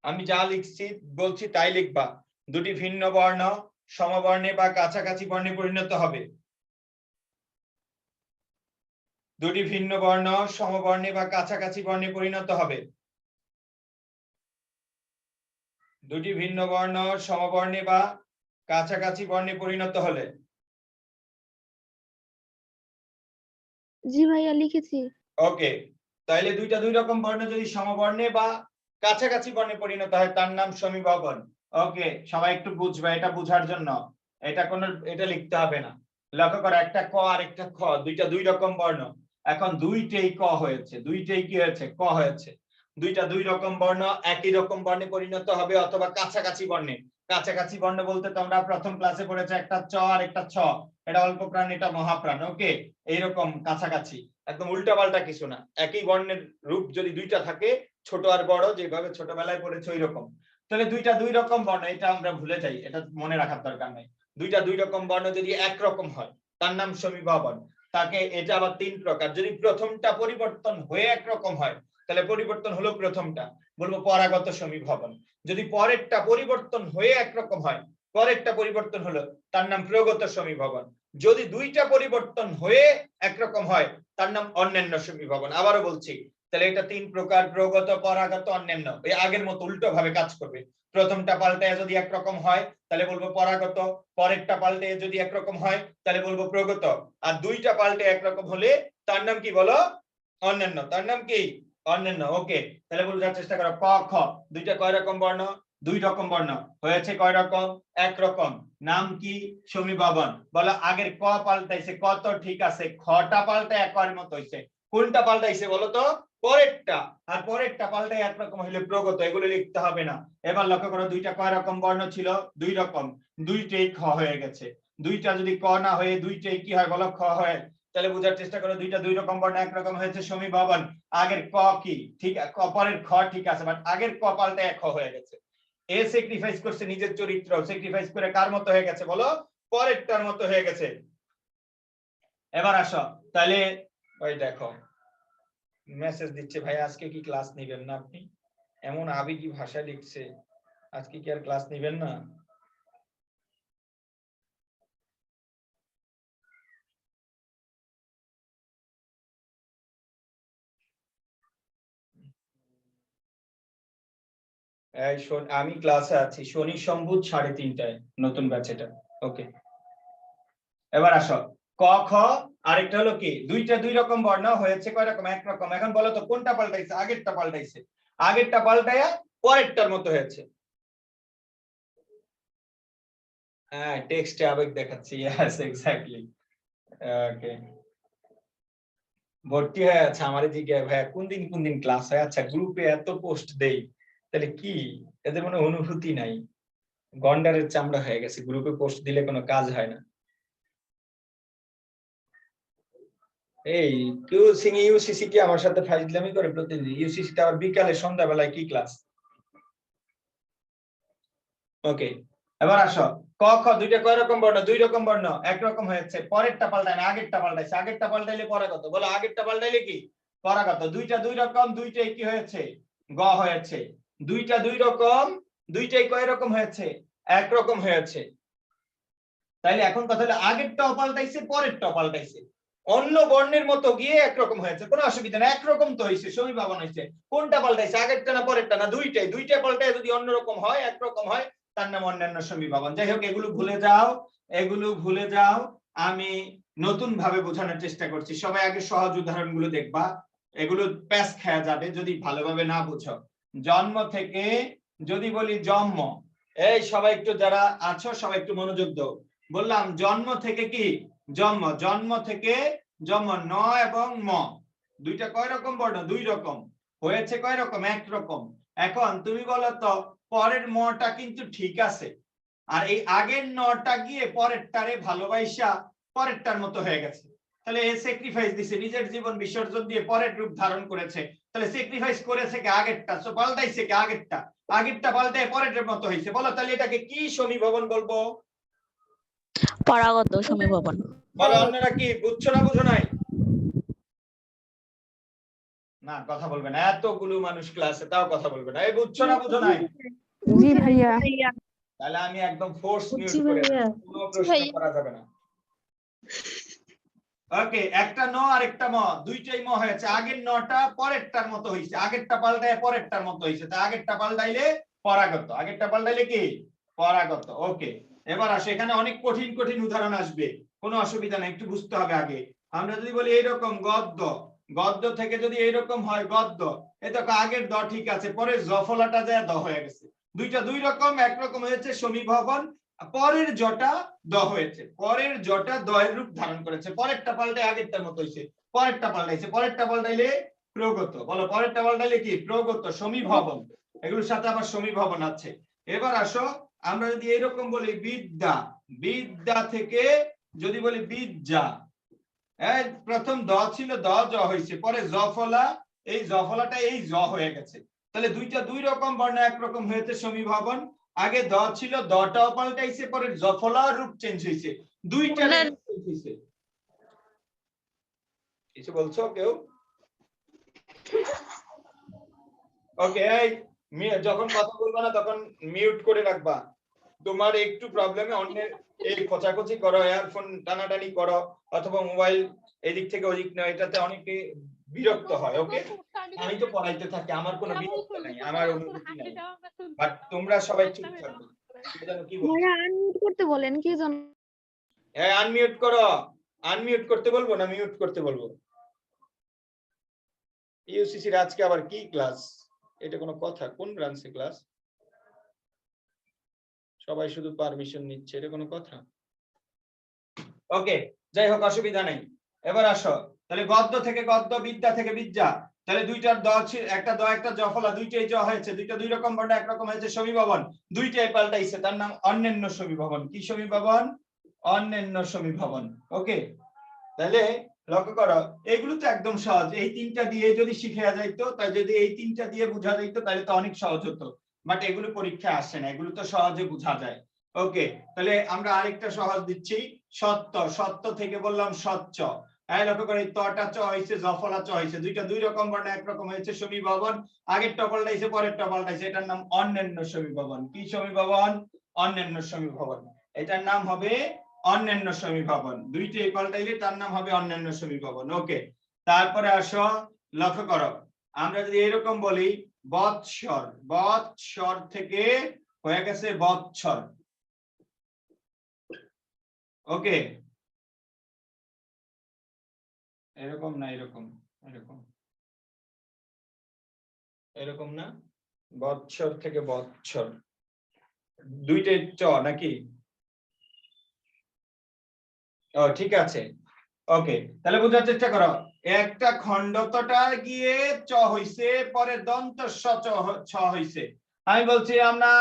আমি যা লিখছি বলছি তাই লিখবা। দুটি ভিন্ন বর্ণ সমবর্ণে বা কাছাকাছি বর্ণে পরিণত হবে। দুটি ভিন্ন বর্ণ সমবর্ণে বা কাছাকাছি বর্ণে পরিণত হবে। দুটি ভিন্ন বর্ণ সমবর্ণে বা কাছাকাছি বর্ণে পরিণত হলে। জি ভাইয়া লিখেছি। ওকে, তাইলে দুইটা দুই রকম বর্ণ যদি সমবর্ণে বা কাছাকাছি বর্ণে পরিণত হয় তার নাম সমীভবন। ওকে, সবাই একটু বুঝবে, এটা বোঝার জন্য এটা লিখতে হবে না। লক্ষ্য করো, একটা ক আর একটা খ, দুইটা দুই রকম বর্ণ, এখন দুইটাই ক হয়েছে, দুইটাই কি হয়েছে, ক হয়েছে। দুইটা দুই রকম বর্ণ একই রকম বর্ণে পরিণত হবে অথবা কাছাকাছি বর্ণে। কাছাকাছি বর্ণ বলতে তোমরা প্রথম ক্লাসে পড়েছো একটা চ আর একটা ছ, এটা অল্প প্রাণ এটা মহাপ্রাণ। ওকে, এইরকম কাছাকাছি, একদম উল্টাপাল্টা কিছু না। একই বর্ণের রূপ যদি দুইটা থাকে, ছোট আর বড়, যেভাবে ছোটবেলায় পড়েছো ওই রকম, তাহলে দুইটা দুই রকম বর্ণ, এটা আমরা ভুলে যাই, এটা মনে রাখার দরকার নাই। দুইটা দুই রকম বর্ণ যদি একরকম হয় তার নাম সমীভবন। তাকে এটা আবার তিন প্রকার। যদি প্রথমটা পরিবর্তন হয়ে একরকম হয় তাহলে পরিবর্তন হলো প্রথমটা, বলবো পরাগত সমীভবন। যদি পরেরটা পরিবর্তন হয়ে একরকম হয়, পরেরটা পরিবর্তন হলো, তার নাম প্রগত সমীভবন। যদি দুইটা পরিবর্তন হয়ে একরকম হয় তার নাম অন্যান্য সমীভবন। আবারও বলছি, তাহলে এটা তিন প্রকার, প্রগত, পরাগত, অন্যান্য। এই আগের মতো উল্টো ভাবে কাজ করবে। প্রথমটা পাল্টায় যদি একরকম হয় তাহলে বলবো পরাগত, পরেরটা পাল্টে যদি একরকম হয় তাহলে বলবো প্রগত, আর দুইটা পাল্টে একরকম হলে তার নাম কি বলো, অন্যান্য। তার নাম কি, অন্যান্য। ওকে, তাহলে বোঝার চেষ্টা করো, ক খ দুইটা কয় রকম বর্ণ, দুই রকম বর্ণ, হয়েছে কয় রকম, একরকম, নাম কি, সমীভবন। বলো আগের ক পাল্টাইছে, ক তো ঠিক আছে, খটা পাল্টা একর মতো হইছে, কোনটা পাল্টাইছে বলো তো, পরেরটা, আর পরেরটা পাল্টাই একরকম হইলে প্রগত। এগুলো লিখতে হবে না। এবার লক্ষ্য করো, দুইটা কয় রকম বর্ণ ছিল, দুই রকম, দুইটাই খ হয়ে গেছে। দুইটা যদি ক না হয়ে দুইটাই কি হয় বলো, খ হয়, তাহলে বোঝার চেষ্টা করো দুইটা দুই রকম বর্ণ একরকম হয়েছে, সমীভবন। আগের ক কি ঠিক, পরের খ ঠিক আছে, বাট আগের ক পাল্টা এক হয়ে গেছে। এ স্যাক্রিফাইস করছে নিজের চরিত্র, স্যাক্রিফাইস করে কার মতো হয়ে গেছে বলো, পরেরটার মতো হয়ে গেছে। এবার আসো, তাহলে ওই দেখো মেসেজ দিচ্ছে, ভাই আজকে কি ক্লাস নেবেন না আপনি? এমন আবেগী ভাষা লিখছে, আজকে কি আর ক্লাস নেবেন না? আমি ক্লাসে আছি শনি সম্বুধ 3:30টায়, নতুন ব্যাচ এটা। ওকে, এবার আসো, ক খ, আরেকটা হলো কি, দুইটা দুই রকম বর্ণ হয়েছে কয় রকম, একরকম। এখন বলো তো কোনটা পাল্টাইছে, আগেরটা পাল্টাইছে, আগেরটা পাল্টায়া পরেরটার মতো হয়েছে। হ্যাঁ, টেক্সটে আবেগ দেখাচ্ছি, यस এক্স্যাক্টলি। ওকে, ভর্তি হয়ে আছে আমার জিজ্ঞাসা, ভাইয়া কোন দিন ক্লাস হয়? আচ্ছা, গ্রুপে এত পোস্ট দেই, তাহলে কি এদের মনে অনুভূতি নাই? গন্ডারের চামড়া হয়ে গেছে, গ্রুপে পোস্ট দিলে কোনো কাজ হয় না। এই ইউসিসি কি আমার সাথে ফাইজলামি করে প্রতিদিন? ইউসিসি টা আবার বিকালে সন্ধ্যাবেলায় কি ক্লাস? ওকে, এবার আসো, ক খ দুইটা কয় রকম বর্ণ, দুই রকম বর্ণ, একরকম হয়েছে, পরেরটা পাল্টায় না, আগেরটা পাল্টাইছে। আগেরটা পাল্টাইলে পরাগত, বলো আগেরটা পাল্টাইলে কি, পরাগত। দুইটা দুই রকম, দুইটাই কি হয়েছে, গ হয়েছে। দুইটা দুই রকম, দুইটাই কয় রকম হয়েছে, একরকম হয়েছে। তাইলে এখন কথা হলো, আগেরটাও পাল্টাইছে, পরেরটাও পাল্টাইছে, অন্য বর্ণের মতো গিয়ে একরকম হয়েছে, কোনো অসুবিধা না, একরকম তো হয়েছে, সমীভবন হয়েছে। কোনটা পাল্টাইছে, আগেরটা না পরেরটা? না, দুইটাই। দুইটাই পাল্টায় যদি অন্যরকম হয়, একরকম হয়, তার নাম অন্যান্য সমীভবন। যাই হোক, এগুলো ভুলে যাও, এগুলো ভুলে যাও। আমি নতুন ভাবে বোঝানোর চেষ্টা করছি। সবাই আগে সহজ উদাহরণগুলো দেখবা, এগুলো প্যাস খেয়া যাবে যদি ভালোভাবে না বুঝো। জন্ম থেকে যদি বলি, জন্ম, এই সবাই একটু যারা আছো সবাই একটু মনোযোগ দাও। বললাম জন্ম থেকে কি, জন্ম, জন্ম থেকে জন্ম, ন এবং ম, দুইটা কয় রকম বর্ণ, দুই রকম, হয়েছে কয় রকম, একরকম। এখন তুমি বলো তো, পরের মটা কিন্তু ঠিক আছে, আর এই আগের নটা গিয়ে পরেরটারে ভালোবাসা পরেরটার মতো হয়ে গেছে। তাহলে এ স্যাক্রিফাইস দিছে, নিজের জীবন বিসর্জন দিয়ে পরের রূপ ধারণ করেছে। তাহলে স্যাক্রিফাইস করেছে কি আগেরটা, সো পাল্টাইছে কি আগেরটা পাল্টায় পরের মতো হয়েছে। বলো তাহলে এটাকে কি সমীভবন বলবো? পরাগত সমীভবন। বলো অন্যরা কি বুঝছো না বুঝো নাই? না কথা বলবে না, এতগুলো মানুষ ক্লাসে তাও কথা বলবে না। এই বুঝছো না বুঝো নাই? জি ভাইয়া। তাহলে আমি একদম ফোর্স মিউট করে কোনো প্রশ্ন করা যাবে না। ওকে, একটা ন আর একটা ম, দুইটাই ম হয়েছে। আগের নটা পরেরটার মতো হইছে, আগেরটা পাল্টায় পরেরটার মতো হইছে। তা আগেরটা পাল্টাইলে পরাগত, আগেরটা পাল্টাইলে কি পরাগত। ওকে, এবার আসে এখানে অনেক কঠিন কঠিন উদাহরণ আসবে, কোনো অসুবিধা নেই, একটু বুঝতে হবে আগে। আমরা যদি বলি এইরকম গদ্য, গদ্য থেকে যদি এইরকম হয় গদ্য, এ তো আগের দ ঠিক আছে, পরে জফলাটা যায় দ হয়ে গেছে। দুইটা দুই রকম, একরকম হয়েছে সমীভবন, পরের জটা দ হয়েছে, পরের জটা দয়ের রূপ ধারণ করেছে। পরেরটা পাল্টায় আগেরটার মতো হয়েছে, পরেরটা পাল্টাইছে, পরেরটা পাল্টাইলে প্রগত। বলো পরেরটা পাল্টাইলে কি প্রগত, সমীভবন। এগুলোর সাথে আবার সমীভবন আছে। এবার আসো আমরা যদি এরকম বলি বিদ্যা, বিদ্যা থেকে যদি বলি বিদ্যা, প্রথম দ ছিল দ জ হয়েছে, পরে জফলা, এই জফলাটা এই জ হয়ে গেছে। তাহলে দুইটা দুই রকম বর্ণ একরকম হয়েছে সমীভবন। আগে দ ছিল, দটাও পাল্টাইছে, পরে জফলা রূপ চেঞ্জ হয়েছে, দুইটা চেঞ্জ হয়েছে। কিছু বলছো কেউ? ওকে, যখন কথা বলবা না তখন মিউট করে রাখবা। তোমার একটু প্রবলেমে অন্যের এই খোঁচাখুচি করো, ইয়ারফোন টানাটানি করো, অথবা মোবাইল এদিক থেকে ওদিক নয়, এটাতে অনেকে বিরক্ত হয়। ওকে, আমি তো পড়াইতে থাকি, আমার কোনো বিরক্ত নাই, আমার অনুভূতি নাই, বাট তোমরা সবাই চুপ থাকবে। কি বলছো? ভাইয়া আনমিউট করতে বলেন, কি জানো? হ্যাঁ আনমিউট করো। আনমিউট করতে বলবো না মিউট করতে বলবো? ইউসিসির আজকে আবার কি ক্লাস? এটা কোনো কথা? কোন ব্রাঞ্চে ক্লাস? সবাই শুধু পারমিশন নিচ্ছে, এটা কোনো কথা? ওকে, যাই হোক অসুবিধা নেই। এবার আসো, তাহলে গদ্য থেকে গদ্য, বিদ্যা থেকে বিদ্যা, তাহলে দুইটার দ ছিল, একটা দ একটা জফলা, দুইটাই জ হয়েছে, দুইটা দুই রকম বর্ণ একরকম হয়েছে সমীভবন, দুইটাই পাল্টাইছে, তার নাম অন্যান্য সমীভবন। কি সমীভবন? অন্যান্য সমীভবন। ওকে, তাহলে লক্ষ্য করো এগুলো তো একদম সহজ, এই তিনটা দিয়ে যদি শিখে যাইতো, তাই যদি এই তিনটা দিয়ে বোঝা যাইত তাহলে তো অনেক সহজ হতো, বাট এগুলো পরীক্ষা আসে না, এগুলো তো সহজে বোঝা যায়। ওকে, তাহলে আমরা আরেকটা সহজ দিচ্ছি, সত্য, সত্য থেকে বললাম স্বচ্ছ। লক্ষ্য করে তটা চ হয়েছে, জফলা চ হয়েছে, দুইটা দুই রকম বর্ণ একরকম হয়েছে সমীভবন, আগের টপালটাইছে পরের টপালটাইছে, এটার নাম অন্যান্য সমীভবন। কি সমীভবন? অন্যান্য সমীভবন। এটার নাম হবে অন্যান্য সমীভবন, দুইটাই পাল্টাইলে তার নাম হবে অন্যান্য সমীভবন। ওকে, তারপরে আসো লক্ষ্য করো, আমরা যদি এরকম বলি বৎসর, বৎসর থেকে হয়ে গেছে বৎসর। ওকে, এরকম না, এরকম এরকম এরকম না, বৎসর থেকে বৎসর, দুইটাই চ নাকি? ও ঠিক আছে। ওকে, তাহলে বোঝার চেষ্টা করো, একটা খণ্ডতটা গিয়ে চ হইছে, পরে দন্ত ছ হইছে। আমি বলছি আমরা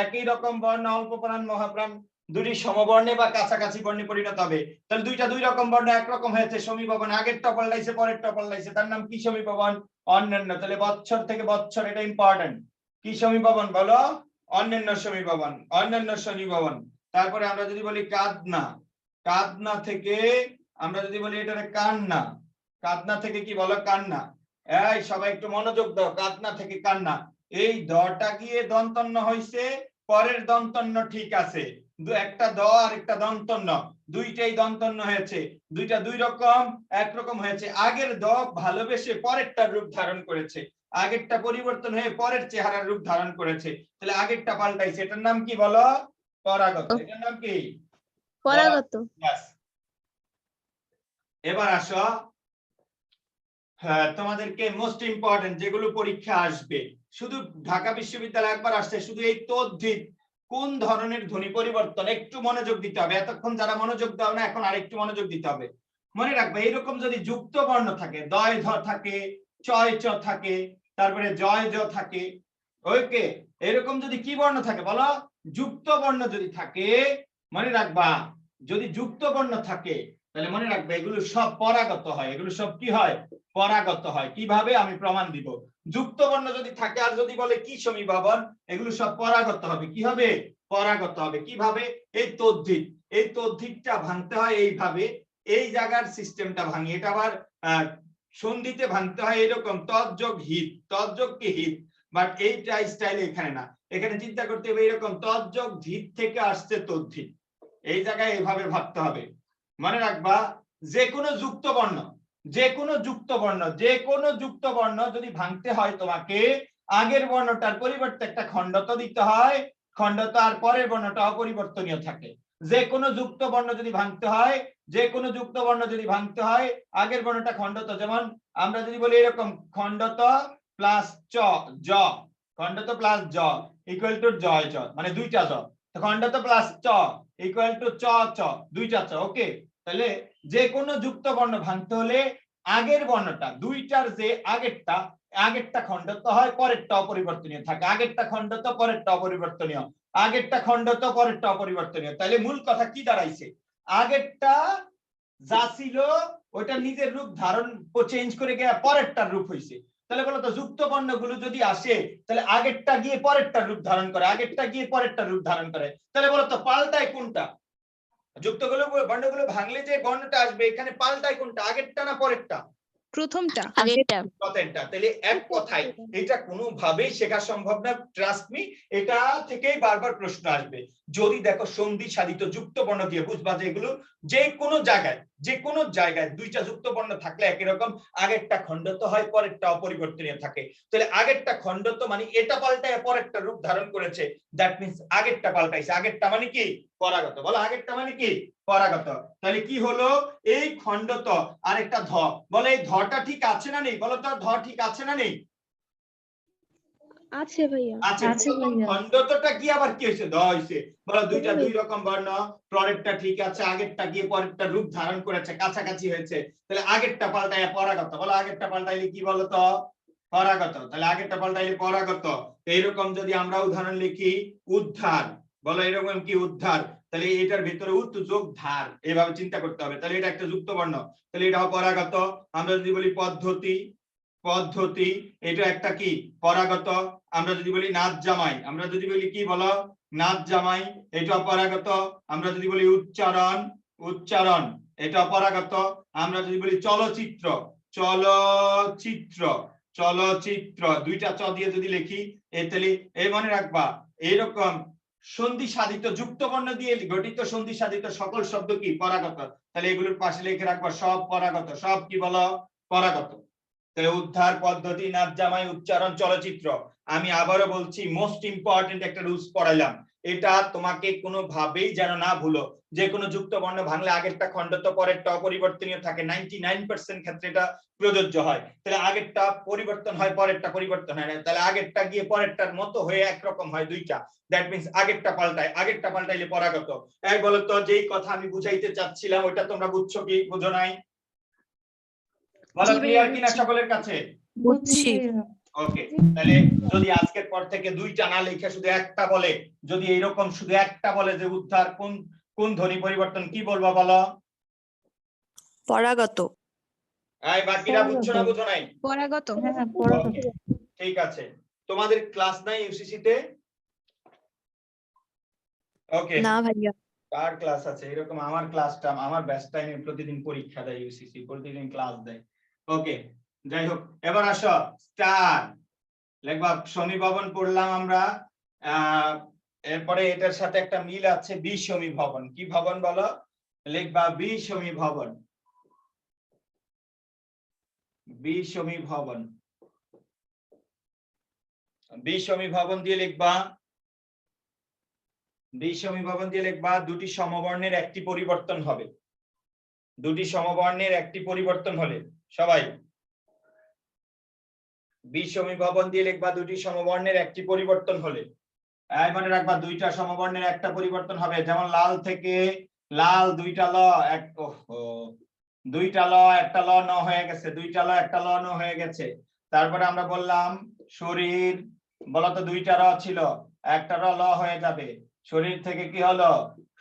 একই রকম বর্ণ, অল্প প্রাণ মহাপ্রাণ, দুটি সমবর্ণে বা কাছাকাছি বর্ণে পরিণত হবে। তাহলে দুইটা দুই রকম বর্ণ একরকম হয়েছে সমীভবন, আগের টপাল্টাইছে পরের টপাল্টাইছে, তার নাম কি সমীভবন? অন্যান্য। তাহলে বৎসর থেকে বৎসর, এটা ইম্পর্টেন্ট। কি সমীভবন বলো? অন্যান্য সমীভবন, অন্যান্য সমীভবন। তারপরে আমরা যদি বলি কাদনা, কাদনা থেকে আমরা যদি বলি এটারে কান্না, কাদনা থেকে কি বলো? কান্না। এই সবাই একটু মনোযোগ দাও, কাদনা থেকে কান্না, এই দটা গিয়ে দন্তন্য হইছে, পরের দন্তন্য ঠিক আছে, একটা দ আর একটা দন্তন্য, দুইটাই দন্তন্য হয়েছে, দুইটা দুই রকম একরকম হয়েছে, আগের দ ভালোবেসে পরেরটার রূপ ধারণ করেছে, আগেরটা পরিবর্তন হয়ে পরের চেহারার রূপ ধারণ করেছে, তাহলে আগেরটা পাল্টাইছে, এটার নাম কি বলো? পরাগত। এটার নাম কি? পরাগত। এবার আসো, হ্যাঁ তোমাদেরকে মোস্ট ইম্পর্টেন্ট যেগুলো পরীক্ষা আসবে, শুধু ঢাকা বিশ্ববিদ্যালয় একবার আসছে, শুধু এই তদ্ধিত কোন ধরনের ধ্বনি পরিবর্তন, একটু মনোযোগ দিতে হবে। এতক্ষণ যারা মনোযোগ দাও না, এখন আরেকটু মনোযোগ দিতে হবে। মনে রাখবে এইরকম যদি যুক্ত বর্ণ থাকে, দয় ধ থাকে, চয় চ থাকে, তারপরে জয় জ থাকে, ওকে, এরকম যদি কি বর্ণ থাকে বলো? যুক্ত বর্ণ যদি থাকে মনে রাখবা, যদি যুক্ত বর্ণ থাকে তাহলে মনে রাখবে এগুলো সব পরাগত হয়, এগুলো সব কি হয়? পরাগত হয়। কিভাবে? আমি প্রমাণ দিব। যুক্ত বর্ণ যদি থাকে আর যদি বলে কি সমীভবন, এগুলো সব পরাগত হবে। কি হবে? পরাগত হবে। কিভাবে? এই তদ্ধিতটা ভাঙতে হয় এইভাবে, এই জায়গার সিস্টেমটা ভাঙি। এটা আবার সন্ধিতে ভাঙতে হয় এরকম তৎযোগ হিত, তৎযোগ কি হিত, বাট এইটা স্টাইলে এখানে না। এখানে চিন্তা করতে হবে এরকম তৎযোগ ধিত থেকে আসছে তদ্ধিত, এই জায়গায় এইভাবে ভাবতে হবে। মনে রাখবা যে কোনো যুক্ত বর্ণ, যে কোনো যুক্ত বর্ণ, যে কোনো যুক্ত বর্ণ যদি ভাঙতে হয় তোমাকে আগের বর্ণটার পরিবর্তে একটা খণ্ডত দিতে হয়, খণ্ডত আর পরের বর্ণটা অপরিবর্তনীয় থাকে। যে কোনো যুক্ত বর্ণ যদি ভাঙতে হয়, যে কোনো যুক্ত বর্ণ যদি ভাঙতে হয় আগের বর্ণটা খণ্ডত, যেমন আমরা যদি বলি এরকম খণ্ডত প্লাস চ জ, খণ্ডত প্লাস জ ইকুয়াল টু জয় চ, মানে দুইটা জ, খণ্ডত প্লাস চ ইকুয়াল টু চ চ, দুইটা চ। ওকে, তাহলে যে কোনো যুক্ত বর্ণ ভাঙতে হলে আগের বর্ণটা দুইটার যে আগেরটা খণ্ডত হয়, পরেরটা অপরিবর্তনীয় থাকে। আগেরটা খণ্ডত, পরেরটা অপরিবর্তনীয়, আগেরটা খণ্ডত, পরেরটা অপরিবর্তনীয়। তাহলে মূল কথা কি দাঁড়াইছে? আগেরটা যা ছিল ওটা নিজের রূপ ধারণ চেঞ্জ করে গিয়ে পরেরটার রূপ হইছে। তাহলে বলো তো যুক্ত বর্ণগুলো যদি আসে তাহলে আগেরটা গিয়ে পরেরটার রূপ ধারণ করে, আগেরটা গিয়ে পরেরটার রূপ ধারণ করে। তাহলে বলো তো পাল্টায় কোনটা? যুক্তগুলো বর্ণগুলো ভাঙলে যে বর্ণটা আসবে এখানে পাল্টায় কোনটা, আগেরটা না পরেরটা? প্রথমটা, আগেরটা। কথাটা তাহলে এক কথায় এটা কোনোভাবেই শেখা সম্ভব না, ট্রাস্ট মি। এটা থেকেই বারবার প্রশ্ন আসবে। যদি দেখো সন্ধি সাধিত যুক্ত বর্ণ দিয়ে বুঝবা যে এগুলো যে কোনো জায়গায় দুইটা যুক্ত বর্ণ থাকলে একই রকম আগেরটা খণ্ডত হয়, পরেরটা অপরিবর্তনীয় থাকে। তাহলে আগেরটা খণ্ডত মানে এটা পাল্টায় পরেরটা রূপ ধারণ করেছে, দ্যাট মিন্স আগেরটা পাল্টাইছে। আগেরটা মানে কি? পরাগত। বলো আগেরটা মানে কি? পরাগত। তাহলে কি হলো? এই খণ্ডত আর একটা ধ, বলো এই ধটা ঠিক আছে না নেই? বলো তো ধ ঠিক আছে না নেই? আছে ভাইয়া। আছে। আছে প্রথম ভাইয়া। খণ্ডতটা কি আবার কি হয়েছে? ধ হয়েছে। বলো দুইটা দুই রকম বর্ণ, পরেরটা ঠিক আছে, আগেরটা গিয়ে পরেরটা রূপ ধারণ করেছে, কাছাকাছি হয়েছে। তাহলে আগেরটা পাল্টায় পরাগত। বলো আগেরটা পাল্টাইলে কি বলো তো? পরাগত। তাহলে আগেরটা পাল্টাইলে পরাগত। এইরকম যদি আমরা উদাহরণ লিখি উদ্ধার, বলো এরকম কি উদ্ধার, তাহলে এটার ভিতরে উৎ যোগ ধার, এভাবে চিন্তা করতে হবে। তাহলে এটা একটা যুক্ত বর্ণ, তাহলে এটাও পরাগত। আমরা যদি বলি পদ্ধতি, পদ্ধতি এটা একটা কি? পরাগত। আমরা যদি বলি নাচ জামাই, আমরা যদি বলি কি বলো? নাচ জামাই, এটা পরাগত। আমরা যদি বলি উচ্চারণ, উচ্চারণ এটা পরাগত। আমরা যদি বলি চলচ্চিত্র, চলচ্চিত্র, চলচ্চিত্র দুইটা চ দিয়ে যদি লিখি তাহলে এই মনে রাখবা এইরকম সন্ধি সাধিত যুক্ত বর্ণ দিয়ে গঠিত সন্ধি সাধিত সকল শব্দ কি? পরাগত। তাহলে এগুলোর পাশে লিখে রাখবা সব পরাগত, সব কি বলো? পরাগত। তাহলে উদ্ধার, পদ্ধতি, নাচ জামাই, উচ্চারণ, চলচ্চিত্র। আমি আবারও বলছি মোস্ট ইম্পর্টেন্ট একটা রুলস পড়াইলাম, এটা তোমাকে কোনোভাবেই যেন না ভুলো। যে কোনো যুক্ত বর্ণ ভাঙলে আগেরটা খণ্ডত, পরেরটা অপরিবর্তনীয় থাকে। 99% ক্ষেত্রে এটা প্রযোজ্য হয়। তাহলে আগেরটা পরিবর্তন হয়, পরেরটা পরিবর্তন হয় না। তাহলে আগেরটা গিয়ে পরেরটার মতো হয়ে একরকম হয় দুইটা, দ্যাট মিন্স আগেরটা পাল্টায়। আগেরটা পাল্টাইলে পরাগত। এই বলো তো যেই কথা আমি বুঝাইতে চাচ্ছিলাম ওইটা তোমরা বুঝছো কি বুঝো নাই? বলো ক্লিয়ার কিনা সকলের কাছে? বুঝছি। ওকে, তাহলে যদি আজকের পর থেকে দুইটা না লিখে শুধু একটা বলে, যদি এইরকম শুধু একটা বলে যে উদ্ধার কোন কোন ধ্বনি পরিবর্তন, কি বলবো বলো? পরাগত। এই বাকিরা বুঝছো না বুঝো নাই? পরাগত। হ্যাঁ, পরাগত। ঠিক আছে। তোমাদের ক্লাস নাই ইউসিসি তে? ওকে, না ভাইয়া। কার ক্লাস আছে? এরকম আমার ক্লাসটা, আমার ব্যাচ টাইমে প্রতিদিন পরীক্ষা দেয় ইউসিসি, প্রতিদিন ক্লাস দেয়। ওকে, যাই হোক এবার আসো স্টার লিখবা। সমীভবন পড়লাম আমরা, এরপরে এটার সাথে একটা মিল আছে বিষমীভবন। কি ভবন বলো? লিখবা বিষমীভবন, বিষমীভবন। বিষমীভবন দিয়ে লিখবা, বিষমীভবন দিয়ে লিখবা দুটি সমবর্ণের একটি পরিবর্তন হবে। দুটি সমবর্ণের একটি পরিবর্তন হলে, সবাই বিষমীভবন দিয়ে লিখবা দুটি সমবর্ণের একটি পরিবর্তন হলে। মনে রাখবা দুইটা সমবর্ণের একটা পরিবর্তন হবে। যেমন লাল থেকে লাল, দুইটা ল এক, দুইটা ল একটা ল ন হয়ে গেছে, দুইটা ল একটা ল ন হয়ে গেছে। তারপরে আমরা বললাম শরীর, বলতো দুইটা র ছিল, একটা র ল হয়ে যাবে। শরীর থেকে কি হলো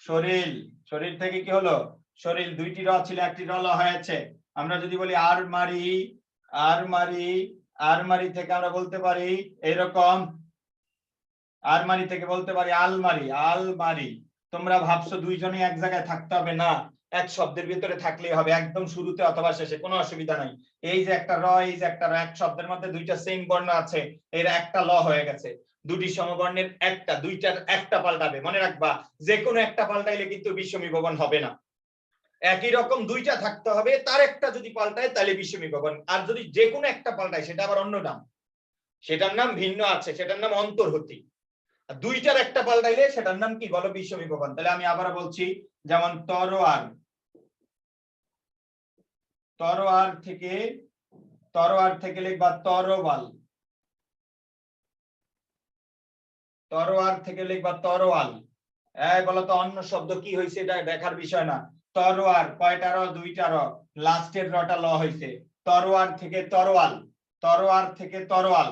শরীর, শরীর থেকে কি হলো শরীর, দুইটি র ছিল একটি র ল হয়েছে। আমরা যদি বলি আরমারি, আরমারি, আরমারি থেকে আমরা বলতে পারি এরকম, আলমারি থেকে বলতে পারি আলমারি, আলমারি। তোমরা ভাবছো দুইজনই এক জায়গায় থাকতে হবে, না, এক শব্দের ভিতরে থাকলেই হবে, একদম শুরুতে অথবা শেষে, কোনো অসুবিধা নাই। এই যে একটা র, এই যে একটা র, এক শব্দের মধ্যে দুইটা সেম বর্ণ আছে, এর একটা ল হয়ে গেছে। দুটি সমবর্ণের একটা, দুইটার একটা পাল্টাবে, মনে রাখবা যে কোনো একটা পাল্টাইলে কিন্তু বিষমী ভবন হবে না। একই রকম দুইটা থাকতে হবে, তার একটা যদি পাল্টায় তাহলে বিষমী ভবন, আর যদি যে কোনো একটা পাল্টায় সেটা আবার অন্য নাম, সেটার নাম ভিন্ন আছে, সেটার নাম অন্তর্হতি। দুইটার একটা পাল্টাইলে সেটার নাম কি বলো বিষমী ভবন। তাহলে আমি আবার বলছি, যেমন তরোয়ার, তরোয়ার থেকে, তরোয়ার থেকে লিখবা তরোয়াল, তরোয়ার থেকে লিখবা তরোয়াল। এই বলো তো অন্য শব্দ কি হয়েছে, এটা দেখার বিষয় না। তরোয়ার কয়টা র, দুইটা র, লাস্টের রটা ল হয়েছে। তরোয়ার থেকে তরোয়াল, তরোয়ার থেকে তরোয়াল,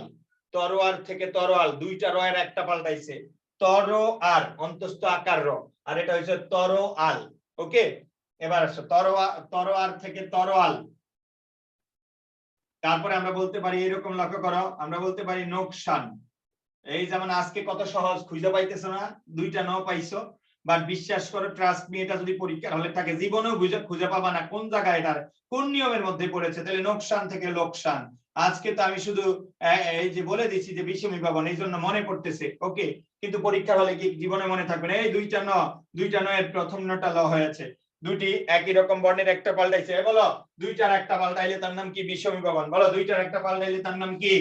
তরোয়ার থেকে তরোয়াল, দুইটা র এর একটা পাল্টাইছে, তরোয়ার অন্তস্থ আকার র, আর এটা হচ্ছে তরোয়াল। ওকে, এবার আসো তরোয়ার থেকে তরোয়াল। তারপরে আমরা বলতে পারি এরকম, লক্ষ্য করো, আমরা বলতে পারি নোকসান। এই যেমন আজকে কত সহজ, খুঁজে পাইতেছো না, দুইটা ন পাইছো, বাট বিশ্বাস করো, ট্রাস্ট মি, এটা যদি পরীক্ষার হলে থাকে জীবনেও খুঁজে পাবা না কোন জায়গায় এটার কোন নিয়মের মধ্যে পড়েছে। তাহলে নোকসান থেকে লোকসান, আজকে তো আমি শুধু এই যে বলে দিচ্ছি যে বিষমী ভবন, এই জন্য মনে পড়তেছে, ওকে, কিন্তু পরীক্ষার হলে কি জীবনে মনে থাকবে না। এই দুইটা ন, দুইটা ন এর প্রথম নটা ল হয়েছে, দুটি একই রকম বর্ণের একটা পাল্টাইছে, বলো দুইটার একটা পাল্টাইলে তার নাম কি বিষমী ভবন, বলো দুইটার একটা পাল্টাইলে তার নাম কি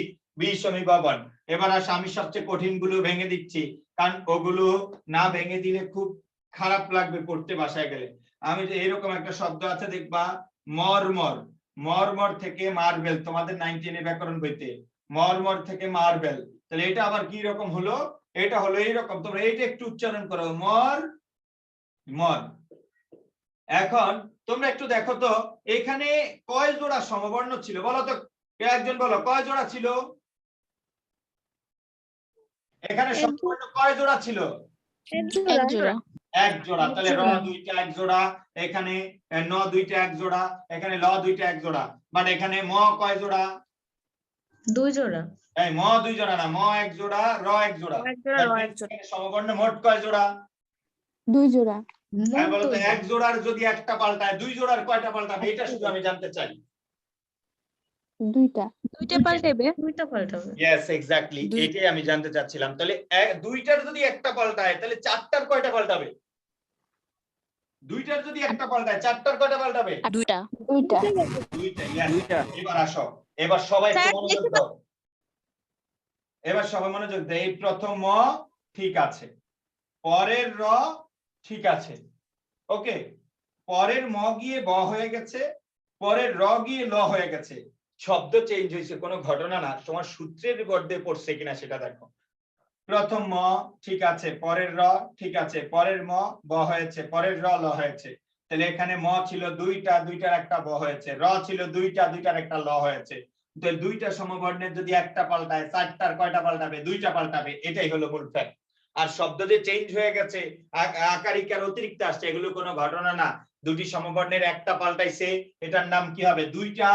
বিষমী ভবন। এবার আসে আমি সবচেয়ে কঠিন গুলো ভেঙে দিচ্ছি, কারণ ওগুলো না ভেঙে দিলে খুব খারাপ লাগবে পড়তে বাসায় গেলে। আমি যে এরকম একটা শব্দ আছে দেখবা, মরমর, মরমর থেকে মার্বেল, তোমাদের 9-10 ব্যাকরণ বইতে, মরমর থেকে মার্বেল। তাহলে এটা আবার কি রকম হলো, এটা হলো এইরকম, তোমরা এইটা একটু উচ্চারণ করো, মর মর। এখন তোমরা একটু দেখো তো এখানে কয় জোড়া সমবর্ণ ছিল, বলো তো, কে একজন বলো কয় জোড়া ছিল এখানে, সমবর্ণ কয় জোড়া ছিল, এক জোড়া এক জোড়া। তাহলে র দুইটা এক জোড়া, এখানে ন দুইটা এক জোড়া, এখানে ল দুইটা এক জোড়া, বাট এখানে ম কয় জোড়া, দুই জোড়া। এই ম দুই জোড়া না, ম এক জোড়া, র এক জোড়া। সমবর্ণ মোট কয় জোড়া, দুই জোড়া। আমি বলতো এক জোড়ার যদি একটা পাল্টায় দুই জোড়ার কয়টা পাল্টাবে, এটা শুধু আমি জানতে চাই। দুইটা। দুইটা পাল্টাইবে, দুইটা পাল্টাবে। ইয়েস এক্স্যাক্টলি, এটাই আমি জানতে চাচ্ছিলাম। তাহলে দুইটার যদি একটা পাল্টায় তাহলে চারটার কয়টা পাল্টাবে, দুইটার যদি একটা পাল্টায় চারটার কয়টা পাল্টাবে, দুইটা দুইটা। দুইটা। ইয়েস, এবার আসো, এবার সবাই একটু মনোযোগ দাও, এবার সবাই মনোযোগ দাও। এই প্রথম ম ঠিক আছে, পরের র ঠিক আছে, ওকে, পরের ম গিয়ে ব হয়ে গেছে, পরের র গিয়ে ল হয়ে গেছে, শব্দ চেঞ্জ হয়েছে, কোনো ঘটনা না, তোমার সূত্রের মধ্যে পড়ছে কিনা সেটা দেখো। প্রথম ম ঠিক আছে, পরের র ঠিক আছে, পরের ম ব হয়েছে, পরের র ল হয়েছে। তাহলে এখানে ম ছিল দুইটা, দুইটার একটা ব হয়েছে, র ছিল দুইটা, দুইটার একটা ল হয়েছে। তো দুইটা সমবর্ণের যদি একটা পাল্টায় চারটার কয়টা পাল্টাবে, দুইটা পাল্টাবে, এটাই হলো মূল ফ্যাক্ট। আর শব্দ যে চেঞ্জ হয়ে গেছে, আকারিকার অতিরিক্ত আসছে, এগুলো কোনো ঘটনা না, দুটি সমবর্ণের একটা পাল্টাইছে, এটার নাম কি হবে, দুইটা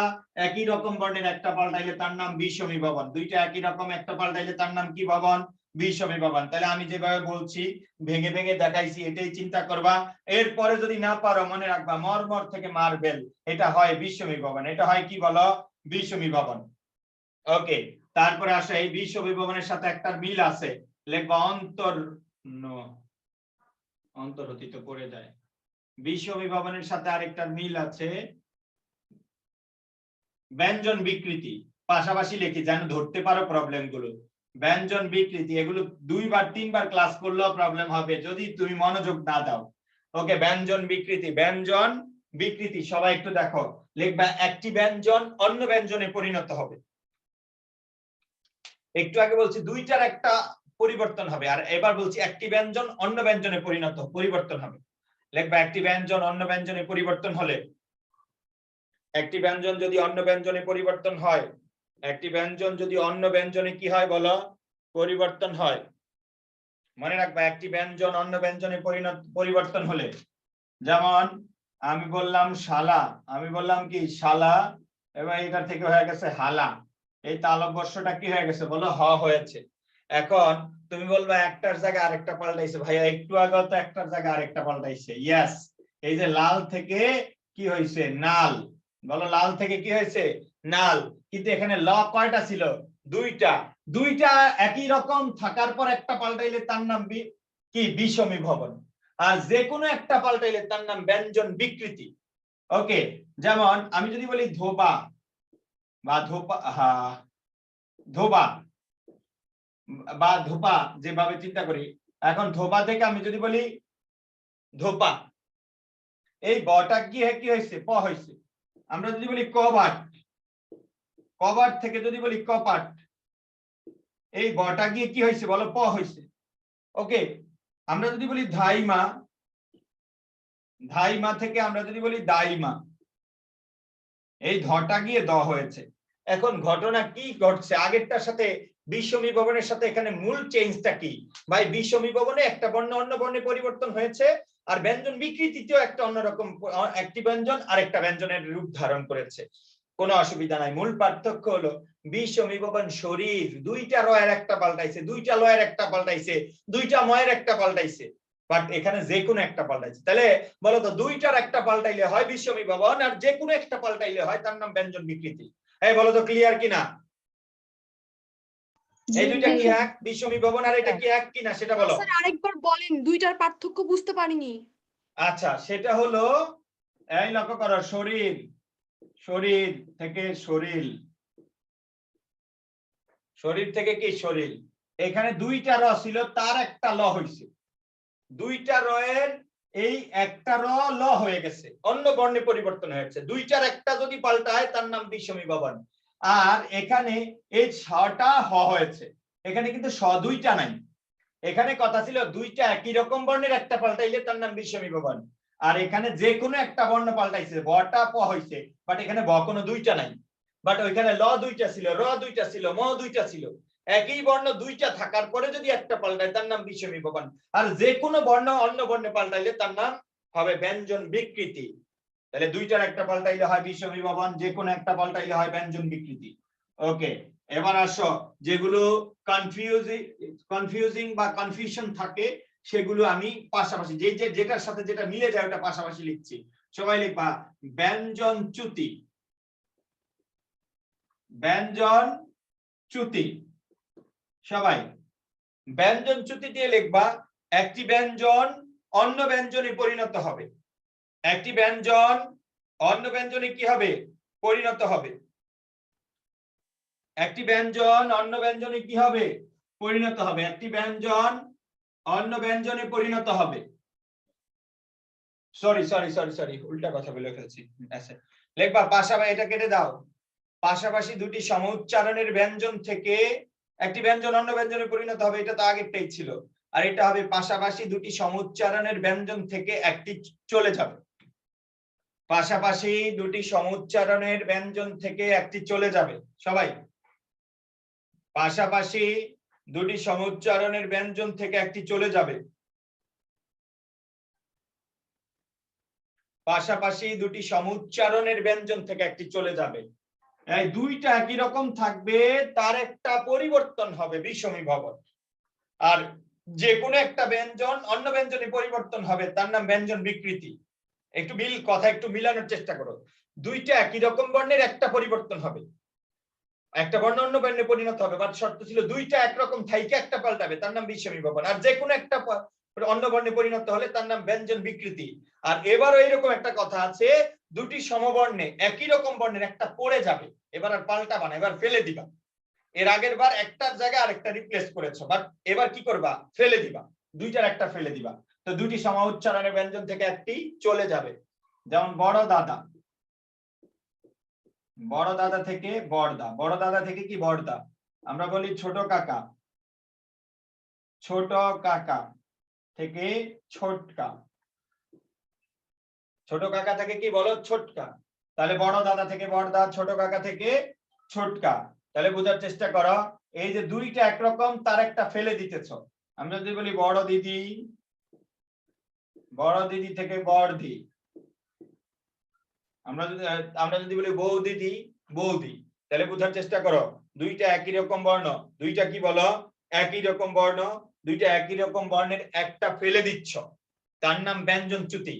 একই রকম বর্ণের একটা পাল্টাইলে তার নাম বিষমী ভবন, দুইটা একই রকম একটা পাল্টাইলে তার নাম কি ভবন, বিষমী ভবন। তাহলে আমি যেভাবে বলছি ভেঙে ভেঙে দেখাইছি, এটাই চিন্তা করবা। এরপরে যদি না পারো মনে রাখবা, মরমর থেকে মার্বেল, এটা হয় বিষমী ভবন, এটা হয় কি বলো, বিষমী ভবন। ওকে, তারপরে আসে এই বিষমী ভবনের সাথে একটা মিল আছে, লিখবা অন্তর্হতি তো পড়ে যায়, বিষমী ভবনের সাথে আরেকটা মিল আছে ব্যঞ্জন বিকৃতি, পাশাপাশি লিখি যেন ধরতে পারো প্রবলেম গুলো। ব্যঞ্জন বিকৃতি, এগুলো 2-3 ক্লাস করলেও প্রবলেম হবে যদি তুমি মনোযোগ না দাও। ওকে, ব্যঞ্জন বিকৃতি, ব্যঞ্জন বিকৃতি, সবাই একটু দেখো, লিখবা একটি ব্যঞ্জন অন্য ব্যঞ্জনে পরিণত হবে। একটু আগে বলছি দুইটার একটা পরিবর্তন হবে, আর এবার বলছি একটি ব্যঞ্জন অন্য ব্যঞ্জনে পরিবর্তন হবে। লিখবা একটি ব্যঞ্জন অন্য ব্যঞ্জনে পরিবর্তন হলে, একটি ব্যঞ্জন যদি অন্য ব্যঞ্জনে পরিবর্তন হয়, একটি ব্যঞ্জন যদি অন্য ব্যঞ্জনে কি হয় বলো, পরিবর্তন হয়, মনে রাখবা একটি ব্যঞ্জন অন্য ব্যঞ্জনে পরিবর্তন হলে, যেমন আমি বললাম শালা, আমি বললাম কি শালা, এবং এটা থেকে হয়ে গেছে হালা, এই তালব বর্ষটা কি হয়ে গেছে বলো, হ হয়েছে। এখন তুমি বলবা একটার জায়গায় আরেকটা পাল্টাইছে, ভাইয়া একটু আগে তো একটার জায়গায় আরেকটা পাল্টাইছে। ইয়েস, এই যে লাল থেকে কি হয়েছে নাল, বলো লাল থেকে কি হয়েছে নাল। কিন্তু এখানে ল কয়টা ছিল, দুইটা, দুইটা একই রকম থাকার পর একটা পাল্টাইলে তার নাম কি বিষমীভবন, আর যে কোনো একটা পাল্টাইলে তার নাম ব্যঞ্জন বিকৃতি। ওকে, যেমন আমি যদি বলি ধোবা বা ধোপা, ধোবা বা ধোপা, যেভাবে চিন্তা করি, এখন ধোপা থেকে আমি যদি বলি ধোপা, এই বটা গিয়ে কি হয়েছে প হয়েছে। আমরা যদি বলি কবাট, কবাট থেকে যদি বলি কপাট, এই বটা গিয়ে কি হয়েছে বলো, প হয়েছে। ওকে, আমরা যদি বলি ধাইমা, ধাইমা থেকে আমরা যদি বলি দাইমা, এই ধটা গিয়ে দ হয়েছে। এখন ঘটনা কি ঘটছে আগেরটার সাথে, বিষমীভবনের সাথে এখানে মূল চেঞ্জটা কি ভাই, বিষমীভবনে একটা বর্ণ অন্য বর্ণে পরিবর্তন হয়েছে, আর ব্যঞ্জন বিকৃতিতেও একটা অন্যরকম, একটি ব্যঞ্জন আরেকটা ব্যঞ্জনের রূপ ধারণ করেছে, কোনো অসুবিধা নাই। মূল পার্থক্য হলো বিষমীভবন শরীর, দুইটা রয়ের একটা পাল্টাইছে, দুইটা লয়ের একটা পাল্টাইছে, দুইটা ময়ের একটা পাল্টাইছে, বাট এখানে যে কোনো একটা পাল্টাইছে। তাহলে বলতো দুইটার একটা পাল্টাইলে হয় বিষমীভবন, আর যে কোনো একটা পাল্টাইলে হয় তার নাম ব্যঞ্জন বিকৃতি। এই বলতো ক্লিয়ার কিনা, এই দুইটা কি এক, বিষমীভবন আর এটা কি এক কিনা সেটা বলো। স্যার আরেকবার বলেন, দুইটার পার্থক্য বুঝতে পারিনি। আচ্ছা, সেটা হলো, এই লক্ষ্য করো, শরীর, শরীর থেকে শরীর, শরীর থেকে কি শরীর, এখানে দুইটা র ছিল তার একটা ল হয়েছে, দুইটা রয়ের এই একটা র ল হয়ে গেছে, অন্য বর্ণে পরিবর্তন হয়েছে, দুইটার একটা যদি পাল্টায় তার নাম বিষমীভবন। আর এখানে এই ছটা হ হয়েছে, এখানে কিন্তু স দুইটা নাই, এখানে কথা ছিল দুইটা একই রকম বর্ণের একটা পাল্টাইলে তার নাম বিষমীভবন, আর এখানে যে কোনো একটা বর্ণ পাল্টাইছে, বটা প হইছে, বাট এখানে ব কোনো দুইটা নাই, বাট ওইখানে ল দুইটা ছিল, র দুইটা ছিল, ম দুইটা ছিল, একই বর্ণ দুইটা থাকার পরে যদি একটা পাল্টায় তার নাম বিষমীভবন, আর যে কোনো বর্ণ অন্য বর্ণে পাল্টাইলে তার নাম হবে ব্যঞ্জন বিকৃতি। তাহলে দুইটার একটা পাল্টাইলে হয় বিষমীভবন, যে কোনো একটা পাল্টাইলে হয় ব্যঞ্জন বিকৃতি। ওকে, এবার আসো, যেগুলো কনফিউজিং বা কনফিউশন থাকে সেগুলো আমি পাশাপাশি, যেটার সাথে যেটা মিলে যায় ওটা পাশাপাশি লিখছি। সবাই লিখবা ব্যঞ্জন চ্যুতি, ব্যঞ্জন চ্যুতি, সবাই ব্যঞ্জন চ্যুতি দিয়ে লিখবা একটি ব্যঞ্জন অন্য ব্যঞ্জনে পরিণত হবে, একটি ব্যঞ্জন অন্য ব্যঞ্জনে কি হবে পরিণত হবে, একটি ব্যঞ্জন অন্য ব্যঞ্জনে কি হবে পরিণত হবে, একটি ব্যঞ্জন অন্য ব্যঞ্জনে পরিণত হবে। সরি সরি সরি সরি উল্টা কথা বলে ফেলছি। আচ্ছা, লিখবা পাশাপাশি, এটা কেটে দাও, পাশাপাশি দুটি সমউচ্চারণের ব্যঞ্জন থেকে একটি ব্যঞ্জন অন্য ব্যঞ্জনে পরিণত হবে, এটা তো আগেরটাই ছিল, আর এটা হবে পাশাপাশি দুটি সমউচ্চারণের ব্যঞ্জন থেকে একটি চলে যাবে, পাশাপাশি দুটি সমউচ্চারণের ব্যঞ্জন থেকে একটি চলে যাবে। সবাই পাশাপাশি দুটি সমউচ্চারণের ব্যঞ্জন থেকে একটি চলে যাবে, পাশাপাশি দুটি সমউচ্চারণের ব্যঞ্জন থেকে একটি চলে যাবে, এই দুইটা একই রকম থাকবে, তার একটা পরিবর্তন হবে বিষমীভবন, আর যে কোনো একটা ব্যঞ্জন অন্য ব্যঞ্জনে পরিবর্তন হবে তার নাম ব্যঞ্জন বিকৃতি। একটু কথা একটু মিলানোর চেষ্টা করো, দুইটা একই রকম বর্ণের একটা পরিবর্তন হবে, একটা বর্ণ অন্য বর্ণে পরিণত হবে, বাট শর্ত ছিল দুইটা একরকম থাইকে একটা পাল্টাবে তার নাম বিষমীভবন, আর যে কোনো একটা অন্য বর্ণে পরিণত হলে তার নাম ব্যঞ্জন বিকৃতি। আর এবারও এইরকম একটা কথা আছে, দুটি সমবর্ণে একই রকম বর্ণের একটা পড়ে যাবে, এবার আর পাল্টাবা না, এবার ফেলে দিবা, এর আগের বার একটার জায়গায় আরেকটা রিপ্লেস করেছো, বাট এবার কি করবা ফেলে দিবা, দুইটার একটা ফেলে দিবা, তো দুটি সমউচ্চারণের ব্যঞ্জন থেকে একটি চলে যাবে। যেমন বড় দাদা, বড় দাদা থেকে বড়দা, বড় দাদা থেকে কি বড়দা, আমরা বলি ছোট কাকা, ছোট কাকা থেকে ছোটকা, ছোট কাকা থেকে কি বলো ছোটকা, তাহলে বড় দাদা থেকে বড়দা, ছোট কাকা থেকে ছোটকা। তাহলে বোঝার চেষ্টা করো, এই যে দুইটা একরকম তার একটা ফেলে দিতেছ, আমরা যদি বলি বড় দিদি থেকে বড়দি, আমরা যদি বলি বৌদি, তাহলে বোঝার চেষ্টা করো দুইটা একই রকম বর্ণ, দুইটা কি বলো একই রকম বর্ণ, দুইটা একই রকম বর্ণের একটা ফেলে দিচ্ছ, তার নাম ব্যঞ্জনচ্যুতি।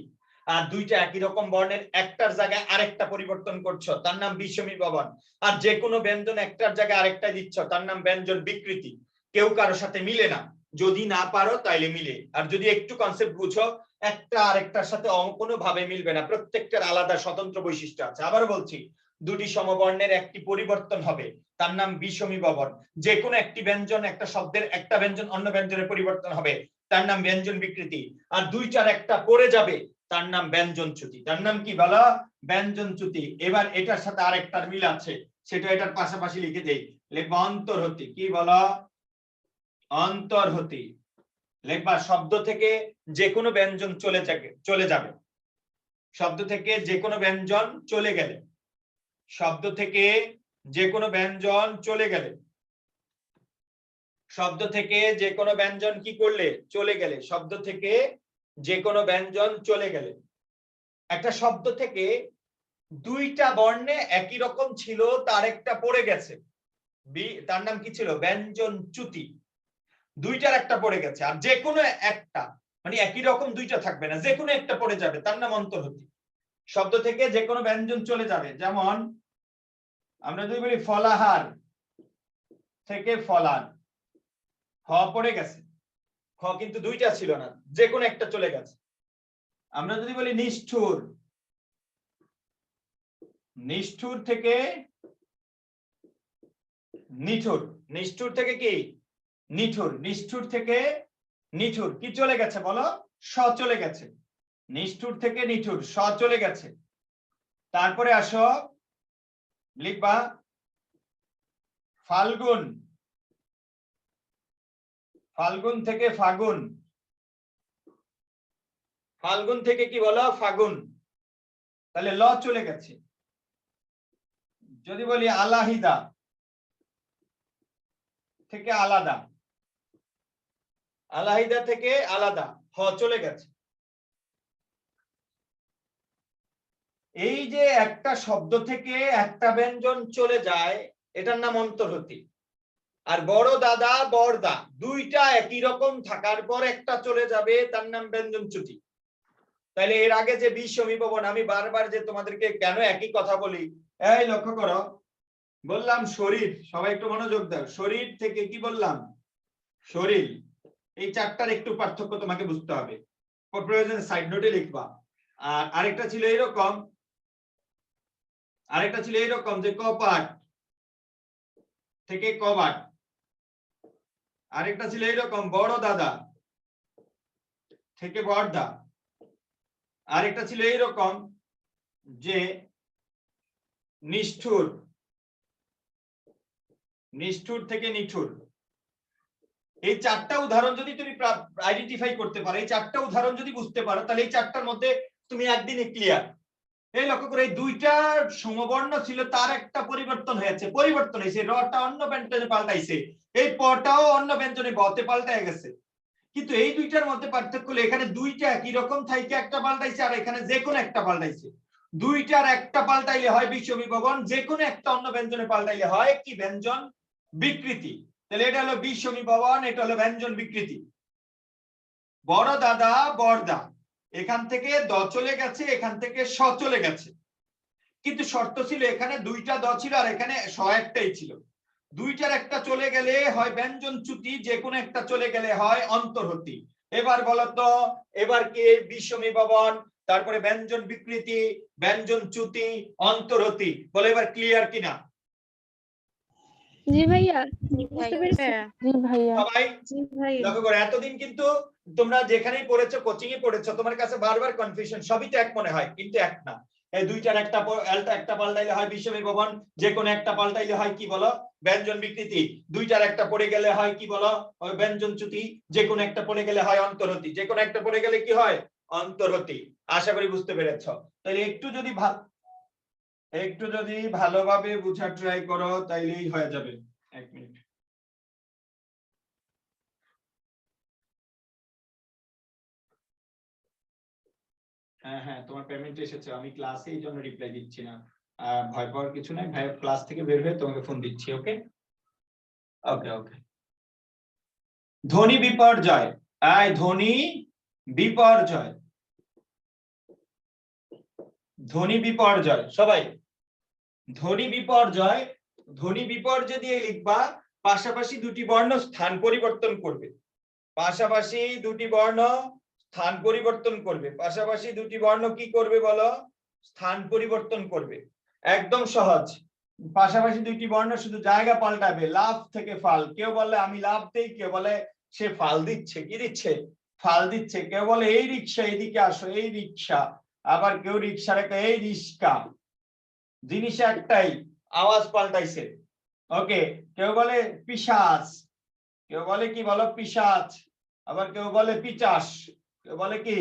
আর দুইটা একই রকম বর্ণের একটার জায়গায় আরেকটা পরিবর্তন করছো, তার নাম বিষমী ভবন। আর যে কোনো ব্যঞ্জন একটার জায়গায় আরেকটা দিচ্ছ, তার নাম ব্যঞ্জন বিকৃতি। কেউ কারোর সাথে মিলে না, যদি না পারো তাইলে মিলে, আর যদি একটু কনসেপ্ট বুঝো একটা আরেকটার সাথে কোনো ভাবে মিলবে না, প্রত্যেকটার আলাদা স্বতন্ত্র বৈশিষ্ট্য আছে। আবার বলছি, দুটি সমবর্ণের একটি পরিবর্তন হবে, তার নাম বিষমী ভবন। যে কোনো একটি ব্যঞ্জন, একটা শব্দের একটা ব্যঞ্জন অন্য ব্যঞ্জনের পরিবর্তন হবে, তার নাম ব্যঞ্জন বিকৃতি। আর দুইটার একটা পড়ে যাবে, তার নাম ব্যঞ্জনচ্যুতি। তার নাম কি বলা ব্যঞ্জনচ্যুতি। এবার এটার সাথে আরেকটার মিল আছে, সেটা এটার পাশাপাশি লিখে দেই, লিখবা অন্তর্হতি। কি বলা অন্তর্হতি। লিখবা শব্দ থেকে যে কোনো ব্যঞ্জন চলে যাবে, শব্দ থেকে যে কোনো ব্যঞ্জন চলে গেলে, শব্দ থেকে যে কোনো ব্যঞ্জন চলে গেলে, শব্দ থেকে যে কোনো ব্যঞ্জন কি করলে চলে গেলে, শব্দ থেকে যে কোনো ব্যঞ্জন চলে গেলে। একটা শব্দ থেকে দুইটা বর্ণে একই রকম ছিল, তার একটা পড়ে গেছে, তার নাম কি ছিল ব্যঞ্জনচ্যুতি। দুইটার একটা পড়ে গেছে, আর যে কোনো একটা মানে একই রকম দুইটা থাকবে না, যে কোনো একটা পড়ে যাবে, তার নাম অন্তর্হতি। শব্দ থেকে যে কোনো ব্যঞ্জন চলে যাবে, যেমন আমরা যদি বলি ফলাহার থেকে ফলার, খ পড়ে গেছে, খ কিন্তু দুইটা ছিল না, যে কোনো একটা চলে গেছে। আমরা যদি বলি নিষ্ঠুর, নিষ্ঠুর থেকে নিঠুর, নিষ্ঠুর থেকে কি নিঠুর, নিষ্ঠুর থেকে নিঠুর, কি চলে গেছে বলো স চলে গেছে, নিষ্ঠুর থেকে নিঠুর স চলে গেছে। তারপরে আসো লিখবা ফাল্গুন, ফাল্গুন থেকে ফাগুন, ফাল্গুন থেকে কি বলো ফাগুন, তাহলে ল চলে গেছে। যদি বলি আলাহিদা থেকে আলাদা, আলাহিদা থেকে আলাদা, হ চলে গেছে। এই যে একটা শব্দ থেকে একটা ব্যঞ্জন চলে যায়, এটার নাম অন্তর্হতি। আর বড় দাদা বড়দা দুইটা একই রকম থাকার পর একটা চলে যাবে, তার নাম ব্যঞ্জনচ্যুতি। তাহলে এর আগে যে বিষমী ভবন, আমি বারবার যে তোমাদেরকে কেন একই কথা বলি, এই লক্ষ্য করো, বললাম শরীর, সবাই একটু মনোযোগ দাও, শরীর থেকে কি বললাম শরীর, এই চারটার একটু পার্থক্য তোমাকে বুঝতে হবে, প্রয়োজনে সাইড নোটে লিখবা। আর আরেকটা ছিল এইরকম, আরেকটা ছিল এইরকম যে কপাট থেকে কবাট, আরেকটা ছিল এইরকম বড় দাদা থেকে বড়দা, আরেকটা ছিল এইরকম যে নিষ্ঠুর, নিষ্ঠুর থেকে নিঠুর। এই চারটা উদাহরণ যদি তুমি আইডেন্টিফাই করতে পারো, এই চারটা উদাহরণ যদি বুঝতে পারো, তাহলে এই চারটার মধ্যে তুমি একদিনে ক্লিয়ার। এই লক্ষ্য করে, এই দুইটা সমবর্ণ ছিল, তার একটা পরিবর্তন হয়েছে, পরিবর্তন হয়েছে, রটা অন্য ব্যঞ্জনে পাল্টাইছে, এই পটাও অন্য ব্যঞ্জনে বতে পাল্টায় গেছে। কিন্তু এই দুইটার মধ্যে পার্থক্য হলো, এখানে দুইটা একই রকম থাইকে একটা পাল্টাইছে, আর এখানে যে কোনো একটা পাল্টাইছে। দুইটার একটা পাল্টাইলে হয় বিষমী ভবন, যে কোনো একটা অন্য ব্যঞ্জনে পাল্টাইলে হয় কি ব্যঞ্জন বিকৃতি। তাহলে এটা হলো বিষমী ভবন, এটা হলো ব্যঞ্জন বিকৃতি। বড় দাদা বড়দা, এখান থেকে দ চলে গেছে, এখান থেকে স চলে গেছে, কিন্তু শর্ত ছিল এখানে দুইটা দ ছিল আর এখানে স একটাই ছিল। দুইটার একটা চলে গেলে হয় ব্যঞ্জনচ্যুতি, যে কোনো একটা চলে গেলে হয় অন্তর্হতি। এবার বলতো, এবার কি বিষমী ভবন, তারপরে ব্যঞ্জন বিকৃতি, ব্যঞ্জনচ্যুতি, অন্তর্হতি, বলে এবার ক্লিয়ার কিনা? জি ভাইয়া, বুঝতে পেরেছি। জি ভাইয়া। সবাই জি ভাইয়া। লক্ষ্য করো, এতদিন কিন্তু তোমরা যেখানেই পড়েছো, কোচিং এ পড়েছো, তোমার কাছে বারবার কনফিউশন, সবই তো এক মনে হয়, কিন্তু এক না। এই দুইটার একটা পাল্টাইলে হয় বিষমী ভবন, যে কোনো একটা পাল্টাইলে হয় কি বলো ব্যঞ্জন বিকৃতি, দুইটার একটা পড়ে গেলে হয় কি বলো ব্যঞ্জনচ্যুতি, যে কোনো একটা পড়ে গেলে হয় অন্তর্হতি, যে কোনো একটা পড়ে গেলে কি হয় অন্তর্হতি। আশা করি বুঝতে পেরেছো। তাহলে একটু যদি ভালোভাবে বুঝার ট্রাই করো, তাইলেই হয়ে যাবে। এক মিনিট। হ্যাঁ হ্যাঁ, তোমার পেমেন্ট এসেছে, আমি ক্লাসে এই জন্য রিপ্লাই দিচ্ছি না। ভয় পাওয়ার কিছু নাই ভাই, ক্লাস থেকে বের হয়ে তোমাকে ফোন দিচ্ছি। ওকে ওকে ওকে। ধ্বনি বিপর্যয়, ধ্বনি বিপর্যয়, ধ্বনি বিপর্যয় সবাই। ধ্বনি বিপর্যয়, ধ্বনি বিপর্যয় দিয়ে লিখবা পাশাপাশি দুটি বর্ণ স্থান পরিবর্তন করবে, পাশাপাশি দুটি বর্ণ স্থান পরিবর্তন করবে, পাশাপাশি দুটি বর্ণ কি করবে বলো? স্থান পরিবর্তন করবে। একদম সহজ। পাশাপাশি দুইটি বর্ণ শুধু জায়গা পাল্টাবে, লাভ থেকে ফাল। কেউ বলে আমি লাভ দেই, কেউ বলে সে ফাল দিচ্ছে। কি দিচ্ছে? ফাল দিচ্ছে। কেউ বলে এই রিক্সা, এদিকে আসো, এই রিক্সা। আবার কেউ রিক্সা রেখে এই রিক্সা। জিনিস একটাই, আওয়াজ পাল্টাইছে। ওকে। কেউ বলে পিশাচ, কেউ বলে কি বলো? পিশাচ। আবার কেউ বলে পিচাস, কেউ বলে কি?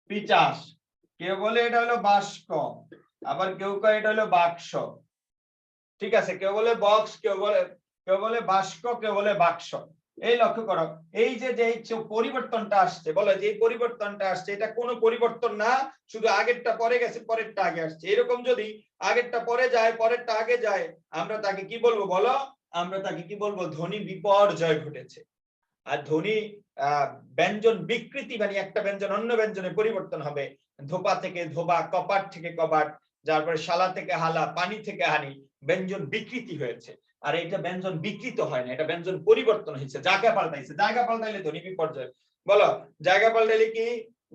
পিচাস। কেউ বলে এটা হলো বাস্ক, আবার কেউ কয় এটা হলো বাক্স। ঠিক আছে, কেউ বলে বক্স, কেউ বলে বাস্ক, কেউ বলে বাক্স। এই লক্ষ্য করো, এই যে পরিবর্তনটা আসছে, বলো যে পরিবর্তনটা আসছে এটা কোনো পরিবর্তন না, শুধু আগেরটা পরে গেছে, পরেরটা আগে আসছে। এরকম যদি আগেরটা পরে যায়, পরেরটা আগে যায়, আমরা তাকে কি বলবো বলো? আমরা তাকে কি বলবো? ধ্বনি বিপর্যয় ঘটেছে। আর ধ্বনি ব্যঞ্জন বিকৃতি, মানে একটা ব্যঞ্জন অন্য ব্যঞ্জনে পরিবর্তন হবে। ধোপা থেকে ধোবা, কপাট থেকে কপাট, তারপরে শালা থেকে হালা, পানি থেকে হানি, ব্যঞ্জন বিকৃতি হয়েছে। আর এটা ব্যঞ্জন বিকৃত হয় না, এটা ব্যঞ্জন পরিবর্তন হয়েছে, জায়গা পাল্টাইছে। জায়গা পাল্টাইলে ধ্বনি বিপর্যয়। বলো জায়গা পাল্টাইলে কি?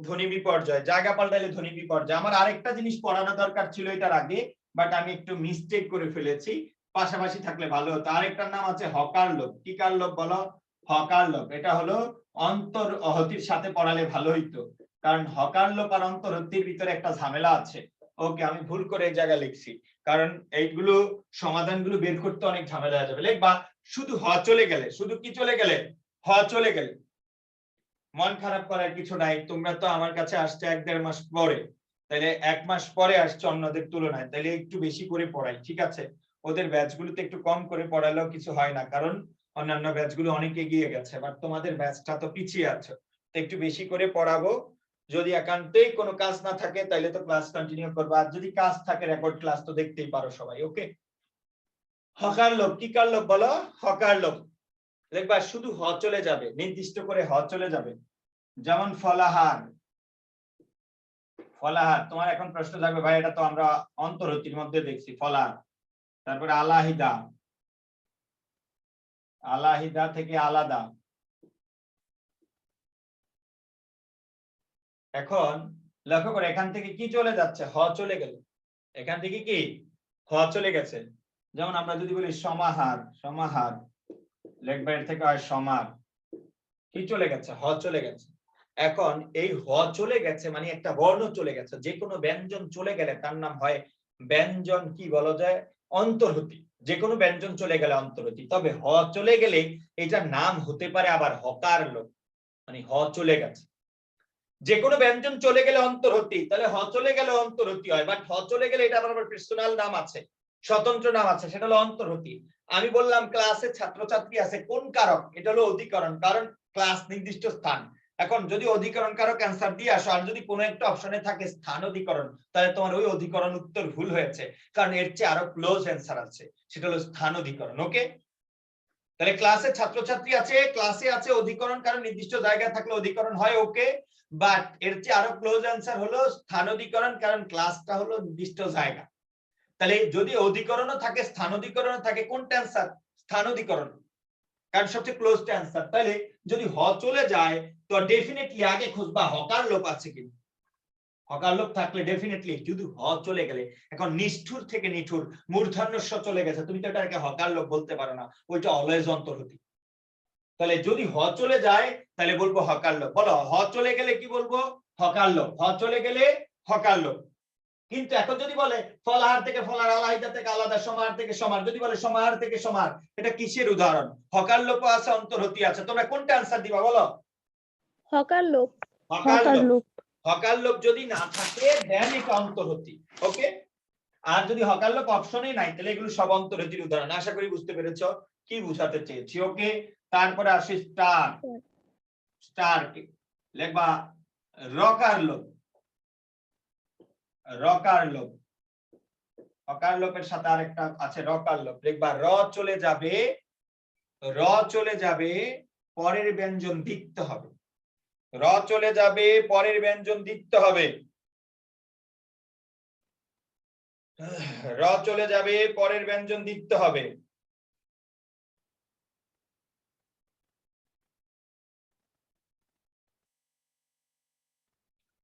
ধ্বনি বিপর্যয়। জায়গা পাল্টাইলে ধ্বনি বিপর্যয়। আমার আরেকটা জিনিস পড়ানো দরকার ছিল এটার আগে, বাট আমি একটু মিস্টেক করে ফেলেছি, পাশাপাশি থাকলে ভালো হতো। আরেকটার নাম আছে হকার লোপ। কি কার লোপ বলো? হকার লোপ। এটা হলো অন্তর অহতির সাথে পড়ালে ভালো হইতো, কারণ হকার লোপ আর অন্তর্হতির ভিতরে একটা ঝামেলা আছে। ওকে, আমি ভুল করে এই জায়গায় লিখছি, কারণ এইগুলো সমাধানগুলো বের করতে অনেক ঝামেলা হয়ে যাবে। লিখবা শুধু হ চলে গেলে, শুধু কি চলে গেলে? হ চলে গেলে। মন খারাপ করার কিছু নাই, তোমরা তো আমার কাছে আসছে 1-1.5 মাস পরে, তাহলে 1 মাস পরে আসছে অন্যদের তুলনায়, তাহলে একটু বেশি করে পড়াই, ঠিক আছে? ওদের ব্যাচগুলোতে একটু কম করে পড়ালেও কিছু হয় না, কারণ অন্যান্য ব্যাচগুলো অনেক এগিয়ে গেছে, বাট তোমাদের ব্যাচটা তো পিছিয়ে আছে, তো একটু বেশি করে পড়াবো। যদি একান্তই কোনো কাজ না থাকে তাহলে তো ক্লাস কন্টিনিউ করবো, আর যদি কাজ থাকে রেকর্ড ক্লাস তো দেখতেই পারো সবাই। ওকে। হকার লোক। কি কার লোক বলো? হকার লোক। দেখবা শুধু হ চলে যাবে, নির্দিষ্ট করে হ চলে যাবে। যেমন ফলাহার, ফলাহার। তোমার এখন প্রশ্ন থাকবে ভাই এটা তো আমরা অন্তর্হতির মধ্যে দেখছি, ফলাহার। তারপরে আলাহিদা, আলাহিদা থেকে আলাদা। এখন লক্ষ্য করে এখান থেকে কি চলে যাচ্ছে? হ চলে গেল। এখান থেকে কি? হ চলে গেছে। যেমন আমরা যদি বলি সমাহার, সমাহার লিখবা এর থেকে হয় সমার। কি চলে গেছে? হ চলে গেছে। এখন এই হ চলে গেছে মানে একটা বর্ণ চলে গেছে। যে কোনো ব্যঞ্জন চলে গেলে তার নাম হয় ব্যঞ্জন, কি বলা যায়? অন্তর্হতি। যে কোনো ব্যঞ্জন চলে গেলে অন্তর্হতি। তবে হ চলে গেলে এটার নাম হতে পারে আবার হকার লোপ, মানে হ চলে গেছে। যে কোনো ব্যঞ্জন চলে গেলে অন্তর্হতি, তাহলে হ চলে গেলে অন্তর্হতি হয়, বাট হ চলে গেলে এটা আবার পার্সোনাল নাম আছে, স্বতন্ত্র নাম আছে, সেটা হলো অন্তর্হতি। আমি বললাম ক্লাসে ছাত্রছাত্রী আছে, কোন কারক? এটা হলো অধিকরণ, কারণ ক্লাস নির্দিষ্ট স্থান। এখন যদি অধিকরণ কারক অ্যান্সার দিয়ে আসো, আর যদি কোনো একটা অপশনে থাকে স্থান অধিকরণ, তাহলে তোমার ওই অধিকরণ উত্তর ভুল হয়েছে, কারণ এর চেয়ে আরো ক্লোজ অ্যান্সার আছে, সেটা হলো স্থান অধিকরণ। ওকে, তাহলে ক্লাসে ছাত্রছাত্রী আছে, ক্লাসে আছে অধিকরণ, কারণ নির্দিষ্ট জায়গায় থাকলে অধিকরণ হয়। ওকে, বাট এর চেয়ে আরো ক্লোজ অ্যান্সার হলো স্থান অধিকরণ, কারণ ক্লাসটা হলো নির্দিষ্ট জায়গা। তাহলে যদি অধিকরণও থাকে স্থান অধিকরণও থাকে, কোনটা অ্যান্সার? স্থান অধিকরণ, কারণ সবচেয়ে ক্লোজ অ্যান্সার। তাহলে যদি হ চলে যায় তো ডেফিনেটলি আগে খুঁজবা হকার লোপ আছে কিনা। হকার লোপ থাকলে ডেফিনেটলি, যদি হ চলে গেলে, এখন নিষ্ঠুর থেকে নিঠুর, মূর্ধন্য ষ চলে গেছে, তুমি তো এটাকে হকার লোপ বলতে পারো না, ওইটা অলওয়েজ অন্তর্হতি। তাহলে যদি হ চলে যায় তাহলে বলবো হকার লোপ। বলো হ চলে গেলে কি বলবো? হকার লোপ। হ চলে গেলে হকার লোপ। কিন্তু এখন যদি বলে ফলাহার থেকে ফলার, আলাহিদা থেকে আলাদা, সমাহার থেকে সমার, যদি বলে সমাহার থেকে সমার, এটা কিসের উদাহরণ? হকার লোপ আছে, অন্তর্হতি আছে, তোমরা কোনটা আনসার দিবা বলো? হকার লোক। হকার হকার লোপ। লোপ। হকার লোপ যদি না থাকে দেন এটা অন্তর্হতি। ওকে, আর যদি হকার লোপ অপশনে নাই তাহলে এগুলো সব অন্তর্হতির উদাহরণ। আশা করি বুঝতে পেরেছো কি বুঝাতে চেয়েছি। ওকে, তারপরে আসে স্টার। স্টার লিখবা রকার লোপ। রকার লোপ। হকার লোপের সাথে আরেকটা আছে রকার লোপ। লিখবা র চলে যাবে, র চলে যাবে, পরের ব্যঞ্জন দিতে হবে। র চলে যাবে, পরের ব্যঞ্জন দিতে হবে। র চলে যাবে, পরের ব্যঞ্জন দিতে হবে।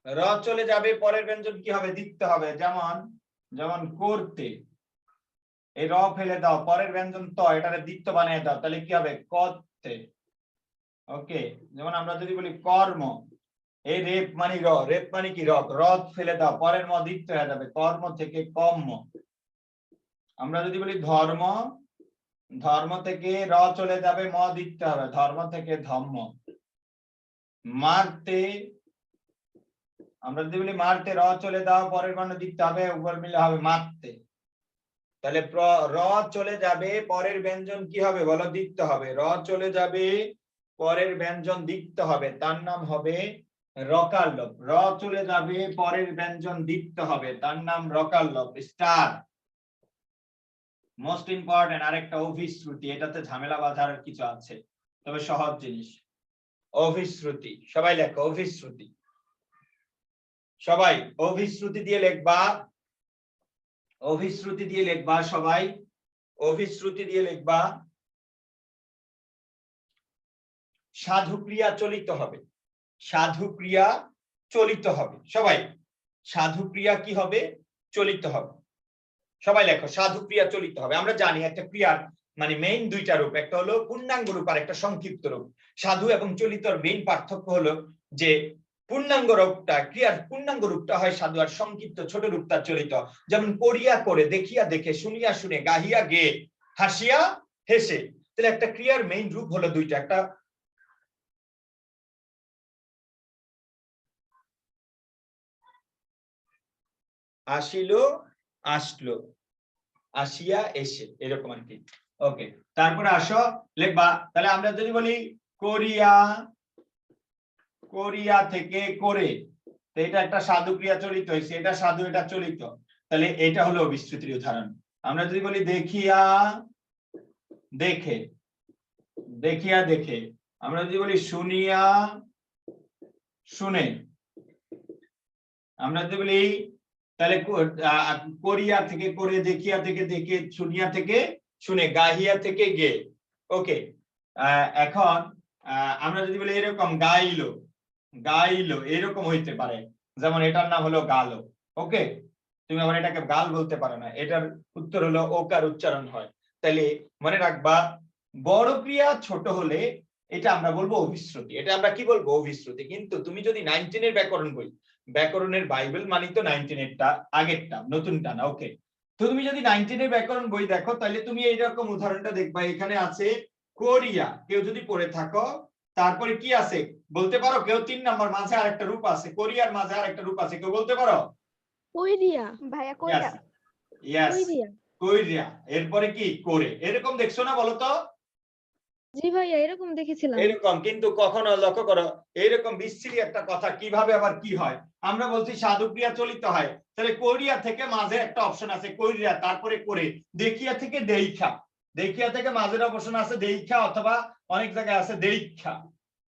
র চলে যাবে, পরের ব্যঞ্জন কি হবে? দিতে হবে। যেমন যেমন করতে, এই র ফেলে দাও, পরের ব্যঞ্জন ত, এটারে দ্বিত্ব বানিয়ে দাও, তাহলে কি হবে? করতে। ওকে, যেমন আমরা যদি বলি কর্ম, এই রেপ মানে র, রেপ মানে কি? রথ, রথ ফেলে দাও, পরের ম দ্বিত্ব হয়ে যাবে, কর্ম থেকে কর্ম। আমরা যদি বলি ধর্ম, ধর্ম থেকে র চলে যাবে, ম দিতে হবে, ধর্ম থেকে ধম্ম। মারতে, আমরা যদি বলি মারতে, র চলে দাও, পরের বর্ণ দিতে হবে, উপর মিলে হবে মারতে। তাহলে র চলে যাবে, পরের ব্যঞ্জন কি হবে বলো? দিতে হবে। র চলে যাবে, পরের ব্যঞ্জন দিতে হবে, তার নাম হবে রকার লোপ। র চলে যাবে, পরের ব্যঞ্জন দিতে হবে, তার নাম রকার লোপ। স্টার। মোস্ট ইম্পর্টেন্ট আরেকটা অভিশ্রুতি, এটাতে ঝামেলা বাঁধার কিছু আছে, তবে সহজ জিনিস। অভিশ্রুতি, সবাই লেখো অভিশ্রুতি। সবাই অভিশ্রুতি দিয়ে লিখবা, অভিশ্রুতি দিয়ে লিখবা, সবাই অভিশ্রুতি দিয়ে লিখবা। সাধু ক্রিয়া চলিত হবে, সাধু ক্রিয়া চলিত হবে। সবাই সাধু ক্রিয়া কি হবে? চলিত হবে। সবাই লেখো সাধু ক্রিয়া চলিত হবে। আমরা জানি একটা ক্রিয়ার মানে মেইন দুইটা রূপ, একটা হলো পূর্ণাঙ্গ রূপ আর একটা সংক্ষিপ্ত রূপ। সাধু এবং চলিতর মেইন পার্থক্য হলো যে পূর্ণাঙ্গ রূপটা, ক্রিয়ার পূর্ণাঙ্গ রূপটা হয় সাধু, আর সংক্ষিপ্ত ছোট রূপটা চলিত। যেমন করিয়া করে, দেখিয়া দেখে, শুনিয়া শুনে, গাহিয়া গেয়ে, হাসিয়া হেসে। তাহলে একটা ক্রিয়ার মেইন রূপ হলো দুইটা, একটা আসিল, আসলো, আসিয়া এসে, এরকম আর কি। ওকে, তারপরে আসো লিখবা। তাহলে আমরা যদি বলি করিয়া, করিয়া থেকে করে, তো এটা একটা সাধু ক্রিয়া চলিত হয়েছে, এটা সাধু, এটা চলিত, তাহলে এটা হলো অভিশ্রুতির উদাহরণ। আমরা যদি বলি দেখিয়া দেখে, দেখিয়া দেখে, আমরা যদি বলি শুনিয়া শুনে, আমরা যদি বলি তাহলে করিয়া থেকে করে, দেখিয়া থেকে দেখে, শুনিয়া থেকে শুনে, গাহিয়া থেকে গে। ওকে, এখন আমরা যদি বলি এরকম গাইলো, গাইলো, এরকম হইতে পারে। যেমন এটার নাম হলো গালো। ওকে, তুমি আবার এটাকে গাল বলতে পারো না, এটার উত্তর হলো ওকার উচ্চারণ হয়। তাহলে মনে রাখবা, বড় ক্রিয়া ছোট হলে এটা আমরা বলবো অভিশ্রুতি, এটা আমরা কি বলবো? অভিশ্রুতি। কিন্তু তুমি যদি 19 এর ব্যাকরণ বই, ব্যাকরণের বাইবেল মানি তো 19-এরটা, আগেরটা, নতুনটা না। ওকে, তো তুমি যদি 19 এর ব্যাকরণ বই দেখো, তাহলে তুমি এইরকম উদাহরণটা দেখবা। এখানে আছে করিয়া, কেউ যদি পড়ে থাকো, তারপরে কি আছে বলতে পারো কেউ? 3 নম্বর, মাঝে আরেকটা রূপ আছে, করিয়ার মাঝে আরেকটা রূপ আছে, কেউ বলতে পারো? কইরিয়া। ভাইয়া কইরা। ইয়েস, কইরিয়া। কইরিয়া। এরপরে কি? করে। এরকম দেখছো না বলো তো? জি ভাইয়া, এরকম দেখেছিলাম। এরকম, কিন্তু কখনো লক্ষ্য করো এইরকম বিচ্ছিরি একটা কথা কিভাবে আবার কি হয়। আমরা বলছি সাধু ক্রিয়া চলিত হয়, তাহলে করিয়া থেকে মাঝে একটা অপশন আছে কইরিয়া, তারপরে করে। দেখিয়া থেকে দেইখা, দেখিয়া থেকে মাঝের অপশন আছে দেইখা, অথবা অনেক জায়গায় আছে দেইখা।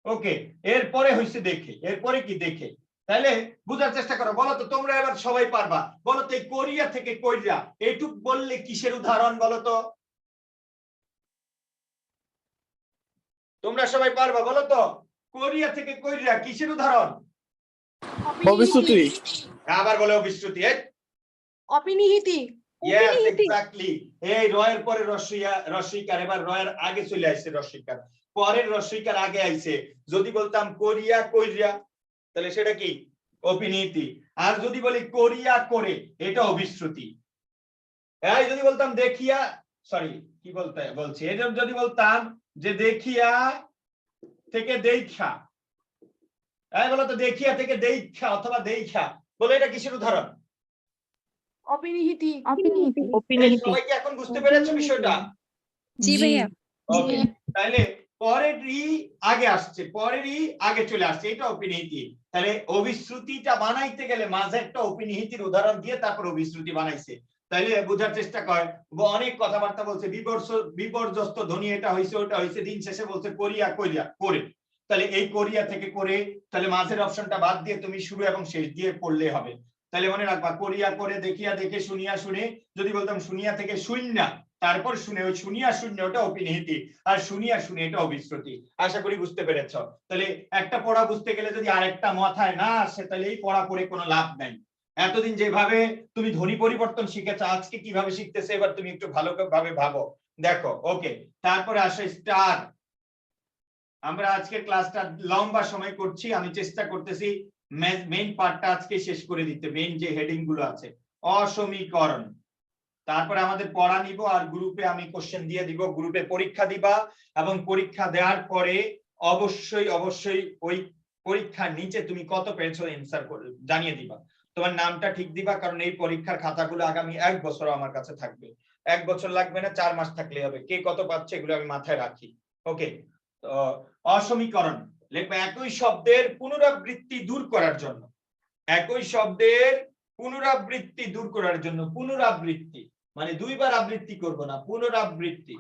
ওকে, এরপরে হইছে দেখে, এরপরে কি? দেখে। তাহলে বুঝার চেষ্টা করো, বলো তো তোমরা এবার সবাই পারবা, বলো তো এই করিয়া থেকে কইরা এইটুক বললে কিসের উদাহরণ বলো তো? তোমরা সবাই পারবা, বলো তো করিয়া থেকে কইরা কিসের উদাহরণ? অভিশ্রুতি। আবার বলে অভিশ্রুতি। অপিনিহিতি। Yes, exactly. এই রয়ের পরে রস্বইকার, এবার রয়ের আগে চলে আসছে রস্বইকার, পরের রস্বইকার আগে আইছে। যদি বলতাম করিয়া কইরা, তাহলে সেটা কি? অপিনীতি। আর যদি বলি করিয়া করে, এটা অভিশ্রুতি। এই যদি বলতাম দেখিয়া, সরি কি বলছি, এই যদি বলতাম যে দেখিয়া থেকে দেইখা, এই বলো তো দেখিয়া থেকে দেইখা অথবা দেইখা, বলে এটা কিসের উদাহরণ? অপিনিহিতি। অপিনিহিতি। সবাই কি এখন বুঝতে পেরেছো বিষয়টা? জি ভাইয়া। ওকে, তাহলে পরেরই আগে আসছে, পরেরই আগে চলে আসছে, এটা অপিনীতি। তাহলে অভিশ্রুতিটা বানাইতে গেলে মাঝে একটা অপিনিহিতির উদাহরণ দিয়ে তারপর অভিশ্রুতি বানাইছে। তাইলে বোঝার চেষ্টা কর, অনেক কথাবার্তা বলছে, বিপর্যস্ত ধ্বনি এটা হয়েছে ওটা হয়েছে, দিন শেষে বলছে করিয়া করিয়া করে। তাহলে এই করিয়া থেকে করে, তাহলে মাঝের অপশনটা বাদ দিয়ে তুমি শুরু এবং শেষ দিয়ে পড়লে হবে। তাহলে মনে রাখবা করিয়া করে, দেখিয়া দেখে, শুনিয়া শুনে। যদি বলতাম শুনিয়া থেকে শুনিয়া তারপর শুনে, ওই শুনিয়া শূন্য ওটা অপিনিহিতি, আর শুনিয়া শুনে এটা অভিশ্রুতি। আশা করি বুঝতে পেরেছ। তাহলে একটা পড়া বুঝতে গেলে যদি আরেকটা মাথায় না আসে তাহলে এই পড়া করে কোনো লাভ নাই। এতদিন যেভাবে তুমি ধ্বনি পরিবর্তন শিখেছো, আজকে কিভাবে শিখতেছে এবার তুমি একটু ভালোভাবে ভাবো। দেখো, ওকে, তারপরে আসে স্টার। আমরা আজকে ক্লাসটা লম্বা সময় করছি, আমি চেষ্টা করতেছি মেইন পার্টটা আজকে শেষ করে দিতে। মেইন যে হেডিং গুলো আছে, অসমীকরণ, তারপরে আমাদের পড়া নিব, আর গ্রুপে আমি কোশ্চেন দিয়ে দিব, গ্রুপে পরীক্ষা দিবা, এবং পরীক্ষা দেওয়ার পরে অবশ্যই অবশ্যই ওই পরীক্ষার নিচে তুমি কত পেয়েছো অ্যানসার জানিয়ে দিবা, তোমার নামটা ঠিক দিবা, কারণ এই পরীক্ষার খাতাগুলো আগামী 1 বছর আমার কাছে থাকবে। 1 বছর লাগবে না, 4 মাস থাকলে হবে। কে কত পাচ্ছে এগুলো আমি মাথায় রাখি। ওকে, তো অসমীকরণ লিখবে একই শব্দের পুনরাবৃত্তি দূর করার জন্য। একই শব্দের পুনরাবৃত্তি দূর করার জন্য, পুনরাবৃত্তি মানে দুইবার আবৃত্তি করব না, পুনরাবৃত্তি।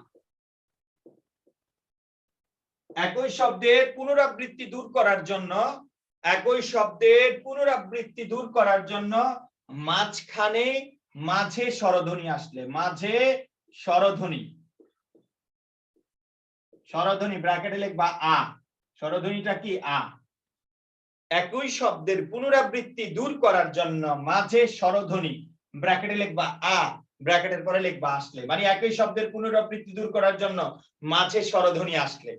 একই শব্দের পুনরাবৃত্তি দূর করার জন্য, একই শব্দের পুনরাবৃত্তি দূর করার জন্য মাঝখানে মাঝে স্বরধ্বনি আসলে, মাঝে স্বরধ্বনি, স্বরধ্বনি ব্র্যাকেটে লিখবা আ, স্বরধ্বনিটা কি আ। একই শব্দের পুনরাবৃত্তি দূর করার জন্য মাঝে স্বরধ্বনি ব্র্যাকেটে লিখবা আ, ব্র্যাকেটের পরে লিখবা আসলে, মানে একই শব্দের পুনরাবৃত্তি দূর করার জন্য মাঝে স্বরধ্বনি আসলে,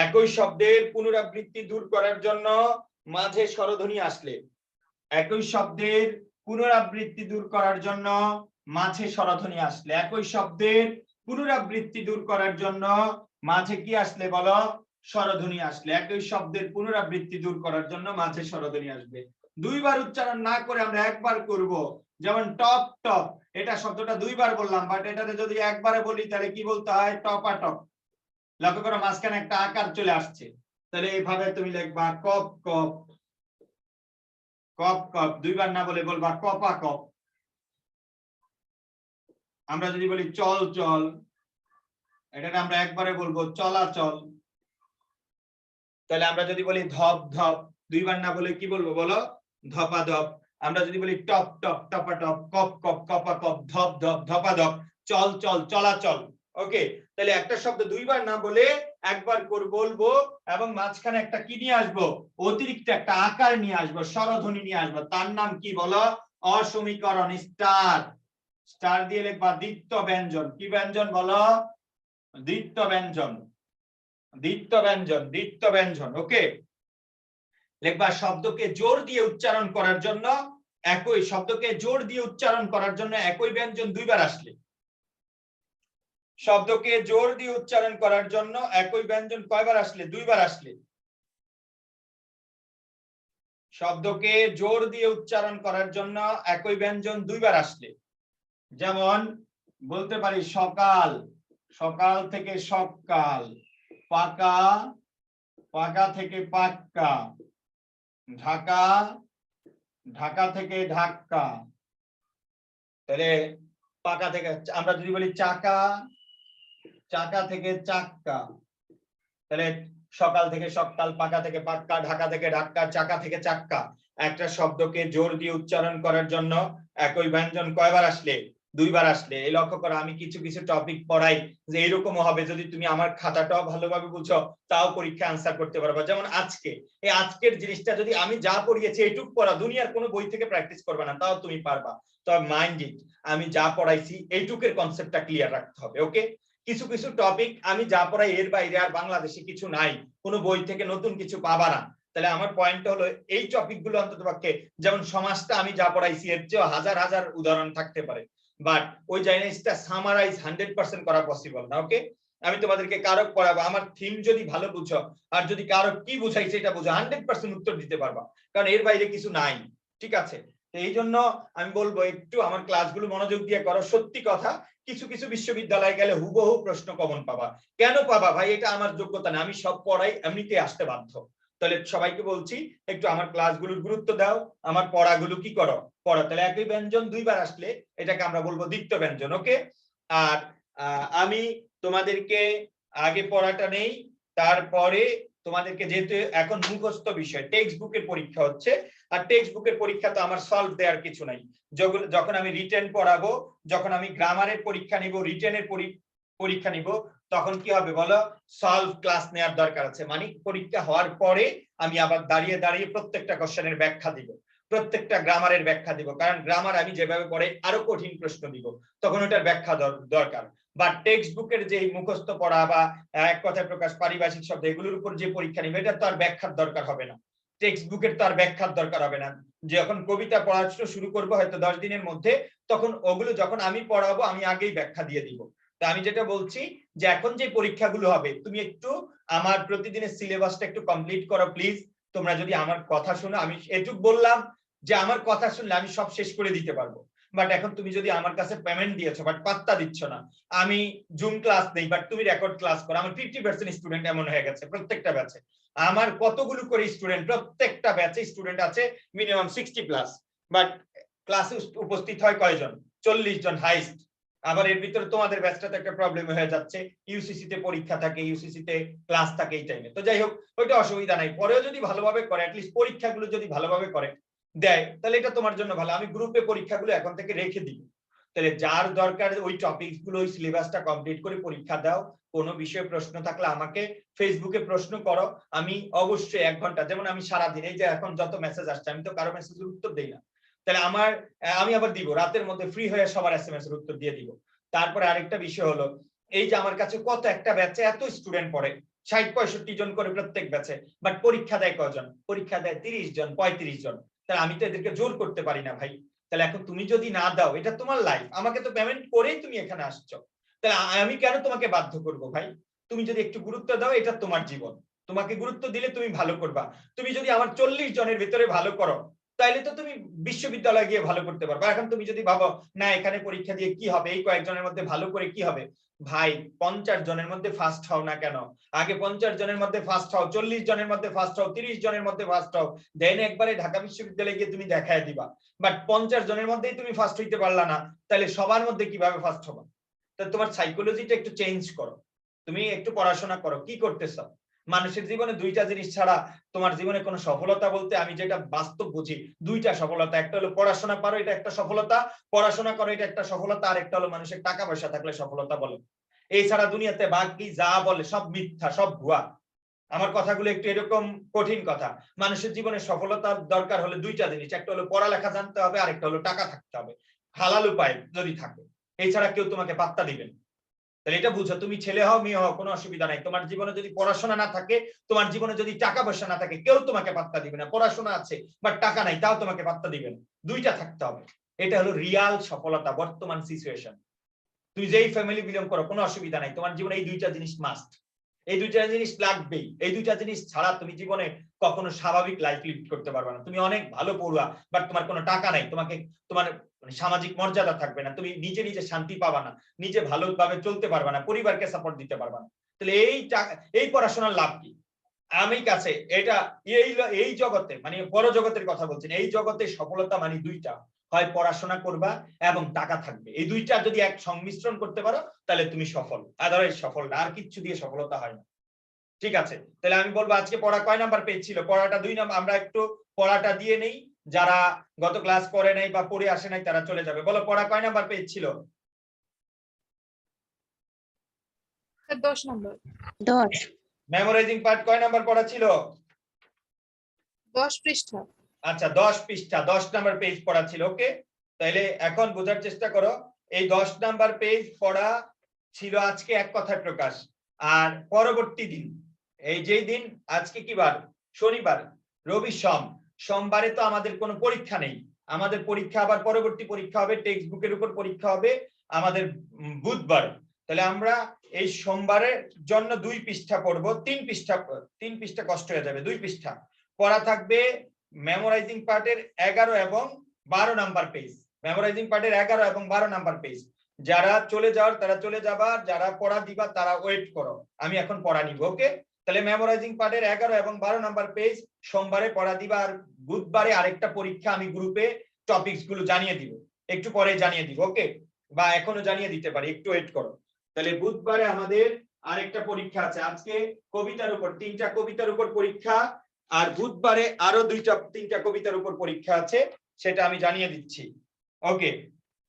একই শব্দের পুনরাবৃত্তি দূর করার জন্য মাঝে স্বরধ্বনি আসলে, একই শব্দের পুনরাবৃত্তি দূর করার জন্য মাঝে স্বরধ্বনি আসলে, একই শব্দের পুনরাবৃত্তি দূর করার জন্য মাঝে কি আসলে বলো, স্বরধ্বনি আসলে। একই শব্দের পুনরাবৃত্তি দূর করার জন্য মাঝে স্বরধ্বনি আসবে। দুইবার উচ্চারণ না করে আমরা একবার করব, যেমন টপ টপ, এটা শব্দটা দুইবার বললাম, বাট এটাতে যদি একবারে বলি তাহলে কি বলতে হয়, টপাটপ। লক্ষ্য করো মাঝখানে একটা আকার চলে আসছে, তাহলে এইভাবে তুমি লিখবা কপ কপ, কপ কপ, দুইবার না বলে বলবা কপা কপ। আমরা যদি বলি চল চল, এটাকে আমরা একবারে বলবো চলাচল। তাহলে আমরা যদি বলি ধপ ধপ, দুইবার না বলে কি বলবো বলো, ধপা ধপ। আমরা যদি বলি টপ টপ, টপা টপ, কপ কপ, কপা কপ, ধপ ধপ, ধপা ধপ, চল চল, চলাচল। ওকে, তাহলে একটা শব্দ দুইবার না বলে একবার করে বলবো, এবং মাঝখানে একটা কি নিয়ে আসবো, অতিরিক্ত একটা আকার নিয়ে আসবো, স্বরধ্বনি নিয়ে আসবো, তার নাম কি বলো, অসমীকরণ। স্টার, স্টার দিয়ে লিখবা দ্বিত্ব ব্যঞ্জন। কি ব্যঞ্জন বলো, দ্বিত্ব ব্যঞ্জন, দ্বিত্ব ব্যঞ্জন, দ্বিত্ব ব্যঞ্জন। ওকে, লিখবা শব্দকে জোর দিয়ে উচ্চারণ করার জন্য, একই শব্দকে জোর দিয়ে উচ্চারণ করার জন্য একই ব্যঞ্জন দুইবার আসলে, শব্দকে জোর দিয়ে উচ্চারণ করার জন্য একই ব্যঞ্জন কয়বার আসলে, দুইবার আসলে। শব্দকে জোর দিয়ে উচ্চারণ করার জন্য একই ব্যঞ্জন দুইবার আসলে, যেমন বলতে পারি সকাল, সকাল থেকে সকাল, পাকা, পাকা থেকে পাক্কা, ঢাকা, ঢাকা থেকে ঢাক্কা। তাহলে পাকা থেকে, আমরা যদি বলি চাকা, চাকা থেকে চাক্কা, তাহলে সকাল থেকে সকাল, পাকা থেকে পাক্কা, ঢাকা থেকে ঢাক্কা, চাকা থেকে চাক্কা। একটা শব্দকে জোর দিয়ে উচ্চারণ করার জন্য একই ব্যঞ্জন কয়বার আসলে, দুইবার আসলে। এই লক্ষ্য করো, আমি কিছু কিছু টপিক পড়াই যে এরকম হবে, যদি তুমি আমার খাতাটাও ভালোভাবে বুঝো তাও পরীক্ষা আনসার করতে পারবা। যেমন আজকে, এই আজকের জিনিসটা যদি আমি যা পড়িয়েছি এইটুক পড়া, দুনিয়ার কোনো বই থেকে প্র্যাকটিস করবে না, তাও তুমি পারবা। তবে মাইন্ড ইট, আমি যা পড়াইছি এইটুকের কনসেপ্টটা ক্লিয়ার রাখতে হবে। ওকে, কিছু কিছু টপিক আমি যা পড়াই এর বাইরে আর বাংলাদেশে কিছু নাই, কোনো বই থেকে নতুন কিছু পাবা না। তাহলে আমার পয়েন্ট হলো এই টপিকগুলো অন্ততপক্ষে, যেমন সমাজটা আমি যা পড়াইছি এর চেয়ে হাজার হাজার উদাহরণ থাকতে পারে, বাট ওই জিনিসটা সামারাইজ 100% করা পসিবল না। ওকে, আমি তোমাদেরকে কারক পড়াবো, আমার থিম যদি ভালো বুঝো, আর যদি কারক কি বুঝাইছে এটা বুঝো, 100% উত্তর দিতে পারবা, কারণ এর বাইরে কিছু নাই। ঠিক আছে, এই জন্য আমি বলবো একটু আমার ক্লাসগুলো মনোযোগ দিয়ে করো। সত্যি কথা, কিছু কিছু বিশ্ববিদ্যালয়ে গেলে হুবহু প্রশ্ন কমন পাবা। কেন পাবা ভাই, এটা আমার যোগ্যতা না, আমি সব পড়াই, এমনিতে আসতে বাধ্য। তাহলে সবাইকে বলছি একটু আমার ক্লাসগুলোর গুরুত্ব দাও, আমার পড়াগুলো কি করো, পড়া। তাহলে একই ব্যঞ্জন দুইবার আসলে এটাকে আমরা বলবো দ্বিত্ব ব্যঞ্জন। ওকে, আর আমি তোমাদেরকে আগে পড়াটা নেই, তারপরে তোমাদেরকে যেহেতু এখন মুখস্থ বিষয় টেক্সট বুকের পরীক্ষা হচ্ছে, আর টেক্সট বুকের পরীক্ষা তো আমার সলভ দেওয়ার কিছু নাই। যখন আমি রিটেন পড়াবো, যখন আমি গ্রামারের পরীক্ষা নিব, রিটেনের পরীক্ষা নিব, তখন কি হবে বলো, সলভ ক্লাস নেওয়ার দরকার আছে। মানে পরীক্ষা হওয়ার পরে আমি আবার দাঁড়িয়ে দাঁড়িয়ে প্রত্যেকটা কোশ্চেনের ব্যাখ্যা দিব, প্রত্যেকটা গ্রামারের ব্যাখ্যা দিব, কারণ গ্রামার আমি যেভাবে পড়ে আরো কঠিন প্রশ্ন দিব, তখন ওটার ব্যাখ্যা দরকার। বা টেক্সট বুকের যে মুখস্থ পড়া বা এক কথায় প্রকাশ পারিভাষিক শব্দ এগুলোর উপর যে পরীক্ষা নিবে, এটা তো আর ব্যাখ্যার দরকার হবে না, টেক্সট বুকের তো আর ব্যাখ্যার দরকার হবে না। যখন কবিতা পড়াশোনা শুরু করবো হয়তো 10 দিনের মধ্যে, তখন ওগুলো যখন আমি পড়াবো আমি আগেই ব্যাখ্যা দিয়ে দিব। তা আমি যেটা বলছি যে এখন যে পরীক্ষাগুলো হবে, তুমি একটু আমার প্রতিদিনের সিলেবাসটা একটু কমপ্লিট করো প্লিজ। তোমরা যদি আমার কথা শোনো, আমি এটুক বললাম যে আমার কথা শুনলে আমি সব শেষ করে দিতে পারবো, বাট এখন তুমি যদি আমার কাছে পেমেন্ট দিয়েছো বাট পাত্তা দিচ্ছ না, আমি জুম ক্লাস নেই বাট তুমি রেকর্ড ক্লাস করো। আমার 50% স্টুডেন্ট এমন হয়ে গেছে প্রত্যেকটা ব্যাচে। আমার কতগুলো করে স্টুডেন্ট, প্রত্যেকটা ব্যাচে স্টুডেন্ট আছে মিনিমাম 60+, বাট ক্লাসে উপস্থিত হয় কয়জন, 40 জন হাইস্ট। আবার এর ভিতরে তোমাদের ব্যাচটাতে একটা প্রবলেম হয়ে যাচ্ছে, ইউসিসি তে পরীক্ষা থাকে, ইউসিসি তে ক্লাস থাকে এই টাইমে। তো যাই হোক, ওইটা অসুবিধা নাই, পরেও যদি ভালোভাবে করে, অ্যাটলিস্ট পরীক্ষাগুলো যদি ভালোভাবে করে দেয়, তাহলে এটা তোমার জন্য ভালো। আমি গ্রুপে পরীক্ষাগুলো এখন থেকে রেখে দিব, তাহলে যার দরকার ওই টপিকস গুলো, ওই সিলেবাসটা কমপ্লিট করে পরীক্ষা দাও। কোনো বিষয়ে প্রশ্ন থাকলে আমাকে ফেসবুকে প্রশ্ন করো, আমি অবশ্যই 1 ঘন্টা, যেমন আমি সারাদিন, এই যে এখন যত মেসেজ আসছে আমি তো কারো মেসেজের উত্তর দেই না, তাহলে আমি আবার দিব রাতের মধ্যে ফ্রি হয়ে সবার এসএমএস এর উত্তর দিয়ে দিব। তারপরে আরেকটা বিষয় হলো, এই যে আমার কাছে কত একটা ব্যাচে এত স্টুডেন্ট পড়ে, 60-65 জন করে প্রত্যেক ব্যাচে, বাট পরীক্ষা দেয় কজন, পরীক্ষা দেয় 30 জন 35 জন। তাহলে আমি তো এদেরকে জোর করতে পারি না ভাই। তাহলে এখন তুমি যদি না দাও, এটা তোমার লাইফ, আমাকে তো পেমেন্ট করেই তুমি এখানে আসছো, তাহলে আমি কেন তোমাকে বাধ্য করব ভাই? তুমি যদি একটু গুরুত্ব দাও, এটা তোমার জীবন, তোমাকে গুরুত্ব দিলে তুমি ভালো করবা। তুমি যদি আমার 40 জনের ভিতরে ভালো করো, তাইলে তো তুমি বিশ্ববিদ্যালয়ে গিয়ে ভালো করতে পারবে। এখন তুমি যদি ভাবো না এখানে পরীক্ষা দিয়ে কি হবে, এই কয়েকজনের মধ্যে ভালো করে কি হবে, ভাই 50 জনের মধ্যে ফার্স্ট হও না কেন, আগে 50 জনের মধ্যে ফার্স্ট হও, 40 জনের মধ্যে ফার্স্ট হও, 30 জনের মধ্যে ফার্স্ট হও, দেন একবারে ঢাকা বিশ্ববিদ্যালয়ে গিয়ে তুমি দেখায় দিবা। বাট 50 জনের মধ্যেই তুমি ফার্স্ট হইতে পারলা না, তাহলে সবার মধ্যে কিভাবে ফার্স্ট হবা? তা তোমার সাইকোলজিটা একটু চেঞ্জ করো, তুমি একটু পড়াশোনা করো। কি করতেছ? মানুষের জীবনে 2টা জিনিস ছাড়া তোমার জীবনে কোনো সফলতা বলতে আমি যেটা বাস্তব বুঝি, 2টা সফলতা, একটা হলো পড়াশোনা করো, এটা একটা সফলতা, পড়াশোনা করো এটা একটা সফলতা, আর একটা হলো মানুষের টাকা পয়সা থাকলে সফলতা বলে। এছাড়া দুনিয়াতে বাকি যা বলে সব মিথ্যা, সব ভুয়া। আমার কথাগুলো একটু এরকম কঠিন কথা। মানুষের জীবনে সফলতার দরকার হলে 2টা জিনিস, একটা হলো পড়ালেখা জানতে হবে, আর একটা হলো টাকা থাকতে হবে, হালাল উপায় যদি থাকে, এছাড়া কেউ তোমাকে পাত্তা দিবেন। তাহলে এটা বুঝো, তুমি ছেলে হও মেয়ে হও কোনো অসুবিধা নাই, তোমার জীবনে যদি পড়াশোনা না থাকে, তোমার জীবনে যদি টাকা পয়সা না থাকে, কেউ তোমাকে পাত্তা দিবে না। পড়াশোনা আছে বাট টাকা নাই, তাও তোমাকে পাত্তা দিবে না। 2টা থাকতে হবে, এটা হলো রিয়াল সফলতা বর্তমান সিচুয়েশন। তুমি যেই ফ্যামিলি বিলং করো কোনো অসুবিধা নাই, তোমার জীবনে এই 2টা জিনিস মাস্ট, এই 2টা জিনিস লাগবেই। এই 2টা জিনিস ছাড়া তুমি জীবনে কখনো স্বাভাবিক লাইফ লিড করতে পারবে না। তুমি অনেক ভালো পড়ুয়া বাট তোমার কোনো টাকা নাই, তোমার সামাজিক মর্যাদা থাকবে না, তুমি নিজে নিজে শান্তি পাবা না, নিজে ভালোভাবে চলতে পারবে না, পরিবারকে সাপোর্ট দিতে পারবে না। তাহলে এই পড়াশোনার লাভ কি? আমি কাছে এটা এই জগতে, মানে বড় জগতের কথা বলছেন, এই জগতে সফলতা মানে 2টা, হয় পড়াশোনা করবা এবং টাকা থাকবে। এই 2টা যদি এক সংমিশ্রণ করতে পারো তাহলে তুমি সফল, আদারওয়াইজ সফল না। আর কিচ্ছু দিয়ে সফলতা হয় না। ঠিক আছে, তাহলে আমি বলবো আজকে পড়া কয় নাম্বার পেজ ছিল? পড়াটা 2 নাম্বার। আমরা একটু পড়াটা দিয়ে নেই, যারা গত ক্লাস করে নাই বা পড়ে আসে নাই তারা চলে যাবে। বলো পড়া কয় নাম্বার পেজ ছিল? 10 নম্বর। 10। মেমোরাইজিং পার্ট কয় নাম্বার পড়া ছিল? 10 পৃষ্ঠা। আচ্ছা 10 পৃষ্ঠা, 10 নাম্বার পেজ পড়া ছিল। ওকে, তাহলে এখন বোঝার চেষ্টা করো, এই 10 নাম্বার পেজ পড়া ছিল আজকে এক কথায় প্রকাশ। আর পরবর্তী দিন, এই যেই দিন আজকে কি বার? শনিবার, রবি, সোমবারে তো আমাদের কোনো পরীক্ষা নেই। আমাদের পরীক্ষা আবার পরবর্তী পরীক্ষা হবে, টেক্সট বুকের উপর পরীক্ষা হবে আমাদের বুধবার। তাহলে আমরা এই সোমবারের জন্য 2 পৃষ্ঠা পড়বো, 3 পৃষ্ঠা কষ্ট হয়ে যাবে, 2 পৃষ্ঠা পড়া থাকবে। মেমোরাইজিং পার্টের 11 এবং 12 নাম্বার পেজ, মেমোরাইজিং পার্টের 11 এবং 12 নাম্বার পেজ। যারা চলে যাওয়ার তারা চলে যাবা, যারা পড়া দিবা তারা ওয়েট করো, আমি এখন পড়া নিব। ওকে, তাহলে মেমোরাইজিং পার্টের 11 এবং 12 নাম্বার পেজ সোমবারে পড়া দিবা, আর বুধবারে আরেকটা পরীক্ষা আমি গ্রুপে টপিকস গুলো জানিয়ে দিব, একটু পরে জানিয়ে দিব, ওকে, বা এখনো জানিয়ে দিতে পারি, একটু ওয়েট করো। তাহলে বুধবারে আমাদের আরেকটা পরীক্ষা আছে, আজকে কবিতার উপর 3টা কবিতার উপর পরীক্ষা, আর বুধবারে আরো 3টা কবিতার উপর পরীক্ষা আছে, সেটা আমি জানিয়ে দিচ্ছি, ওকে।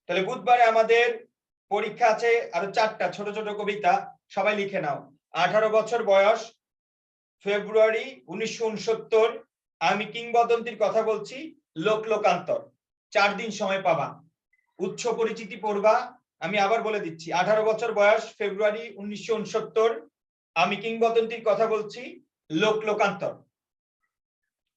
তাহলে বুধবারে আমাদের পরীক্ষা আছে আরো 4টা ছোট ছোট কবিতা, সবাই লিখে নাও। 18 বছর বয়স, ফেব্রুয়ারি 1969, আমি কিংবদন্তির কথা বলছি, লোক লোকান্তর। 4 দিন সময় পাবা। উৎস পরিচিতি পড়বা, আমি আবার বলে দিচ্ছি, 18 বছর বয়স, ফেব্রুয়ারি 1969, আমি কিংবদন্তির কথা বলছি, লোক লোকান্তর।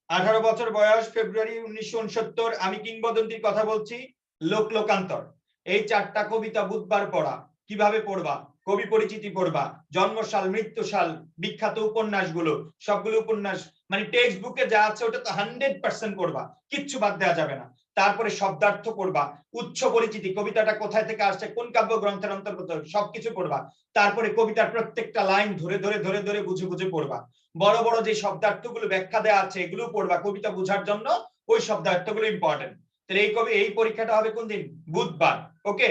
18 বছর বয়স, ফেব্রুয়ারি 1969, আমি কিংবদন্তির কথা বলছি, লোক লোকান্তর। এই 4টা কবিতা বুধবার পড়া। কিভাবে পড়বা? কবি পরিচিতি পড়বা, জন্মসাল, মৃত্যুসাল, বিখ্যাত উপন্যাসগুলো, সবগুলো উপন্যাস মানে টেক্সট বুকে যা আছে ওটা তো 100% পড়বা, কিচ্ছু বাদ দেওয়া যাবে না। তারপরে শব্দার্থ পড়বা, উৎস পরিচিতি, কবিতাটা কোথায় থেকে আসছে, কোন কাব্য গ্রন্থের অন্তর্গত, সবকিছু পড়বা। তারপরে কবিতার প্রত্যেকটা লাইন ধরে ধরে ধরে ধরে বুঝে বুঝে পড়বা। বড় বড় যে শব্দার্থগুলো ব্যাখ্যা দেওয়া আছে এগুলো পড়বা, কবিতা বোঝার জন্য ওই শব্দার্থগুলো ইম্পর্টেন্ট। তাহলে এই পরীক্ষাটা হবে কোন দিন? বুধবার, ওকে।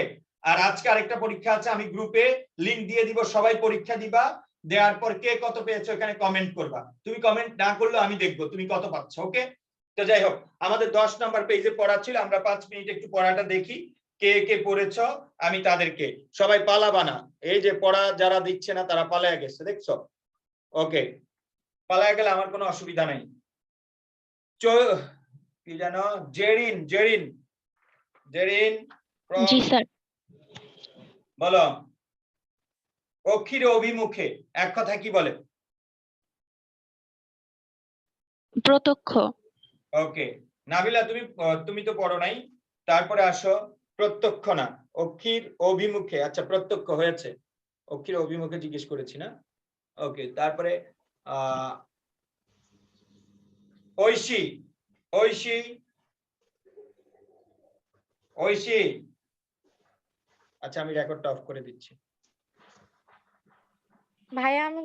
আর আজকে আরেকটা পরীক্ষা আছে, আমি গ্রুপে লিংক দিয়ে দিব, সবাই পরীক্ষা দিবা, দেওয়ার পর কে কত পেয়েছো এখানে কমেন্ট করবা। তুমি কমেন্ট না করলে আমি দেখবো তুমি কত পাচ্ছ, ওকে। তো যাই হোক, আমাদের 10 নাম্বার পেজে পড়া ছিল, আমরা 5 মিনিট একটু পড়াটা দেখি, কে কে পড়েছো, আমি তাদেরকে, সবাই পালাবা না, এই যে পড়া যারা দিচ্ছে না তারা পালায় গেছে, দেখছো, ওকে, পালায় গেলে আমার কোনো অসুবিধা নাই। কি জানো, জেরিন জেরিন জেরিন জি স্যার। বলো, অক্ষির অভিমুখে এক কথা কি বলে? প্রত্যক্ষ। ওকে, নাবিলা তুমি তো পড়ো নাই, তারপরে আসো, প্রত্যক্ষ না, অক্ষির অভিমুখে, আচ্ছা প্রত্যক্ষ হয়েছে, অক্ষির অভিমুখে জিজ্ঞেস করেছি না, ওকে। তারপরে ঐশী ঐশী ঐশী, আচ্ছা আমি রেকর্ডটা অফ করে দিচ্ছি। ভাইয়া আমি